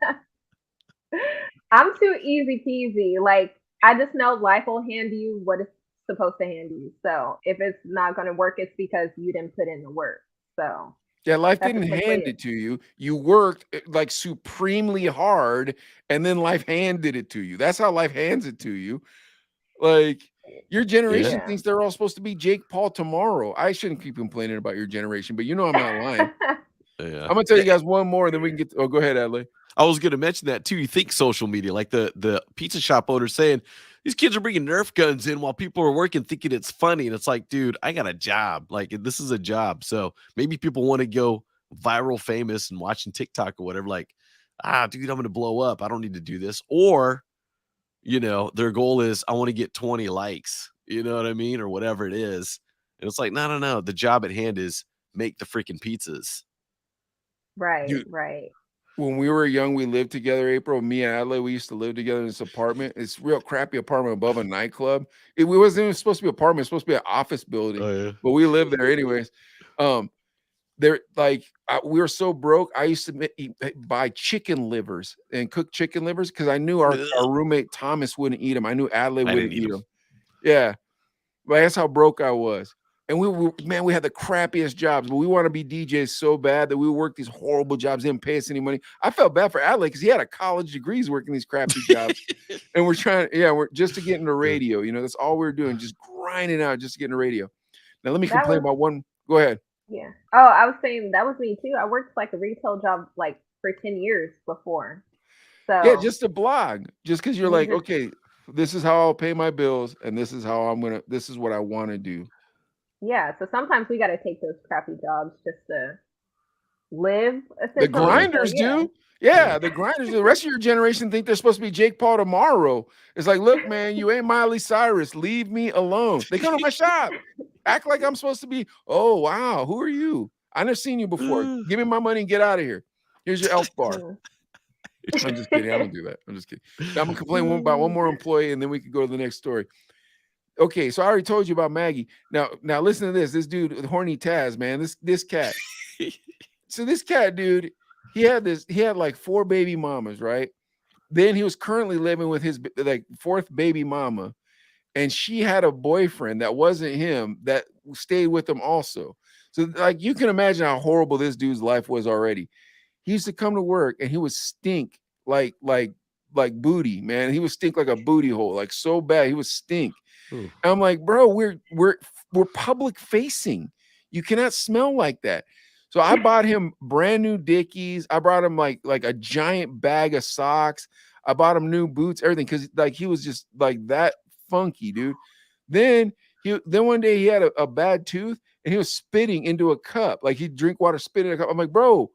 I'm too easy peasy. Like, I just know life will hand you what it's supposed to hand you. So if it's not going to work, it's because you didn't put in the work. So yeah, life didn't hand it to you. You worked like supremely hard, and then life handed it to you. That's how life hands it to you. Like, your generation thinks they're all supposed to be Jake Paul tomorrow. I shouldn't keep complaining about your generation, but I'm not lying. I'm gonna tell you guys one more, and then we can get. Go ahead, Adley. I was going to mention that too. You think social media, like the pizza shop owner saying, these kids are bringing Nerf guns in while people are working, thinking it's funny. And it's like, dude, I got a job. Like, this is a job. So maybe people want to go viral famous and watching TikTok or whatever. Like, dude, I'm going to blow up. I don't need to do this. Or, their goal is, I want to get 20 likes, you know what I mean? Or whatever it is. And it's like, no. The job at hand is make the freaking pizzas. Right, right. When we were young, we lived together, April. Me and Adelaide, we used to live together in this apartment. It's a real crappy apartment above a nightclub. It wasn't even supposed to be an apartment. It's supposed to be an office building. But we lived there anyways. We were so broke. I used to buy chicken livers and cook chicken livers because I knew our roommate Thomas wouldn't eat them. I knew Adelaide wouldn't eat them. Yeah. But that's how broke I was. And we had the crappiest jobs, but we want to be DJs so bad that we worked these horrible jobs, didn't pay us any money. I felt bad for Adley because he had a college degree, he's working these crappy jobs. And we're just to get into radio. That's all we were doing, just grinding out just to get into radio. Now, let me complain about one. Go ahead. Yeah. Oh, I was saying that was me too. I worked like a retail job like for 10 years before. So yeah, just a blog, just because you're like, okay, this is how I'll pay my bills, and this is how this is what I want to do. Yeah, so sometimes we got to take those crappy jobs just to live. The grinders do. Yeah, the grinders. The rest of your generation think they're supposed to be Jake Paul tomorrow. It's like, look, man, you ain't Miley Cyrus. Leave me alone. They come to my shop, act like I'm supposed to be. Oh, wow, who are you? I never seen you before. Give me my money and get out of here. Here's your Elf bar. I'm just kidding. I don't do that. I'm just kidding. I'm gonna complain about one more employee, and then we can go to the next story. Okay, so I already told you about Maggie. Now listen to this. This dude, Horny Taz, man. This cat. So this cat, dude, he had like 4 baby mamas, right? Then he was currently living with his like 4th baby mama, and she had a boyfriend that wasn't him that stayed with him also. So like you can imagine how horrible this dude's life was already. He used to come to work and he would stink like like booty, man. He would stink like a booty hole, like so bad. He would stink. Ooh. And I'm like, bro, we're public facing. You cannot smell like that. So I bought him brand new Dickies. I brought him like a giant bag of socks. I bought him new boots, everything, because like he was just like that funky, dude. Then one day he had a bad tooth and he was spitting into a cup. Like he'd drink water, spit in a cup. I'm like, bro,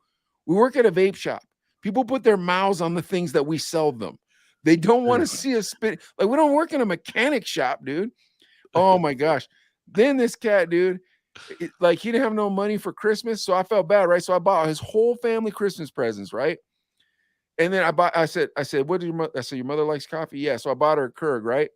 we work at a vape shop. People put their mouths on the things that we sell them. They don't want to see us spit. Like we don't work in a mechanic shop, dude. Oh my gosh. Then this cat, dude, like he didn't have no money for Christmas, so I felt bad, right? So I bought his whole family Christmas presents, right? And then I said, what did your mother? I said, your mother likes coffee? Yeah. So I bought her a Keurig, right?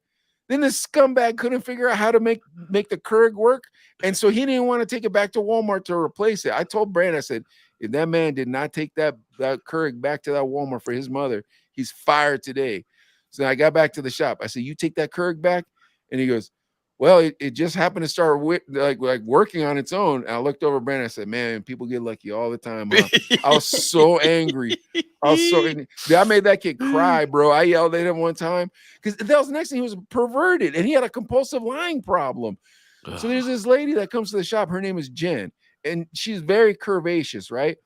Then this scumbag couldn't figure out how to make the Keurig work. And so he didn't want to take it back to Walmart to replace it. I told Brandon, I said, if that man did not take that Keurig back to that Walmart for his mother, he's fired today. So I got back to the shop. I said, you take that Keurig back? And he goes, well, it just happened to start like working on its own. And I looked over at Brandon. I said, man, people get lucky all the time. Huh? I was so angry. I made that kid cry, bro. I yelled at him one time because that was the next thing. He was perverted and he had a compulsive lying problem. So there's this lady that comes to the shop. Her name is Jen, and she's very curvaceous, right?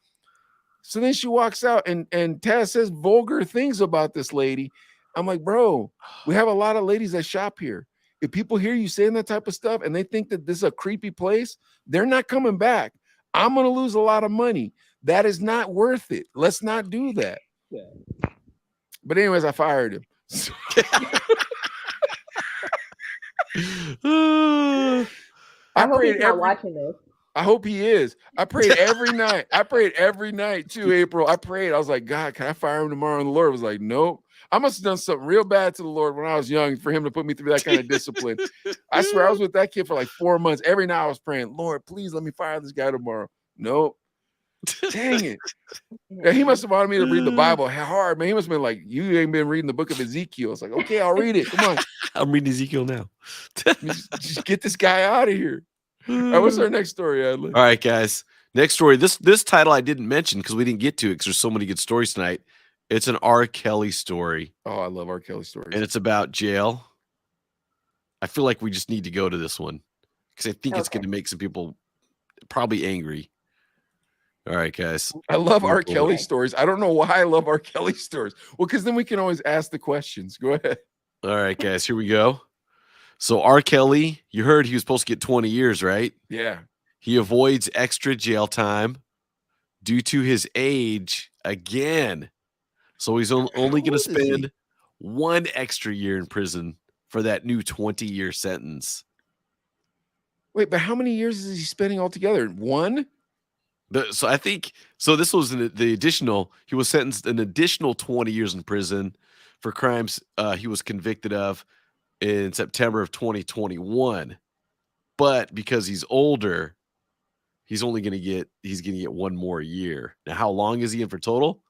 So then she walks out and Taz says vulgar things about this lady. I'm like, bro, we have a lot of ladies that shop here. If people hear you saying that type of stuff and they think that this is a creepy place, they're not coming back. I'm going to lose a lot of money. That is not worth it. Let's not do that. Yeah. But anyways, I fired him. I hope he's not watching this. I hope he is. I prayed every night. I prayed every night too, April. I prayed. I was like, God, can I fire him tomorrow? And the Lord was like, nope. I must have done something real bad to the Lord when I was young for him to put me through that kind of discipline. I swear I was with that kid for like 4 months. Every night I was praying, Lord, please let me fire this guy tomorrow. Nope. Dang it. Yeah, he must have wanted me to read the Bible hard, man. He must have been like, you ain't been reading the book of Ezekiel. It's like, okay, I'll read it. Come on. I'm reading Ezekiel now. just get this guy out of here. All right, what's our next story, Adley? All right, guys. Next story. This title I didn't mention because we didn't get to it because there's so many good stories tonight. It's an R. Kelly story. Oh, I love R. Kelly stories. And it's about jail. I feel like we just need to go to this one because I think it's going to make some people probably angry. All right, guys. I love R. Kelly stories. I don't know why I love R. Kelly stories. Well, because then we can always ask the questions. Go ahead. All right, guys. Here we go. So R. Kelly, you heard he was supposed to get 20 years, right? Yeah. He avoids extra jail time due to his age again. So he's only going to spend 1 extra year in prison for that new 20-year sentence. Wait, but how many years is he spending altogether? 1? So I think this was the additional. He was sentenced an additional 20 years in prison for crimes he was convicted of in September of 2021. But because he's older, he's going to get 1 more year. Now, how long is he in for total?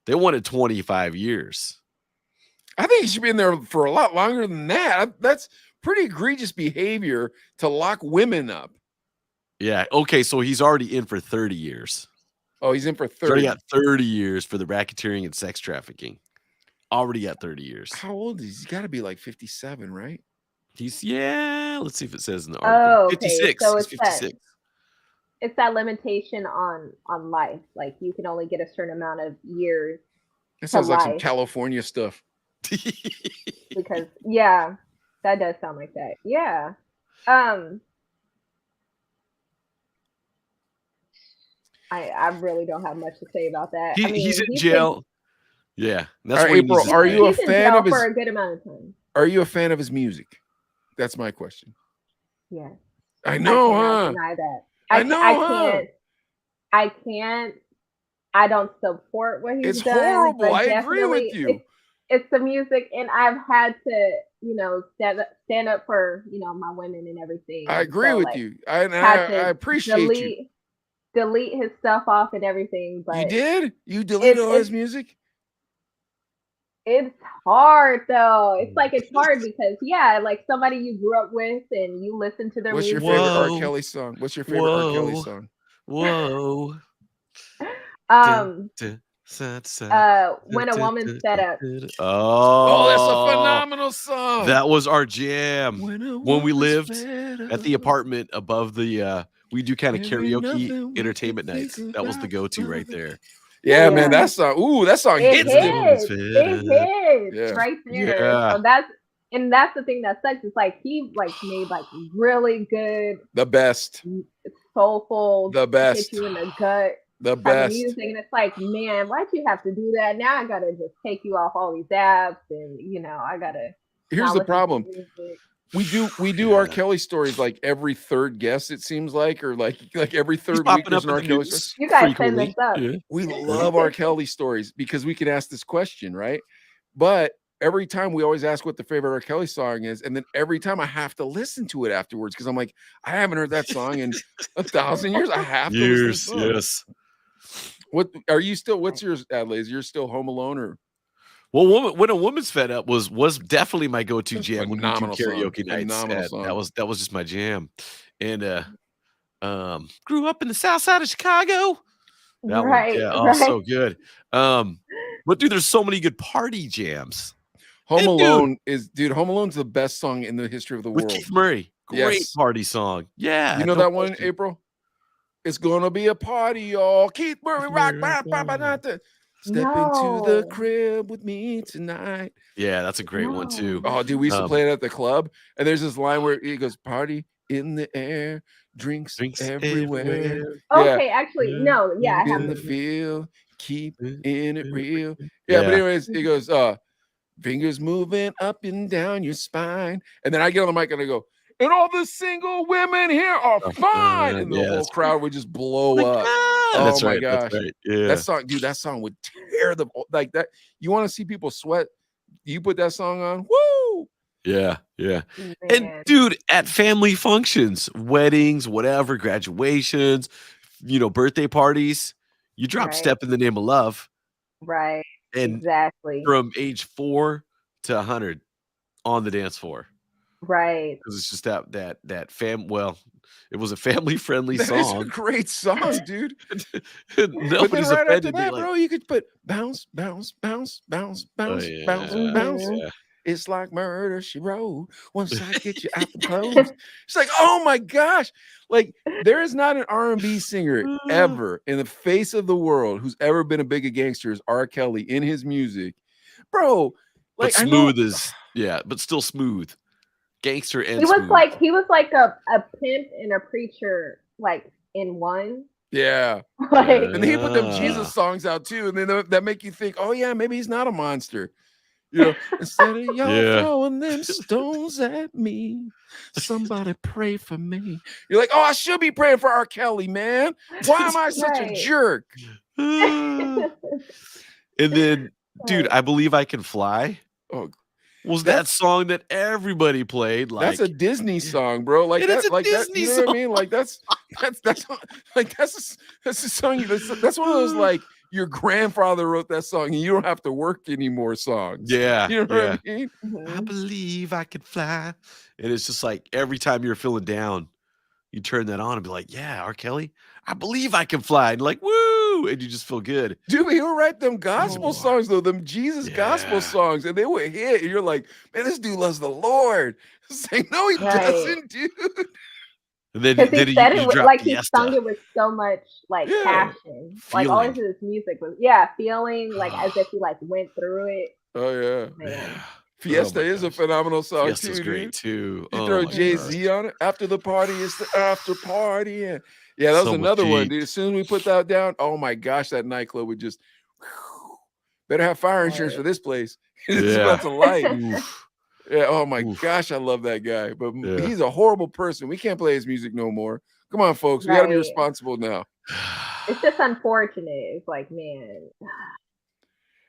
They wanted 25 years. I think he should be in there for a lot longer than that. That's pretty egregious behavior to lock women up. Yeah. Okay. So he's already in for 30 years. Oh, he's in for 30. He's already got 30 years for the racketeering and sex trafficking. Already got 30 years. How old is he? He's got to be like 57, right? Let's see if it says in the article. Oh, okay. 56. So it's 56. It's that limitation on life. Like you can only get a certain amount of years. That sounds like some California stuff. Because yeah, that does sound like that. Yeah. I really don't have much to say about that. He's in jail. Yeah. That's right, April, are you a fan of his for a good amount of time? Are you a fan of his music? That's my question. Yeah. I know, I deny that. I can't. I don't support what he's done. It's horrible. I agree with you. It's the music, and I've had to, stand up for, my women and everything. I agree with you. I appreciate you. Delete his stuff off and everything. But you did? You deleted all his music? It's hard though. It's hard because like somebody you grew up with and you listen to their music. What's your favorite R. Kelly song? What's your favorite R. Kelly song? Whoa. When a Woman's Fed Up. Oh, that's a phenomenal song. That was our jam when we lived fed at the up. apartment above the. We do kind of Ain't karaoke nothing entertainment we can nights. think That was the about go-to right there. Yeah, Yeah. man, that song It hits hits. different. It hits Yeah. right there. Yeah. So that's the thing that sucks. It's like he like made like really good, The best. soulful, The best. hit you in the gut The type of best. music, and it's like, man, why'd you have to do that? Now I gotta just take you off all these apps, and I gotta. Here's not the listen to problem. music. We do R. Kelly stories like every third guest, it seems like, or like every He's third week popping there's up an in R. the Kelly news story. You guys send frequently. this up. Yeah. We love R. Kelly stories because we can ask this question, right? But every time we always ask what the favorite R. Kelly song is, and then every time I have to listen to it afterwards because I'm like, I haven't heard that song in 1,000 years. I have to listen to the song. Yes. What are you still? What's yours, Adelaide? You're still Home Alone, or Well, when a Woman's Fed Up was definitely my go-to jam when we do phenomenal song. karaoke nights. Phenomenal And song. that was just my jam. And grew up in the South Side of Chicago. That Right, one, yeah, oh, right. so good. But dude, there's so many good party jams. Home And, Alone Home Alone's the best song in the history of the with world. Keith Murray, great Yes. party song. Yeah, You know no that one, question. April? It's gonna be a party, y'all. Keith Murray, rock, step into the No. crib with me tonight. Yeah, that's a great one too. Oh, dude, we used to play it at the club, and there's this line where he goes, "Party in the air, drinks everywhere." Okay, actually, no, yeah, I have in the this. field, keep in it real. Yeah, but anyways, he goes, fingers moving up and down your spine. And then I get on the mic and I go, and all the single women here are fine. And the yeah, whole that's crowd would just blow Like, up. ah, Oh that's my right, gosh. that's right. Yeah. That song, dude, that song would tear the like that. You want to see people sweat? You put that song on, woo! Yeah, yeah. Man. And dude, at family functions, weddings, whatever, graduations, birthday parties, you drop Right. Step in the Name of Love. Right. And Exactly. from age 4 to 100 on the dance floor. Right. Because it's just that well, it was a family friendly That is a song. great song, dude. But then Nobody's right after offended. that, They're like, bro, you could put bounce, bounce, bounce, bounce, bounce, oh, bounce, yeah, bounce. yeah. It's like murder, she wrote. Once I get you out the clothes. It's like, oh my gosh. Like, there is not an R&B singer ever in the face of the world who's ever been a bigger gangster as R. Kelly in his music. Bro, like, But smooth is, but still smooth. Gangster and He was smooth. like a pimp and a preacher, like in one. yeah. Like, And then he put them Jesus songs out too. And then that make you think, oh yeah, maybe he's not a monster. Instead of y'all throwing them stones at me, somebody pray for me. You're like, oh, I should be praying for R. Kelly, man. Why am I such a jerk? And then, dude, I Believe I Can Fly. Oh, was that song that everybody played? Like, that's a Disney song, bro. Like it's that, a like Disney that. You know what I song. mean? Like that's a song. That's one of those like your grandfather wrote that song and you don't have to work anymore songs. Yeah, you know what I mean? I believe I can fly, and it's just like every time you're feeling down, you turn that on and be like, "Yeah, R. Kelly, I believe I can fly," and like, woo, and you just feel good. Dude, he'll write them gospel songs though, them Jesus gospel songs, and they would hit. And you're like, man, this dude loves the Lord. It's like, no, he doesn't, dude. And then, because he said it drop like he Fiesta. sung it with so much like passion, like all of his music was feeling like as if he like went through it. Oh yeah, man. Fiesta is a phenomenal song Fiesta's too. great Dude. too. You Oh throw my Jay-Z on it. After the party is the after party. Yeah, that was So much another one, heat. dude. As soon as we put that down, oh my gosh, that nightclub would just better have fire insurance for this place. It's about to light. Yeah. Oh my gosh, I love that guy, but he's a horrible person. We can't play his music no more. Come on, folks. We got to be responsible now. It's just unfortunate. It's like, man.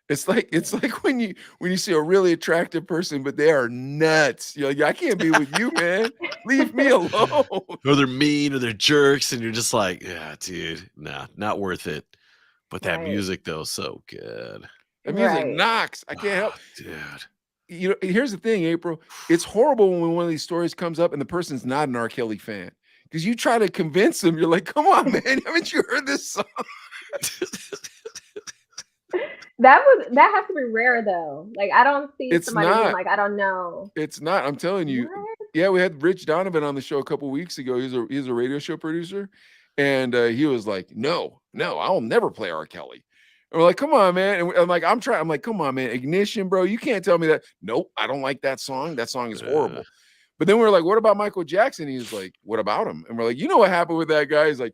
It's like when you see a really attractive person, but they are nuts. You're like, I can't be with you, man. Leave me alone. Or they're mean, or they're jerks, and you're just like, yeah, dude, nah, not worth it. But that music though, so good. That music knocks. I can't help, dude. You know, here's the thing, April. It's horrible when one of these stories comes up and the person's not an R. Kelly fan. Because you try to convince them, you're like, come on, man, haven't you heard this song? That has to be rare though. Like I don't see It's somebody being not. like, I don't know. It's not. I'm telling you. What? Yeah, we had Rich Donovan on the show a couple weeks ago. He's a radio show producer, and he was like, "No, I'll never play R. Kelly." And we're like, "Come on, man!" And I'm like, "I'm trying." I'm like, "Come on, man, Ignition, bro. You can't tell me that." Nope, I don't like that song. That song is horrible. But then we were like, "What about Michael Jackson?" He's like, "What about him?" And we're like, "You know what happened with that guy?" He's like,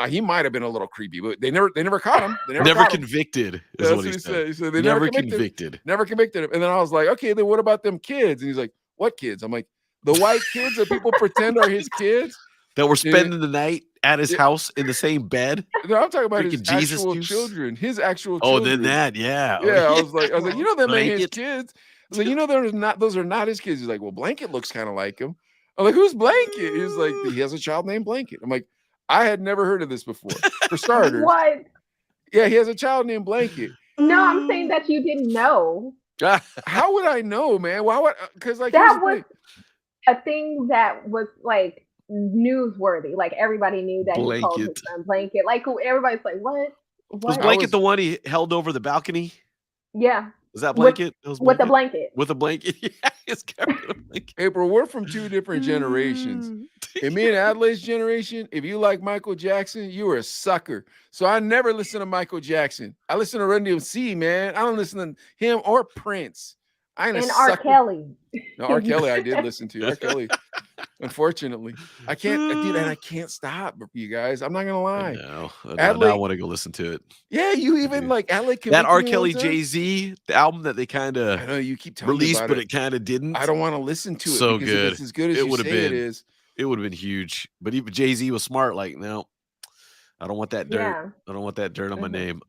he might have been a little creepy, but they never caught him. They never caught him. convicted. That's Is what he said. He said they never convicted. Never convicted him. And then I was like, okay, then what about them kids? And he's like, what kids? I'm like, the white kids that people pretend are his kids that were spending the night at his house in the same bed. No, I'm talking about his Jesus actual juice? children. His actual Oh, children. then that, yeah. Yeah, I was like, you know, them ain't his Blanket. kids. I was like, you know, those are not his kids. He's like, well, Blanket looks kind of like him. I'm like, who's Blanket? He's like, he has a child named Blanket. I'm like, I had never heard of this before. For starters, What? yeah, he has a child named Blanket. No, I'm saying that you didn't know. How would I know, man? Why would? Because like That was a thing that was like newsworthy. Like everybody knew that he called his son Blanket. Like everybody's like, what? Was Blanket the one he held over the balcony? Yeah. Was that Blanket? With a blanket. With a blanket. Yeah, it's carrying a blanket. April, we're from two different generations. And me and Adelaide's generation, if you like Michael Jackson, you were a sucker. So I never listen to Michael Jackson. I listen to Run DMC, man. I don't listen to him or Prince. I ain't a sucker. R. Kelly. No, R. Kelly I did listen to. R. Kelly. Unfortunately. I can't, dude, and I can't stop, you guys. I'm not gonna lie. No, Adelaide, I want to go listen to it. Yeah, you even like Adelaide. That R. Kelly Jay-Z, the album that they kind of I know you keep telling released, me about but it kind of didn't. I don't want to listen to it. So because good. If it's as good as it would have been. It is. It would have been huge. But even Jay-Z was smart. Like, no, I don't want that dirt. Yeah. I don't want that dirt on my name.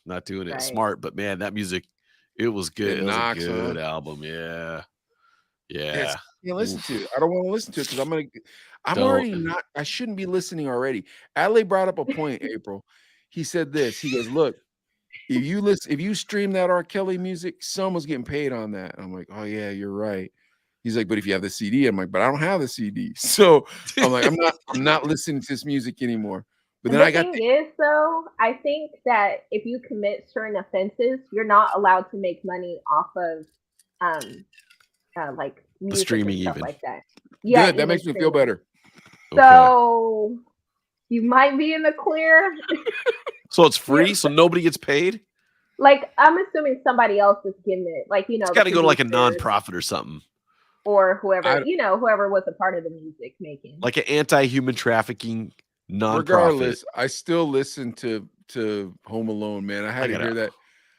Not doing it. Right. Smart, but man, that music, it was good. It was knocks, a good huh? album. Yeah. Yes, I can't listen to it. I don't want to listen to it because I'm already not. I shouldn't be listening already. Adelaide brought up a point, April. He said this. He goes, look, if you stream that R. Kelly music, someone's getting paid on that. I'm like, oh yeah, you're right. He's like, but if you have the CD, I'm like, but I don't have the CD. So I'm like, I'm not listening to this music anymore. But then the thing is, though, I think that if you commit certain offenses, you're not allowed to make money off of like music streaming, and stuff even like that. Yeah, good. That makes me feel better. So you might be in the clear. So it's free, so nobody gets paid. Like I'm assuming somebody else is getting it. Like it's got to go to like a nonprofit or something, or whoever whoever was a part of the music making, like an anti-human trafficking nonprofit. Regardless, I still listen to Home Alone, man. I had to hear that.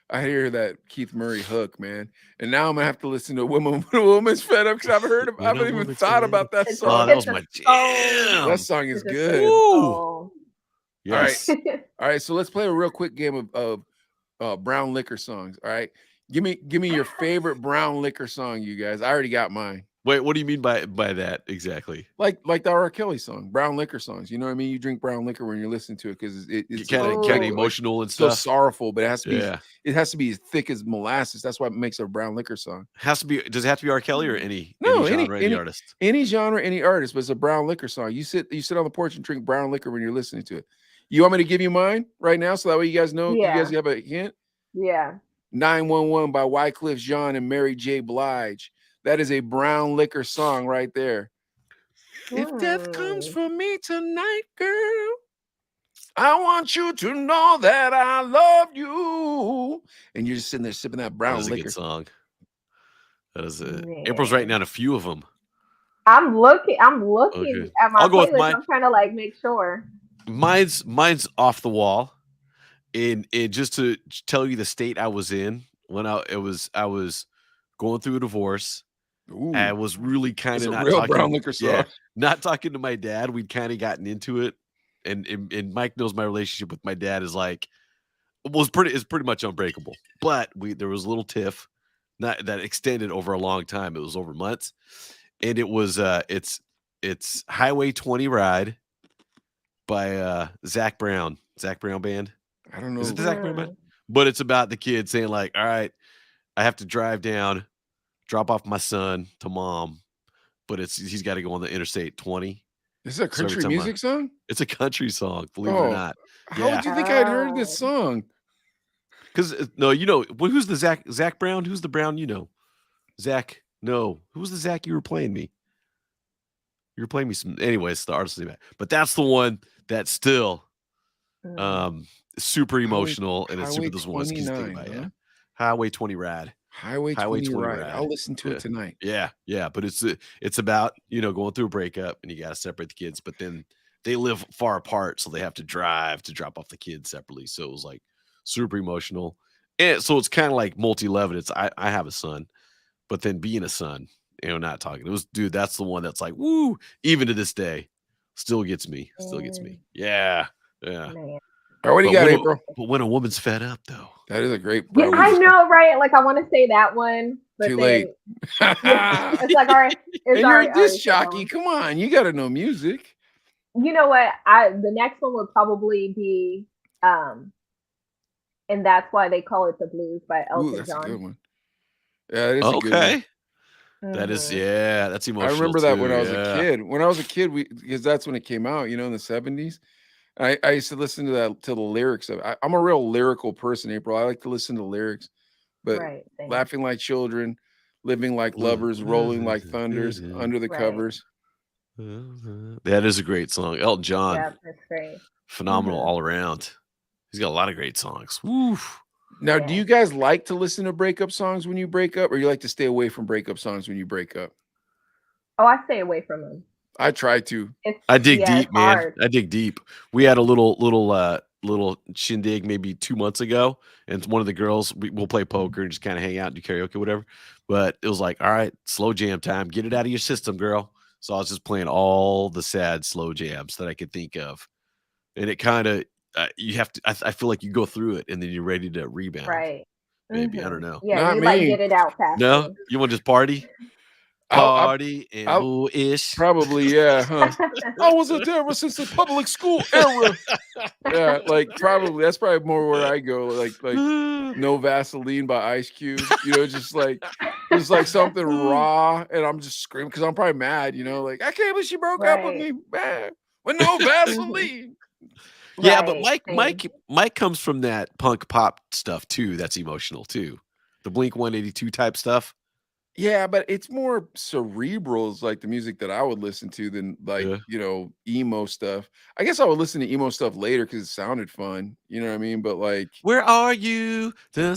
I hear that Keith Murray hook, man, and now I'm gonna have to listen to a woman's fed up because I haven't even thought about that song. Oh, that was my jam. That song is good. Yes. All right. So let's play a real quick game of brown liquor songs. All right, give me your favorite brown liquor song, you guys. I already got mine. Wait, what do you mean by that exactly? Like the R. Kelly song, brown liquor songs. You know what I mean? You drink brown liquor when you're listening to it because it's kind of emotional and so stuff. sorrowful, but it has to be it has to be as thick as molasses. That's why it makes a brown liquor song. Has to be. Does it have to be R. Kelly or any genre, any artist? Any genre, any artist, but it's a brown liquor song. You sit on the porch and drink brown liquor when you're listening to it. You want me to give you mine right now so that way you guys know? Yeah. You guys have a hint? Yeah. 911 by Wycliffe Jean and Mary J. Blige. That is a brown liquor song right there. If death comes for me tonight, girl, I want you to know that I love you. And you're just sitting there sipping that brown liquor. That is a good song. That is April's writing down a few of them. I'm looking at my I'll go playlist. with mine. I'm trying to like make sure. Mine's off the wall. And just to tell you the state I was in when I was going through a divorce. Ooh, I was really kind of not real talking, brown liquor song. Yeah, not talking to my dad. We'd kind of gotten into it, and Mike knows my relationship with my dad is like is pretty much unbreakable. But there was a little tiff, not that extended over a long time. It was over months, and it was it's Highway 20 Ride by Zach Brown Band. I don't know. Is it the Zach Brown Band? But it's about the kid saying like, all right, I have to drive down, drop off my son to mom, but he's got to go on the Interstate 20. This is a country music song? It's a country song, believe it or not. How would you think I'd heard this song? Because no, you know, who's the Zach Brown? Who's the Brown? You know, Zach. No, who's the Zach you were playing me? You were playing me some. Anyways, the artist name, but that's the one that's still, super emotional, and it's super. This one think about, yeah. Highway 20 rad. Highway 20 rad. I'll listen to it tonight. Yeah, but it's about, you know, going through a breakup and you got to separate the kids, but then they live far apart, so they have to drive to drop off the kids separately. So it was like super emotional, and so it's kind of like multi-level. It's I have a son, but then being a son, you know, not talking. It was, dude, that's the one that's like, woo, even to this day, still gets me. Yeah. Man. All right, what do you got, April? But when a woman's fed up, though. That is a great. Yeah, I know, right? Like, I want to say that one, but too late. It's like, all right. And you're a disc jockey. Come on, you got to know music. You know what? The next one would probably be, and that's why they call it the blues by Elton John. That's a good one. Yeah, it is a good one. That is, that's emotional. I remember that when I was a kid. When I was a kid, because that's when it came out, you know, in the 70s. I used to listen to the lyrics of it. I'm a real lyrical person, April. I like to listen to lyrics, but laughing like children, living like lovers, rolling like thunders, under the covers. That is a great song. Elton John. Yeah, that's great. Phenomenal all around. He's got a lot of great songs. Woo. Now, do you guys like to listen to breakup songs when you break up, or you like to stay away from breakup songs when you break up? Oh, I stay away from them. I try to. I dig deep, man. Hard. I dig deep. We had a little shindig maybe 2 months ago, and one of the girls, we'll play poker and just kind of hang out and do karaoke, whatever. But it was like, all right, slow jam time. Get it out of your system, girl. So I was just playing all the sad slow jams that I could think of, and it kind of you have to. I feel like you go through it and then you're ready to rebound. Right. Maybe I don't know. Yeah, not you me. Like get it out fast. No, you want to just party. Party and boo-ish. Probably, yeah. Huh? I was a terror since the public school era. Yeah, like probably that's probably more where I go. Like No Vaseline by Ice Cube. You know, just like something raw, and I'm just screaming because I'm probably mad. You know, like I can't believe she broke up with me, man. With no Vaseline. Yeah, but Mike comes from that punk pop stuff too. That's emotional too. The Blink 182 type stuff. Yeah, but it's more cerebral, is like the music that I would listen to than you know, emo stuff. I guess I would listen to emo stuff later because it sounded fun. You know what I mean? But like, where are you? Yeah.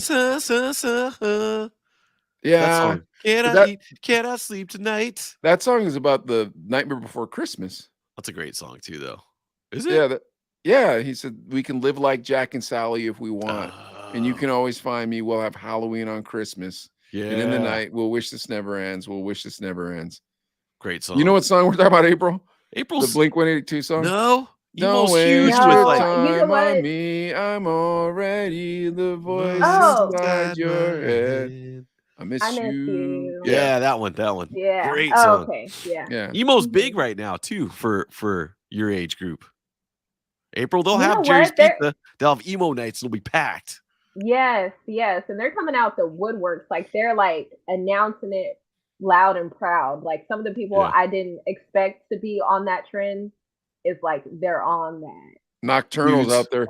Can I sleep tonight? That song is about the Nightmare Before Christmas. That's a great song too, though. Is it? Yeah. He said we can live like Jack and Sally if we want, and you can always find me. We'll have Halloween on Christmas. Yeah. And in the night, we'll wish this never ends. We'll wish this never ends. Great song. You know what song we're talking about, April? April's the Blink 182 song? No. Don't waste your time on me. I'm already the voice inside your head. I miss you. Yeah, that one. Yeah. Great song. Okay. Yeah. Emo's big right now, too, for your age group. April, they'll have Jerry's Pizza. They'll have emo nights. It'll be packed. Yes, and they're coming out the woodworks. Like they're like announcing it loud and proud. Like some of the people I didn't expect to be on that trend is like they're on that. Nocturnal's out there.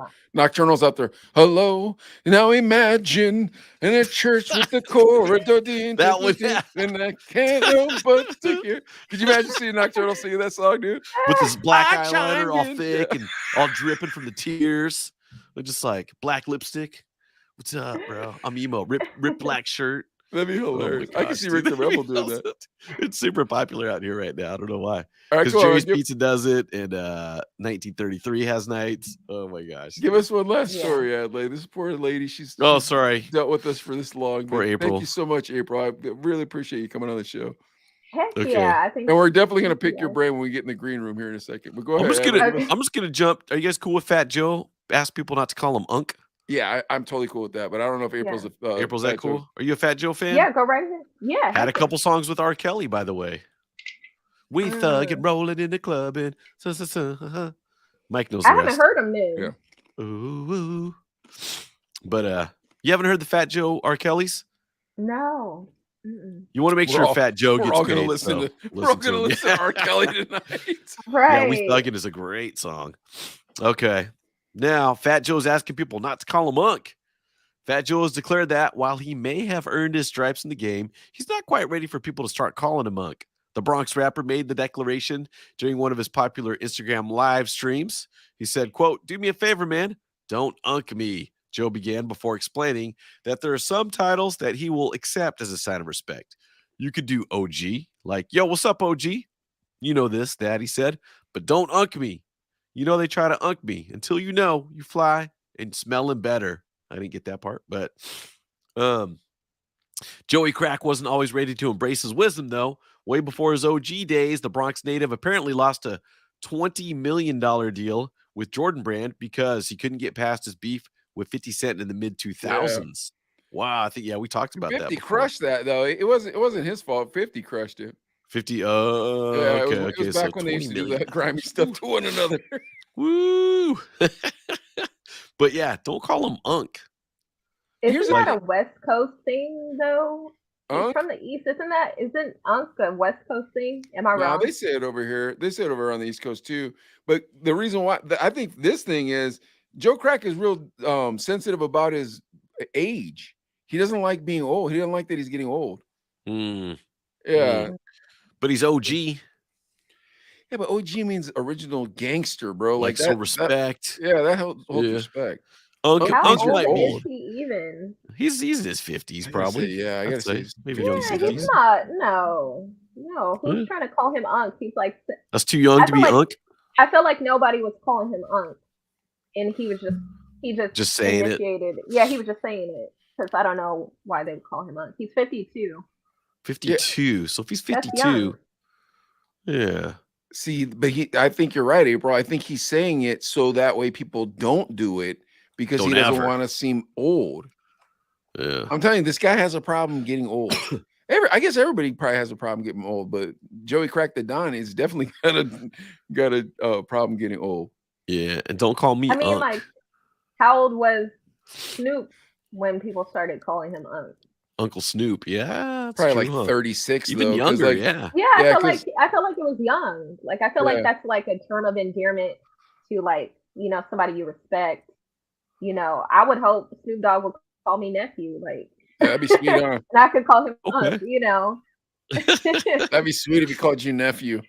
Hello, now imagine in a church with the corridor. That was and I can't help but to hear. Could you imagine seeing Nocturnal singing that song, dude? With this black eyeliner all thick and all dripping from the tears. They're just like black lipstick. What's up, bro? I'm emo. Rip black shirt. That'd be hilarious. I can see Rick the Rebel doing that. It's super popular out here right now. I don't know why. Because Jerry's Pizza does it, and 1933 has nights. Oh my gosh! Give us one last story, Adley. This poor lady, she's sorry, dealt with us for this long. Poor April. Thank you so much, April. I really appreciate you coming on the show. Heck yeah, I think. And we're definitely gonna pick your brain when we get in the green room here in a second. But go ahead. I'm just gonna jump. Are you guys cool with Fat Joe? Ask people not to call him Unk. Yeah, I'm totally cool with that, but I don't know if April's April's that cool? Are you a Fat Joe fan? Yeah, go right ahead. Yeah. Had a couple songs with R. Kelly, by the way. We thug and rolling in the club and Mike knows. I haven't heard him then. Yeah. Ooh. But you haven't heard the Fat Joe R. Kelly's? No. You want to make sure Fat Joe gets paid. We're all gonna listen to R. Kelly tonight. Right. Yeah, We Thuggin' is a great song. Okay. Now, Fat Joe's asking people not to call him Unk. Fat Joe has declared that while he may have earned his stripes in the game, he's not quite ready for people to start calling him Unk. The Bronx rapper made the declaration during one of his popular Instagram live streams. He said, quote, "Do me a favor, man. Don't Unk me." Joe began before explaining that there are some titles that he will accept as a sign of respect. You could do OG, like, "Yo, what's up, OG? You know this," Daddy said, "but don't Unk me. You know they try to Unk me. Until you know, you fly and smelling better." I didn't get that part, but Joey Crack wasn't always ready to embrace his wisdom, though. Way before his OG days, the Bronx native apparently lost a $20 million deal with Jordan Brand because he couldn't get past his beef with 50 Cent in the mid 2000s. Wow, I think we talked about 50 that. 50 crushed that though. It wasn't his fault. 50 crushed it. 50. Okay. It was back when they used to do that grimy stuff to one another. Woo! But yeah, don't call him Unk. Isn't that a West Coast thing though? Unk? It's from the East, isn't Unk a West Coast thing? Am I wrong? They say it over here. They say it over on the East Coast too. But the reason why I think this thing is Joe Crack is real sensitive about his age. He doesn't like being old. He doesn't like that he's getting old. Yeah. But he's OG. Yeah, but OG means original gangster, bro. Like that, so respect. That holds respect. Unk's old old. is he even? He's in his 50s, probably. I gotta say maybe young 50s. He's not. No. Who's trying to call him Unk? He's like, that's too young to be Unk. I feel like nobody was calling him Unk, and he just saying initiated. Yeah, he was just saying it because I don't know why they would call him Unk. He's 52. 52. Yeah. So if he's 52, yeah. See, but I think you're right, April. I think he's saying it so that way people don't do it because he doesn't want to seem old. Yeah. I'm telling you, this guy has a problem getting old. I guess everybody probably has a problem getting old, but Joey Crack the Don is definitely got a problem getting old. Yeah, and don't call me I mean, Unk. like, how old was Snoop when people started calling him Unk? Uncle Snoop, yeah, probably like 36, even though, younger. Like, yeah, I feel like it was young. Like, I feel like that's like a term of endearment to, like, somebody you respect. I would hope Snoop Dogg would call me nephew. Like, that'd be sweet. And I could call him Unk. That'd be sweet if he called you nephew.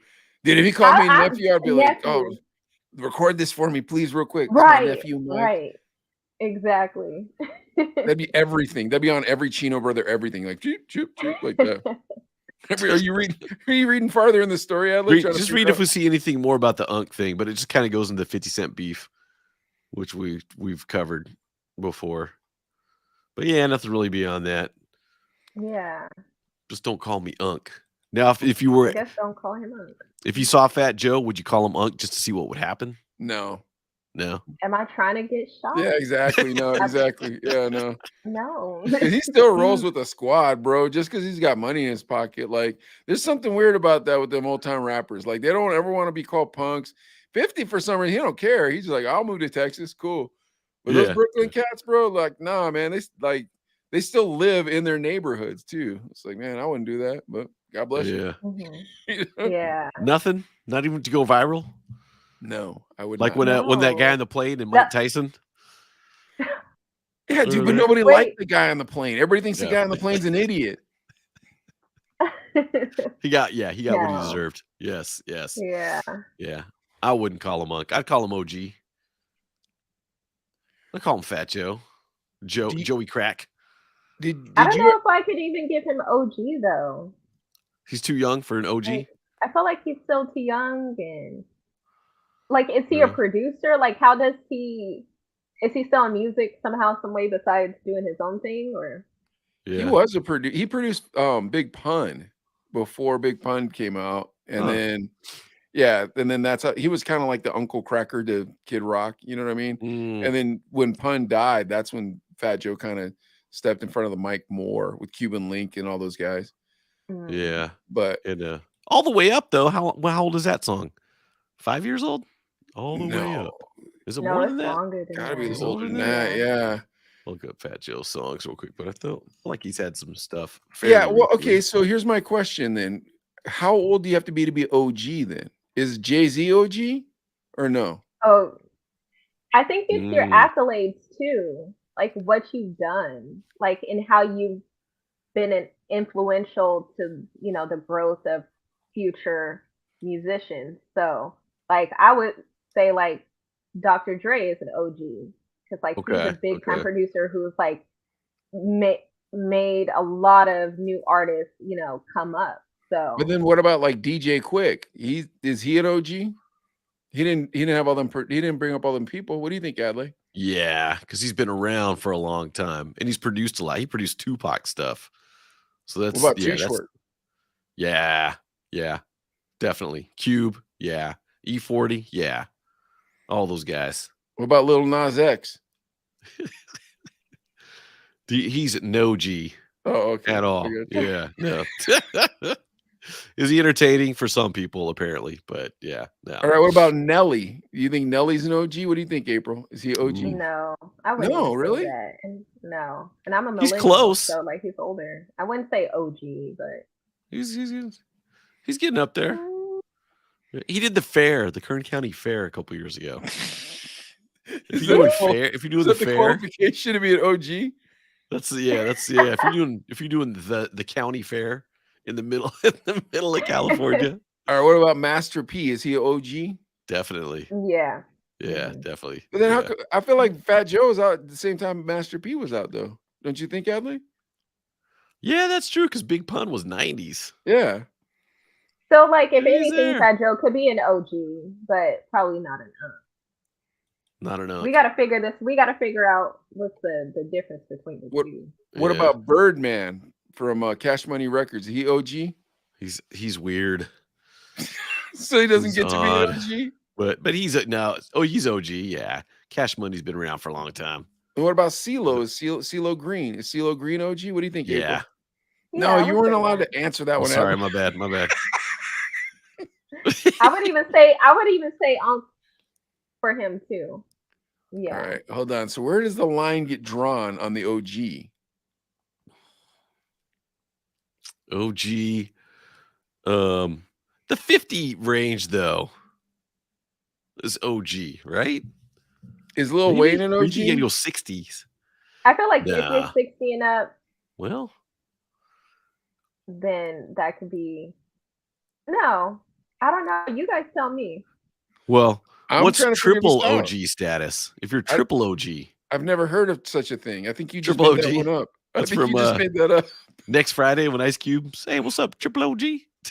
Dude, if he called me nephew, I'd be like, "Oh, record this for me, please, real quick." Right, nephew, Mike. Right, exactly. That'd be everything. That'd be on every Chino brother, everything, like choop, choop, choop, like that. Are you reading farther in the story? Just read if we see anything more about the Unk thing, but it just kind of goes into 50 Cent beef, which we've covered before. But yeah, nothing really beyond that. Yeah. Just don't call me Unk. Now, if you were, I guess don't call him Unk. If you saw Fat Joe, would you call him Unk just to see what would happen? No. Am I trying to get shot? Yeah, exactly. No, exactly. Yeah, no. No. He still rolls with a squad, bro, just because he's got money in his pocket. Like, there's something weird about that with them old-time rappers. Like, they don't ever want to be called punks. 50, for some reason, he don't care. He's just like, I'll move to Texas. Cool. But those Brooklyn cats, bro, like, nah, man, they still live in their neighborhoods, too. It's like, man, I wouldn't do that, but God bless you. Yeah. Nothing? Not even to go viral? No, I would like not. when that guy on the plane and Mike Tyson. Yeah, dude, but nobody liked the guy on the plane. Everybody thinks the guy on the plane's an idiot. He got what he deserved. Yes. Yeah. I wouldn't call him Unk. I'd call him OG. I'd call him Fat Joe. Joey Crack. I don't know if I could even give him OG though. He's too young for an OG. I feel like he's still too young, and like, is he a producer? Like, how does is he still in music somehow, some way besides doing his own thing? Or he was a producer. He produced Big Pun before Big Pun came out, and then that's how he was kind of like the Uncle Cracker to Kid Rock. You know what I mean? And then when Pun died, that's when Fat Joe kind of stepped in front of the mic more with Cuban Link and all those guys. Yeah, but all the way up though. How old is that song? 5 years old? All the way up. Is it more than that? Gotta be older than that. Yeah. Look up Fat Joe's songs real quick, but I feel like he's had some stuff. Yeah. Well, okay. So here's my question then: how old do you have to be OG? Then is Jay-Z OG or no? Oh, I think it's your accolades too. like what you've done, like in how you've been an influential to, you know, the growth of future musicians. So like I would say like Dr. Dre is an OG because like he's a Okay. big time Okay. producer who's like made a lot of new artists, you know, come up. So But then what about like DJ Quick? Is he an OG? He didn't have all them. He didn't bring up all them people. What do you think, Adley? Yeah, because he's been around for a long time and he's produced a lot. He produced Tupac stuff. So What that's about yeah, Too that's Short? yeah, definitely. Cube, yeah. E40, yeah. All those guys. What about Lil Nas X? He's no G Oh, okay. at all. I got you. Yeah, no. Is he entertaining for some people apparently? But yeah, no. All right. What about Nelly? You think Nelly's an OG? What do you think, April? Is he OG? no, I wouldn't No, even say really? that. And no, and I'm a He's millennial, close. so like he's older. I wouldn't say OG, but He's getting up there. He did the fair, the Kern County Fair, a couple years ago. If you're doing the fair, qualification to be an OG. that's yeah. If you're doing the county fair in the middle of California, All right. What about Master P? Is he an OG? definitely. yeah. Yeah, definitely. But then yeah. how could, I feel like Fat Joe was out at the same time Master P was out, though. Don't you think, Adley? Yeah, that's true. Because Big Pun was 90s. Yeah. So like if He's anything, there. Fat Joe could be an OG, but probably not an Not enough. We gotta figure this. We gotta figure out what's the difference between the two. What about Birdman from Cash Money Records? Is he OG? He's weird. So he doesn't He's get to odd. be OG? But he's he's OG. Yeah, Cash Money's been around for a long time. And what about CeeLo? Is CeeLo Green? Is CeeLo Green OG? What do you think? Yeah. April? No, you weren't allowed to answer that one. Sorry, Adley. my bad. My bad. I would even say for him too. Yeah. All right, hold on. So where does the line get drawn on the OG? OG. The 50 range though is OG, right? Is Lil Wayne an OG? You can go 60s. I feel like if Nah. you're 60 and up, Well, then that could be. No, I don't know. You guys tell me. well, I'm what's trying to figure triple this out. OG status? If you're triple OG, I've never heard of such a thing. I think you just Triple made that OG? one up. That's I think from you just made that up. next Friday when Ice Cube say, "What's up, triple OG?"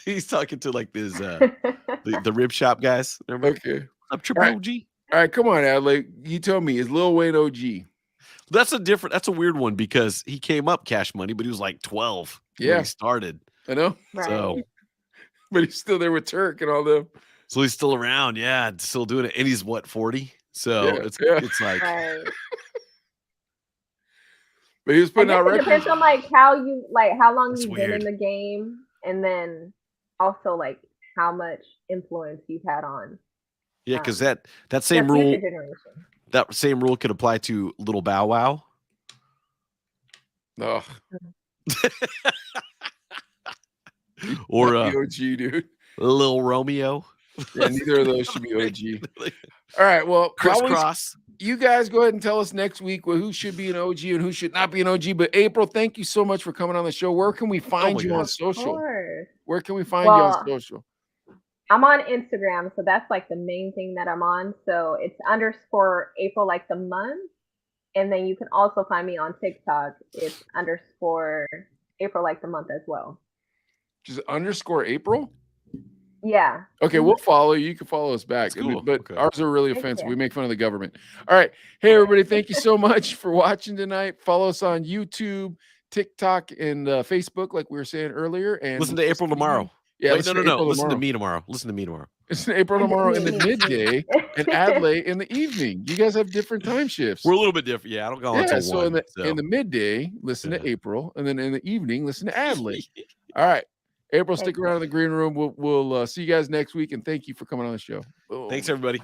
He's talking to like this the rib shop guys. Remember? Okay. What's up, triple All right. OG? All right, come on, Adley. You tell me, is Lil Wayne OG? That's a weird one because he came up Cash Money, but he was like 12 when Yeah. he started. I know. Right. So But he's still there with Turk and all them. so he's still around, yeah, still doing it. And he's what, 40? So Yeah, it's yeah. it's like Right. But he was I putting guess out it records. depends on like how long That's you've been weird. in the game, and then also like how much influence you've had on yeah, because the that same future rule generation. could apply to Little Bow Wow. Oh, Or the OG, dude. Lil Romeo. Yeah, neither of those should be OG. All right, well, Crisscross. you guys go ahead and tell us next week who should be an OG and who should not be an OG. But April, thank you so much for coming on the show. Where can we find you on Of social? course. Where can we find you on social? I'm on Instagram, so that's like the main thing that I'm on. So it's _ April like the month. And then you can also find me on TikTok. It's _ April like the month as well. Just _ April? Yeah. Okay, we'll follow you. You can follow us back. That's cool. But Okay. ours are really Thank offensive. you. We make fun of the government. All right. Hey, everybody. Thank you so much for watching tonight. Follow us on YouTube, TikTok, and Facebook, like we were saying earlier. And Listen to April tomorrow. Yeah, Wait, no. Listen to tomorrow. me tomorrow. Listen to me tomorrow. Listen to April tomorrow in the midday and Adley in the evening. You guys have different time shifts. We're a little bit different. Yeah, I don't go on until so 1. in the midday, listen to Yeah. April, and then in the evening, listen to Adley. All right. April, stick around in the green room. We'll see you guys next week, and thank you for coming on the show. Thanks, everybody.